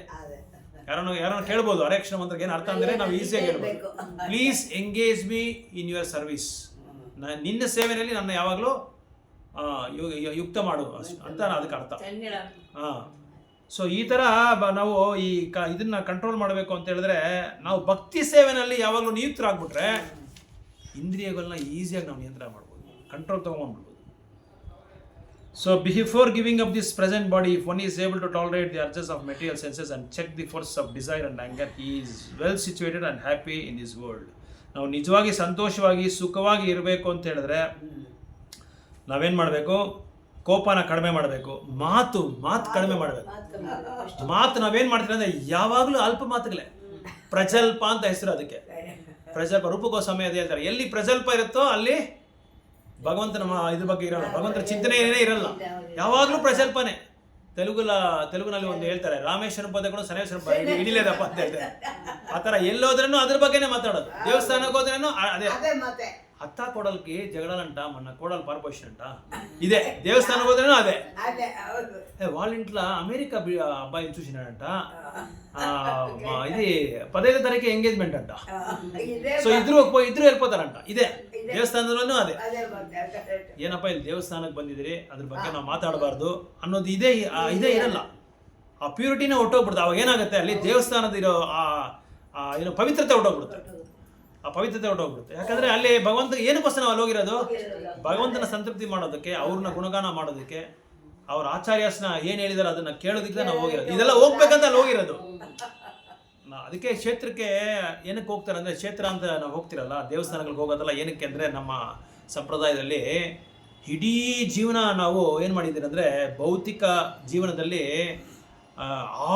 ಯಾರನ್ನ ಕೇಳ್ಬೋದು ಹರೇ ಕೃಷ್ಣ ಮಂತ್ರಕ್ಕೆ ಏನು ಅರ್ಥ ಅಂದ್ರೆ ನಾವು ಈಸಿಯಾಗಿ ಹೇಳ್ಬೋದು, please engage me in your service. ನಿನ್ನ ಸೇವೆಯಲ್ಲಿ ನನ್ನ ಯಾವಾಗಲೂ ಯುಕ್ತ ಮಾಡು ಅಂತ ಅದಕ್ಕೆ ಅರ್ಥ. ಸೊ ಈ ತರ ನಾವು ಇದನ್ನ ಕಂಟ್ರೋಲ್ ಮಾಡಬೇಕು ಅಂತ ಹೇಳಿದ್ರೆ, ನಾವು ಭಕ್ತಿ ಸೇವೆನಲ್ಲಿ ಯಾವಾಗಲೂ ನಿಯುಕ್ತರಾಗ್ಬಿಟ್ರೆ ಇಂದ್ರಿಯಗಳನ್ನ ಈಸಿಯಾಗಿ ನಾವು ನಿಯಂತ್ರಣ ಮಾಡ್ಬೋದು, control ತಗೊಂಡ್ಬಿಡ್ಬೋದು. So before giving up this present body, if one is able to tolerate the urges of material senses and check the force of desire and anger, he is well situated and happy in this world. ನಾವು ನಿಜವಾಗಿ ಸಂತೋಷವಾಗಿ ಸುಖವಾಗಿ ಇರಬೇಕು ಅಂತ ಹೇಳಿದ್ರೆ ನಾವೇನು ಮಾಡಬೇಕು, ಕೋಪನ ಕಡಿಮೆ ಮಾಡಬೇಕು, ಮಾತು ಕಡಿಮೆ ಮಾಡಬೇಕು. ಮಾತು ನಾವೇನು ಮಾಡ್ತೀವಿ ಅಂದರೆ ಯಾವಾಗಲೂ ಅಲ್ಪ ಮಾತುಗಳೇ. ಪ್ರಜಲ್ಪ ಅಂತ ಹೆಸರು ಅದಕ್ಕೆ. ಪ್ರಜಲ್ಪ ರೂಪಗೋಸ್ವಾಮಿ ಅದೇ ಹೇಳ್ತಾರೆ, ಎಲ್ಲಿ ಪ್ರಜಲ್ಪ ಇರುತ್ತೋ ಅಲ್ಲಿ ಭಗವಂತನ ಇದ್ರ ಬಗ್ಗೆ ಇರಲ್ಲ, ಭಗವಂತನ ಚಿಂತನೆ ಏನೇ ಇರಲ್ಲ, ಯಾವಾಗಲೂ ಪ್ರಜಲ್ಪನೆ. ತೆಲುಗುನಲ್ಲಿ ಒಂದು ಹೇಳ್ತಾರೆ, ರಾಮೇಶ್ವರ ಪದಗಳು ಸನೇಶ್ವರ ಪದ ಹಿಡಿಲೇದಪ್ಪ ಅಂತ ಹೇಳ್ತಾರೆ. ಆ ಥರ ಎಲ್ಲೋದ್ರೂ ಅದ್ರ ಬಗ್ಗೆನೇ ಮಾತಾಡೋದು. ದೇವಸ್ಥಾನಕ್ಕೆ ಹೋದ್ರೇನು ಅದೇ, ಅತ್ತ ಕೊಡಲ್కి జగడాలంట మన కోడలు పారిపోషన్ అంట ఇదే దేవస్థానం పోతేనే అదే అదే అవును. వాళ్ళ ఇంట్లో అమెరికా అబ్బాయిని చూసినాడంట ఇది 15వ తారీఖు ఎంగేజ్మెంట్ అంట ఇదే సో ఇద్దరు వెళ్ళిపోతారంట ಇದೇ ದೇವಸ್ಥಾನದಲ್ಲೂ ಅದೇ అదే correct. ಏನಪ್ಪ ಇಲ್ಲಿ ದೇವಸ್ಥಾನಕ್ಕೆ ಬಂದಿದ್ದೀರಿ ಅದ್ರ ಬಗ್ಗೆ ನಾವು ಮಾತಾಡಬಾರ್ದು ಅನ್ನೋದು ಇದೇ ಇರಲ್ಲ. ಆ ಪ್ಯೂರಿಟಿನೇ ಹೊಟ್ಟೋಗ್ಬಿಡುತ್ತೆ. ಅವಾಗ ಏನಾಗುತ್ತೆ ಅಲ್ಲಿ ದೇವಸ್ಥಾನದ ಇರೋ ಏನೋ ಪವಿತ್ರತೆ ಹೊಟ್ಟೋಗ್ಬಿಡುತ್ತೆ. ಆ ಪವಿತ್ರತೆ ಹೊಟ್ಟೋಗ್ಬಿಡುತ್ತೆ. ಯಾಕಂದ್ರೆ ಅಲ್ಲಿ ಭಗವಂತ ಏನಕ್ಕೋಸ್ಕರ ನಾವು ಅಲ್ಲಿ ಹೋಗಿರೋದು? ಭಗವಂತನ ಸಂತೃಪ್ತಿ ಮಾಡೋದಕ್ಕೆ, ಅವ್ರನ್ನ ಗುಣಗಾನ ಮಾಡೋದಕ್ಕೆ, ಅವ್ರ ಆಚಾರ್ಯಸ್ನ ಏನ್ ಹೇಳಿದಾರೆ ಅದನ್ನ ಕೇಳೋದಕ್ಕೆ ನಾವು ಹೋಗಿರೋದು. ಇದೆಲ್ಲ ಹೋಗ್ಬೇಕಂತ ಅಲ್ಲಿ ಹೋಗಿರೋದು. ಅದಕ್ಕೆ ಕ್ಷೇತ್ರಕ್ಕೆ ಏನಕ್ಕೆ ಹೋಗ್ತಾರೆ ಅಂದರೆ, ಕ್ಷೇತ್ರ ಅಂತ ನಾವು ಹೋಗ್ತಿರಲ್ಲ, ದೇವಸ್ಥಾನಗಳಿಗೆ ಹೋಗೋದಲ್ಲ. ಏನಕ್ಕೆ ಅಂದರೆ ನಮ್ಮ ಸಂಪ್ರದಾಯದಲ್ಲಿ ಇಡೀ ಜೀವನ ನಾವು ಏನು ಮಾಡಿದ್ದೀರಿ ಅಂದರೆ, ಭೌತಿಕ ಜೀವನದಲ್ಲಿ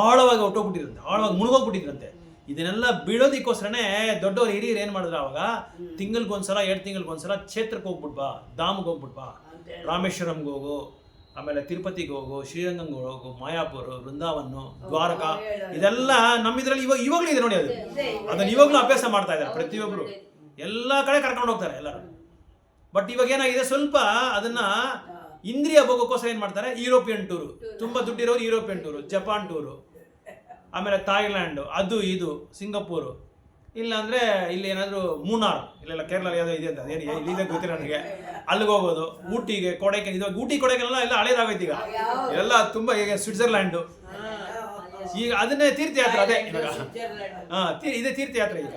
ಆಳವಾಗಿ ಹೊಟ್ಟೋಗ್ಬಿಟ್ಟಿರುತ್ತೆ, ಆಳವಾಗಿ ಮುಳುಗೋಗ್ಬಿಟ್ಟಿದ್ರಂತೆ. ಇದನ್ನೆಲ್ಲ ಬೀಳೋದಕ್ಕೋಸ್ಕರನೇ ದೊಡ್ಡವರು ಹಿರಿಯರು ಏನು ಮಾಡಿದ್ರು ಅವಾಗ, ತಿಂಗಳಿಗೊಂದ್ಸಲ 2 ತಿಂಗಳಿಗೊಂದ್ಸಲ ಕ್ಷೇತ್ರಕ್ಕೆ ಹೋಗ್ಬಿಡ್ಬಾ, ಧಾಮ್ಗೆ ಹೋಗ್ಬಿಡ್ಬಾ, ರಾಮೇಶ್ವರಂಗೆ ಹೋಗು, ಆಮೇಲೆ ತಿರುಪತಿಗೆ ಹೋಗು, ಶ್ರೀರಂಗಂಗೆ ಹೋಗು, ಮಾಯಾಪುರ, ವೃಂದಾವನ, ದ್ವಾರಕ, ಇದೆಲ್ಲ ನಮ್ಮಿದ್ರಲ್ಲಿ ಇವಾಗಲೂ ಇದೆ ನೋಡಿ. ಅದನ್ನ ಇವಾಗಲೂ ಅಭ್ಯಾಸ ಮಾಡ್ತಾ ಇದ್ದಾರೆ ಪ್ರತಿಯೊಬ್ಬರು, ಎಲ್ಲ ಕಡೆ ಕರ್ಕೊಂಡು ಹೋಗ್ತಾರೆ ಎಲ್ಲರೂ. ಬಟ್ ಇವಾಗ ಏನಾಗಿದೆ, ಸ್ವಲ್ಪ ಅದನ್ನ ಇಂದ್ರಿಯ ಭೋಗಕ್ಕೋಸ್ಕರ ಏನು ಮಾಡ್ತಾರೆ, ಯುರೋಪಿಯನ್ ಟೂರು, ತುಂಬ ದುಡ್ಡಿರೋರು ಯುರೋಪಿಯನ್ ಟೂರು, ಜಪಾನ್ ಟೂರು, ಆಮೇಲೆ ಥಾಯ್ಲ್ಯಾಂಡು, ಅದು ಇದು, ಸಿಂಗಪೂರು, ಇಲ್ಲಾಂದರೆ ಇಲ್ಲಿ ಏನಾದರೂ ಮೂನಾರ್, ಇಲ್ಲೆಲ್ಲ ಕೇರಳ ಯಾವುದೋ ಇದೆ ಅಂತ, ಏನು ಇಲ್ಲಿದೆ ಗೊತ್ತಿಲ್ಲ ನನಗೆ, ಅಲ್ಲಿಗೆ ಹೋಗೋದು, ಊಟಿಗೆ, ಕೊಡೈಕೆನಾಲ್. ಇವಾಗ ಊಟಿ ಕೊಡೈಕೆನಾಲ್ ಎಲ್ಲ ಹಳೇದಾಗೈತೆ ಈಗ, ಎಲ್ಲ ತುಂಬ ಈಗ ಸ್ವಿಟ್ಜರ್ಲ್ಯಾಂಡು, ಈಗ ಅದನ್ನೇ ತೀರ್ಥಯಾತ್ರೆ, ಅದೇ ಇವಾಗ ಇದೇ ತೀರ್ಥಯಾತ್ರೆ ಈಗ.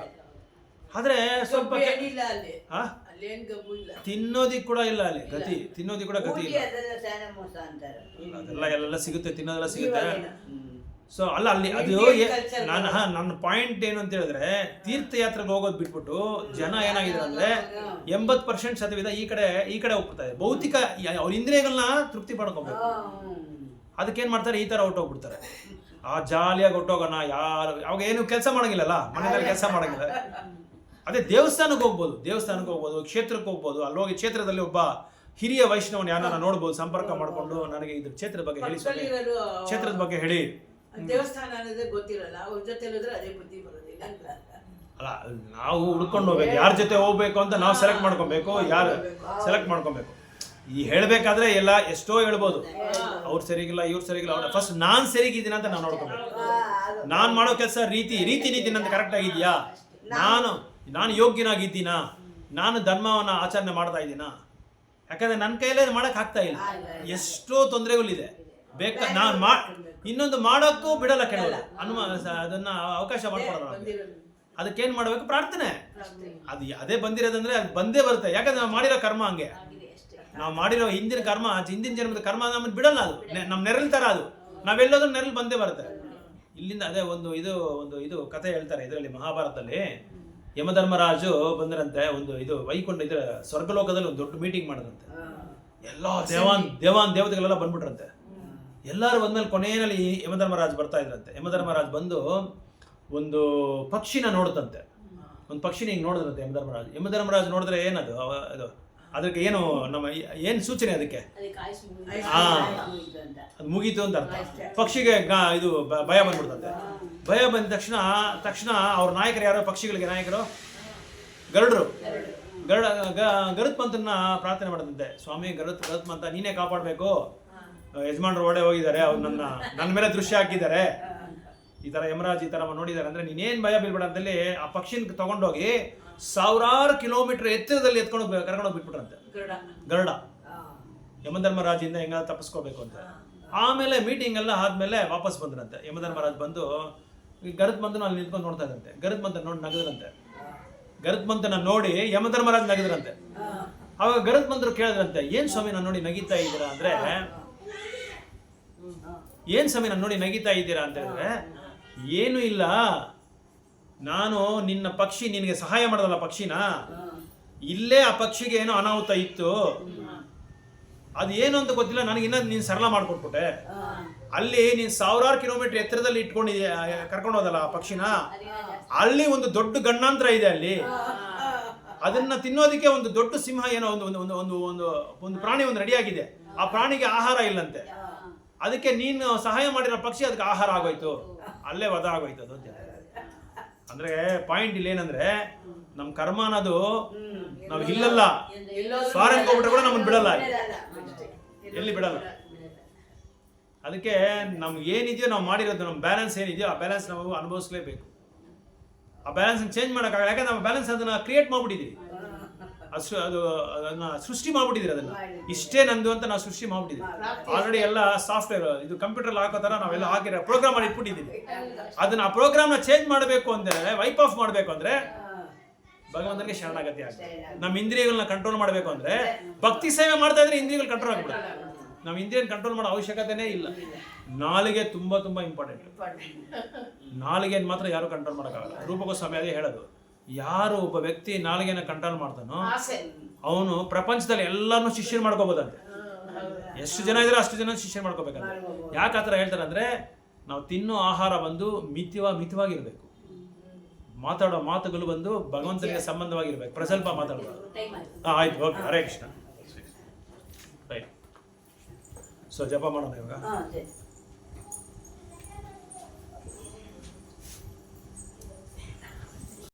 ಆದರೆ ಸ್ವಲ್ಪ ಏನಿಲ್ಲ ಅಲ್ಲಿ, ಅಲ್ಲೇನು ಗಬ್ಬು ಇಲ್ಲ, ತಿನ್ನೋದಿಕ್ ಕೂಡ ಇಲ್ಲ ಅಲ್ಲಿ ಗತಿ, ತಿನ್ನೋದಿಕ್ ಕೂಡ ಗತಿ ಇಲ್ಲ. ಅದೆಲ್ಲ ಸ್ಯಾನ ಮೋಸ ಅಂತಾರೆ. ಅದೆಲ್ಲ ಎಲ್ಲ ಸಿಗುತ್ತೆ, ತಿನ್ನೋದೆಲ್ಲ ಸಿಗುತ್ತೆ. ಸೊ ಅಲ್ಲ ಅಲ್ಲಿ ಅದು ನನ್ನ ಪಾಯಿಂಟ್ ಏನು ಅಂತ ಹೇಳಿದ್ರೆ, ತೀರ್ಥಯಾತ್ರೆಗೆ ಹೋಗೋದು ಬಿಟ್ಬಿಟ್ಟು ಜನ ಏನಾಗಿದೆ ಅಂದ್ರೆ 80% ಸತವಿಧ ಈ ಕಡೆ ಹೋಗ್ಬಿಡ್ತಾರೆ. ಭೌತಿಕ ಅವ್ರ ಇಂದ್ರಿಯಗಳನ್ನ ತೃಪ್ತಿ ಪಡ್ಕೋಬೇಕು. ಅದಕ್ಕೇನ್ ಮಾಡ್ತಾರೆ, ಈ ತರ ಹೊಟ್ಟೋಗ್ಬಿಡ್ತಾರೆ. ಜಾಲಿಯಾಗಿ ಹೊಟ್ಟೋಗೋಣ, ಅವಾಗ ಏನು ಕೆಲಸ ಮಾಡಂಗಿಲ್ಲಲ್ಲ, ಮನೆಯಲ್ಲಿ ಕೆಲಸ ಮಾಡಂಗಿಲ್ಲ. ಅದೇ ದೇವಸ್ಥಾನಕ್ಕೆ ಹೋಗ್ಬೋದು, ಕ್ಷೇತ್ರಕ್ಕೆ ಹೋಗ್ಬೋದು. ಅಲ್ಲಿ ಹೋಗಿ ಕ್ಷೇತ್ರದಲ್ಲಿ ಒಬ್ಬ ಹಿರಿಯ ವೈಷ್ಣವನ ಯಾರನ್ನ ನೋಡ್ಬೋದು, ಸಂಪರ್ಕ ಮಾಡ್ಕೊಂಡು ನನಗೆ ಇದು ಕ್ಷೇತ್ರದ ಬಗ್ಗೆ ಹೇಳಿ, ಕ್ಷೇತ್ರದ ಬಗ್ಗೆ ಹೇಳಿ. ದೇವಸ್ಥಾನ ಅನ್ನೋದೇ ಗೊತ್ತಿರಲ್ಲ, ಅವ್ರ ಜೊತೆ ಹೇಳಿದ್ರೆ ಅದೇ ಬುದ್ಧಿ ಬರೋದಿಲ್ಲ. ಅಲ್ಲ, ನಾವು ಹುಡ್ಕೊಂಡು ಹೋಗ್ಬೇಕು, ಯಾರ ಜೊತೆ ಹೋಗ್ಬೇಕು ಅಂತ ನಾವು ಸೆಲೆಕ್ಟ್ ಮಾಡ್ಕೊಬೇಕು, ಯಾರು ಸೆಲೆಕ್ಟ್ ಮಾಡ್ಕೊಬೇಕು. ಈ ಹೇಳ್ಬೇಕಾದ್ರೆ ಎಲ್ಲ ಎಷ್ಟೋ ಹೇಳ್ಬೋದು, ಅವ್ರು ಸರಿಗಿಲ್ಲ, ಇವ್ರು ಸರಿಗಿಲ್ಲ, ಅವ್ರ ಫಸ್ಟ್ ನಾನ್ ಸರಿಗಿದ್ದೀನ ಅಂತ ನಾವು ನೋಡ್ಕೊಬೇಕು. ನಾನ್ ಮಾಡೋ ಕೆಲಸ ನೀತಿ ನಂದು ಕರೆಕ್ಟ್ ಆಗಿದ್ಯಾ, ನಾನು ಯೋಗ್ಯನಾಗಿದ್ದೀನಾ, ನಾನು ಧರ್ಮವನ್ನ ಆಚರಣೆ ಮಾಡ್ತಾ ಇದ್ದೀನಾ. ಯಾಕಂದ್ರೆ ನನ್ನ ಕೈಯಲ್ಲೇ ಮಾಡಕ್ ಆಗ್ತಾ ಇಲ್ಲ, ಎಷ್ಟೋ ತೊಂದರೆಗಳಿದೆ. ಇನ್ನೊಂದು ಮಾಡೋಕ್ಕೂ ಬಿಡಲ್ಲ ಕೆಲವರು, ಅದನ್ನ ಅವಕಾಶ ಮಾಡ್ಕೊಡಲ್ಲ. ಅದಕ್ಕೇನ್ ಮಾಡ್ಬೇಕು, ಪ್ರಾರ್ಥನೆ. ಅದೇ ಬಂದಿರೋದಂದ್ರೆ ಅದು ಬಂದೇ ಬರುತ್ತೆ. ಯಾಕಂದ್ರೆ ನಾವು ಮಾಡಿರೋ ಕರ್ಮ ಹಂಗೆ, ನಾವು ಮಾಡಿರೋ ಹಿಂದಿನ ಕರ್ಮ, ಹಿಂದಿನ ಜನ್ಮದ ಕರ್ಮ ನಮ್ಮನ್ನು ಬಿಡಲ್ಲ. ಅದು ನಮ್ಮ ನೆರಳು ತರ, ಅದು ನಾವೆಲ್ಲೋದ್ರೂ ನೆರಳು ಬಂದೇ ಬರುತ್ತೆ. ಇಲ್ಲಿಂದ ಅದೇ ಒಂದು ಇದು ಕಥೆ ಹೇಳ್ತಾರೆ ಇದರಲ್ಲಿ, ಮಹಾಭಾರತದಲ್ಲಿ. ಯಮಧರ್ಮರಾಜು ಬಂದರಂತೆ, ಇದು ವೈಕುಂಠ ಇದ್ರ ಸ್ವರ್ಗಲೋಕದಲ್ಲಿ ಒಂದು ದೊಡ್ಡ ಮೀಟಿಂಗ್ ಮಾಡಿದ್ರಂತೆ. ಎಲ್ಲ ದೇವತೆಗಳೆಲ್ಲ ಬಂದ್ಬಿಟ್ರಂತೆ. ಎಲ್ಲರೂ ಬಂದ್ಮೇಲೆ ಕೊನೆಯಲ್ಲಿ ಯಮಧರ್ಮರಾಜ್ ಬರ್ತಾ ಇದ್ರಂತೆ. ಯಮಧರ್ಮರಾಜ್ ಬಂದು ಒಂದು ಪಕ್ಷಿನ ನೋಡುತ್ತಂತೆ, ಒಂದು ಪಕ್ಷಿನ ಹಿಂಗೆ ನೋಡಿದ್ರಂತೆ ಯಮಧರ್ಮರಾಜ್ ನೋಡಿದ್ರೆ ಏನದು, ಅದಕ್ಕೆ ಏನು ಸೂಚನೆ, ಅದಕ್ಕೆ ಅದು ಮುಗೀತು ಅಂತ ಅರ್ಥ. ಪಕ್ಷಿಗೆ ಇದು ಭಯ ಬಂದ್ಬಿಡ್ತಂತೆ. ಭಯ ಬಂದ ತಕ್ಷಣ ಅವ್ರ ನಾಯಕರು ಯಾರೋ, ಪಕ್ಷಿಗಳಿಗೆ ನಾಯಕರು ಗರುತ್ಮಂತನ ಪ್ರಾರ್ಥನೆ ಮಾಡಿದಂತೆ, ಸ್ವಾಮಿ ಗರುತ್ಮಂತ ನೀನೇ ಕಾಪಾಡಬೇಕು, ಯಜಮಾನ್ರು ಓಡೆ ಹೋಗಿದ್ದಾರೆ, ಅವ್ರು ನನ್ನ ಮೇಲೆ ದೃಶ್ಯ ಹಾಕಿದ್ದಾರೆ, ಈ ತರ ಯಮರಾಜ್ ಈ ತರ ನೋಡಿದ್ದಾರೆ ಅಂದ್ರೆ ನೀನೇನ್ ಭಯ ಬೀಳ್ಬೇಡ ಅಂತೇಳಿ ಆ ಪಕ್ಷಿನ ತಗೊಂಡೋಗಿ 1000 ಕಿಲೋಮೀಟರ್ ಎತ್ತರದಲ್ಲಿ ಕರ್ಕೊಂಡೋಗಿ ಬಿಟ್ಬಿಟ್ರಂತೆ ಗರುಡ. ಯಮಧರ್ಮರಾಜಿಂದ ಹೆಂಗ ತಪ್ಪಿಸ್ಕೋಬೇಕು ಅಂತ. ಆಮೇಲೆ ಮೀಟಿಂಗ್ ಎಲ್ಲ ಆದ್ಮೇಲೆ ವಾಪಸ್ ಬಂದ್ರಂತೆ. ಯಮಧರ್ಮರಾಜ್ ಬಂದು ಗರುತ್ಮಂತನ ಅಲ್ಲಿ ನಿಂತ್ಕೊಂಡು ನೋಡ್ತಾ ಇದ್ದಂತೆ. ಗರುತ್ಮಂತ ನೋಡಿ ನಗದ್ರಂತೆ. ಗರುತ್ಮಂತನ ನೋಡಿ ಯಮಧರ್ಮರಾಜ್ ನಗದ್ರಂತೆ. ಅವಾಗ ಗರುತ್ಮಂತರು ಕೇಳಿದ್ರಂತೆ, ಏನ್ ಸ್ವಾಮಿ ನಾನು ನೋಡಿ ನಗೀತಾ ಇದ್ದೀರಾ ಅಂದ್ರೆ, ನಗೀತಾ ಇದ್ದೀರಾ ಅಂತ ಹೇಳಿದ್ರೆ, ಏನು ಇಲ್ಲ, ನಾನು ನಿನ್ನ ಪಕ್ಷಿ ನಿನಗೆ ಸಹಾಯ ಮಾಡೋದಲ್ಲ ಪಕ್ಷಿನ, ಇಲ್ಲೇ ಆ ಪಕ್ಷಿಗೆ ಏನೋ ಅನಾಹುತ ಇತ್ತು, ಅದು ಏನು ಅಂತ ಗೊತ್ತಿಲ್ಲ, ನನಗಿನ್ನ ನೀನು ಸರಳ ಮಾಡ್ಕೊಟ್ಬಿಟ್ಟೆ. ಅಲ್ಲಿ ನೀನು 1000 ಕಿಲೋಮೀಟರ್ ಎತ್ತರದಲ್ಲಿ ಕರ್ಕೊಂಡು ಹೋದಲ್ಲ ಆ ಪಕ್ಷಿನ, ಅಲ್ಲಿ ಒಂದು ದೊಡ್ಡ ಗಂಡಾಂತರ ಇದೆ. ಅಲ್ಲಿ ಅದನ್ನ ತಿನ್ನೋದಕ್ಕೆ ಒಂದು ದೊಡ್ಡ ಸಿಂಹ ಏನೋ ಒಂದು ಪ್ರಾಣಿ ರೆಡಿಯಾಗಿದೆ. ಆ ಪ್ರಾಣಿಗೆ ಆಹಾರ ಇಲ್ಲಂತೆ. ಅದಕ್ಕೆ ನೀನು ಸಹಾಯ ಮಾಡಿರೋ ಪಕ್ಷಿ ಅದಕ್ಕೆ ಆಹಾರ ಆಗೋಯ್ತು, ಅಲ್ಲೇ ವಧ ಆಗೋಯ್ತು ಅದು. ಅಂದ್ರೆ ಪಾಯಿಂಟ್ ಇಲ್ಲಿ ಏನಂದ್ರೆ ನಮ್ ಕರ್ಮ ಅನ್ನೋದು ನಾವು ಇಲ್ಲಲ್ಲ ಫಾರೆನ್ ಹೋಗ್ಬಿಟ್ರೆ ಕೂಡ ನಮ್ಮನ್ನ ಬಿಡಲ್ಲ, ಎಲ್ಲಿ ಬಿಡಲ್ಲ. ಅದಕ್ಕೆ ನಮ್ಗೆ ಏನಿದೆಯೋ ನಾವು ಮಾಡಿರೋದು, ನಮ್ಮ ಬ್ಯಾಲೆನ್ಸ್ ಏನಿದೆಯೋ ಆ ಬ್ಯಾಲೆನ್ಸ್ ನಾವು ಅನುಭವಿಸ್ಲೇಬೇಕು. ಆ ಬ್ಯಾಲೆನ್ಸ್ ಚೇಂಜ್ ಮಾಡೋಕ್ಕಾಗಲ್ಲ, ಯಾಕಂದ್ರೆ ನಾವು ಬ್ಯಾಲೆನ್ಸ್ ಅದನ್ನ ಕ್ರಿಯೇಟ್ ಮಾಡ್ಬಿಟ್ಟಿದ್ದೀವಿ, ಅದನ್ನ ಸೃಷ್ಟಿ ಮಾಡ್ಬಿಟ್ಟಿದ್ದೀರಿ. ಅದನ್ನ ಇಷ್ಟೇ ನಂದು ಅಂತ ನಾವು ಸೃಷ್ಟಿ ಮಾಡ್ಬಿಟ್ಟಿದ್ದೀವಿ. ಆಲ್ರೆಡಿ ಎಲ್ಲ ಸಾಫ್ಟ್ವೇರ್ ಇದು ಕಂಪ್ಯೂಟರ್ ಹಾಕೋ ಥರ ನಾವೆಲ್ಲ ಹಾಕಿರೋ ಪ್ರೋಗ್ರಾಮ್ ಮಾಡಿ ಇಟ್ಬಿಟ್ಟಿದ್ದೀವಿ. ಅದನ್ನ ಆ ಪ್ರೋಗ್ರಾಮ್ನ ಚೇಂಜ್ ಮಾಡಬೇಕು ಅಂದರೆ, ವೈಪ್ ಆಫ್ ಮಾಡಬೇಕು ಅಂದರೆ ಭಗವಂತನಿಗೆ ಶರಣಾಗತಿ ಆಗ್ತದೆ. ನಮ್ಮ ಇಂದ್ರಿಯಗಳನ್ನ ಕಂಟ್ರೋಲ್ ಮಾಡಬೇಕು ಅಂದರೆ ಭಕ್ತಿ ಸೇವೆ ಮಾಡ್ತಾ ಇದ್ರೆ ಇಂದ್ರಿಯಗಳು ಕಂಟ್ರೋಲ್ ಆಗ್ಬಿಡುತ್ತೆ. ನಾವು ಇಂದ್ರಿಯನ್ ಕಂಟ್ರೋಲ್ ಮಾಡೋ ಅವಶ್ಯಕತೆನೇ ಇಲ್ಲ. ನಾಲಿಗೆ ತುಂಬಾ ತುಂಬಾ ಇಂಪಾರ್ಟೆಂಟ್. ನಾಲಿಗೆನ ಮಾತ್ರ ಯಾರು ಕಂಟ್ರೋಲ್ ಮಾಡೋಕ್ಕಾಗಲ್ಲ. ರೂಪಗೋಸ್ವಾಮಿ ಅದೇ ಹೇಳೋದು, ಯಾರು ಒಬ್ಬ ವ್ಯಕ್ತಿ ನಾಲಿಗೆನ ಕಂಟ್ರೋಲ್ ಮಾಡ್ತಾನೋ ಅವನು ಪ್ರಪಂಚದಲ್ಲಿ ಎಲ್ಲಾನು ಶಿಷ್ಯನ್ ಮಾಡ್ಕೋಬೋದಂತೆ. ಎಷ್ಟು ಜನ ಇದ್ರೆ ಅಷ್ಟು ಜನ ಶಿಷ್ಯನ್ ಮಾಡ್ಕೋಬೇಕಂತ. ಯಾಕೆ ಆ ಥರ ಹೇಳ್ತಾರೆ ಅಂದರೆ, ನಾವು ತಿನ್ನೋ ಆಹಾರ ಬಂದು ಮಿತವಾಗಿರ್ಬೇಕು, ಮಾತಾಡೋ ಮಾತುಗಳು ಬಂದು ಭಗವಂತನಿಗೆ ಸಂಬಂಧವಾಗಿರ್ಬೇಕು, ಪ್ರಸಲ್ಪ ಮಾತಾಡೋದು. ಆಯ್ತು, okay, Hare Krishna. Right. So ಜಪ ಮಾಡೋಣ ಇವಾಗ.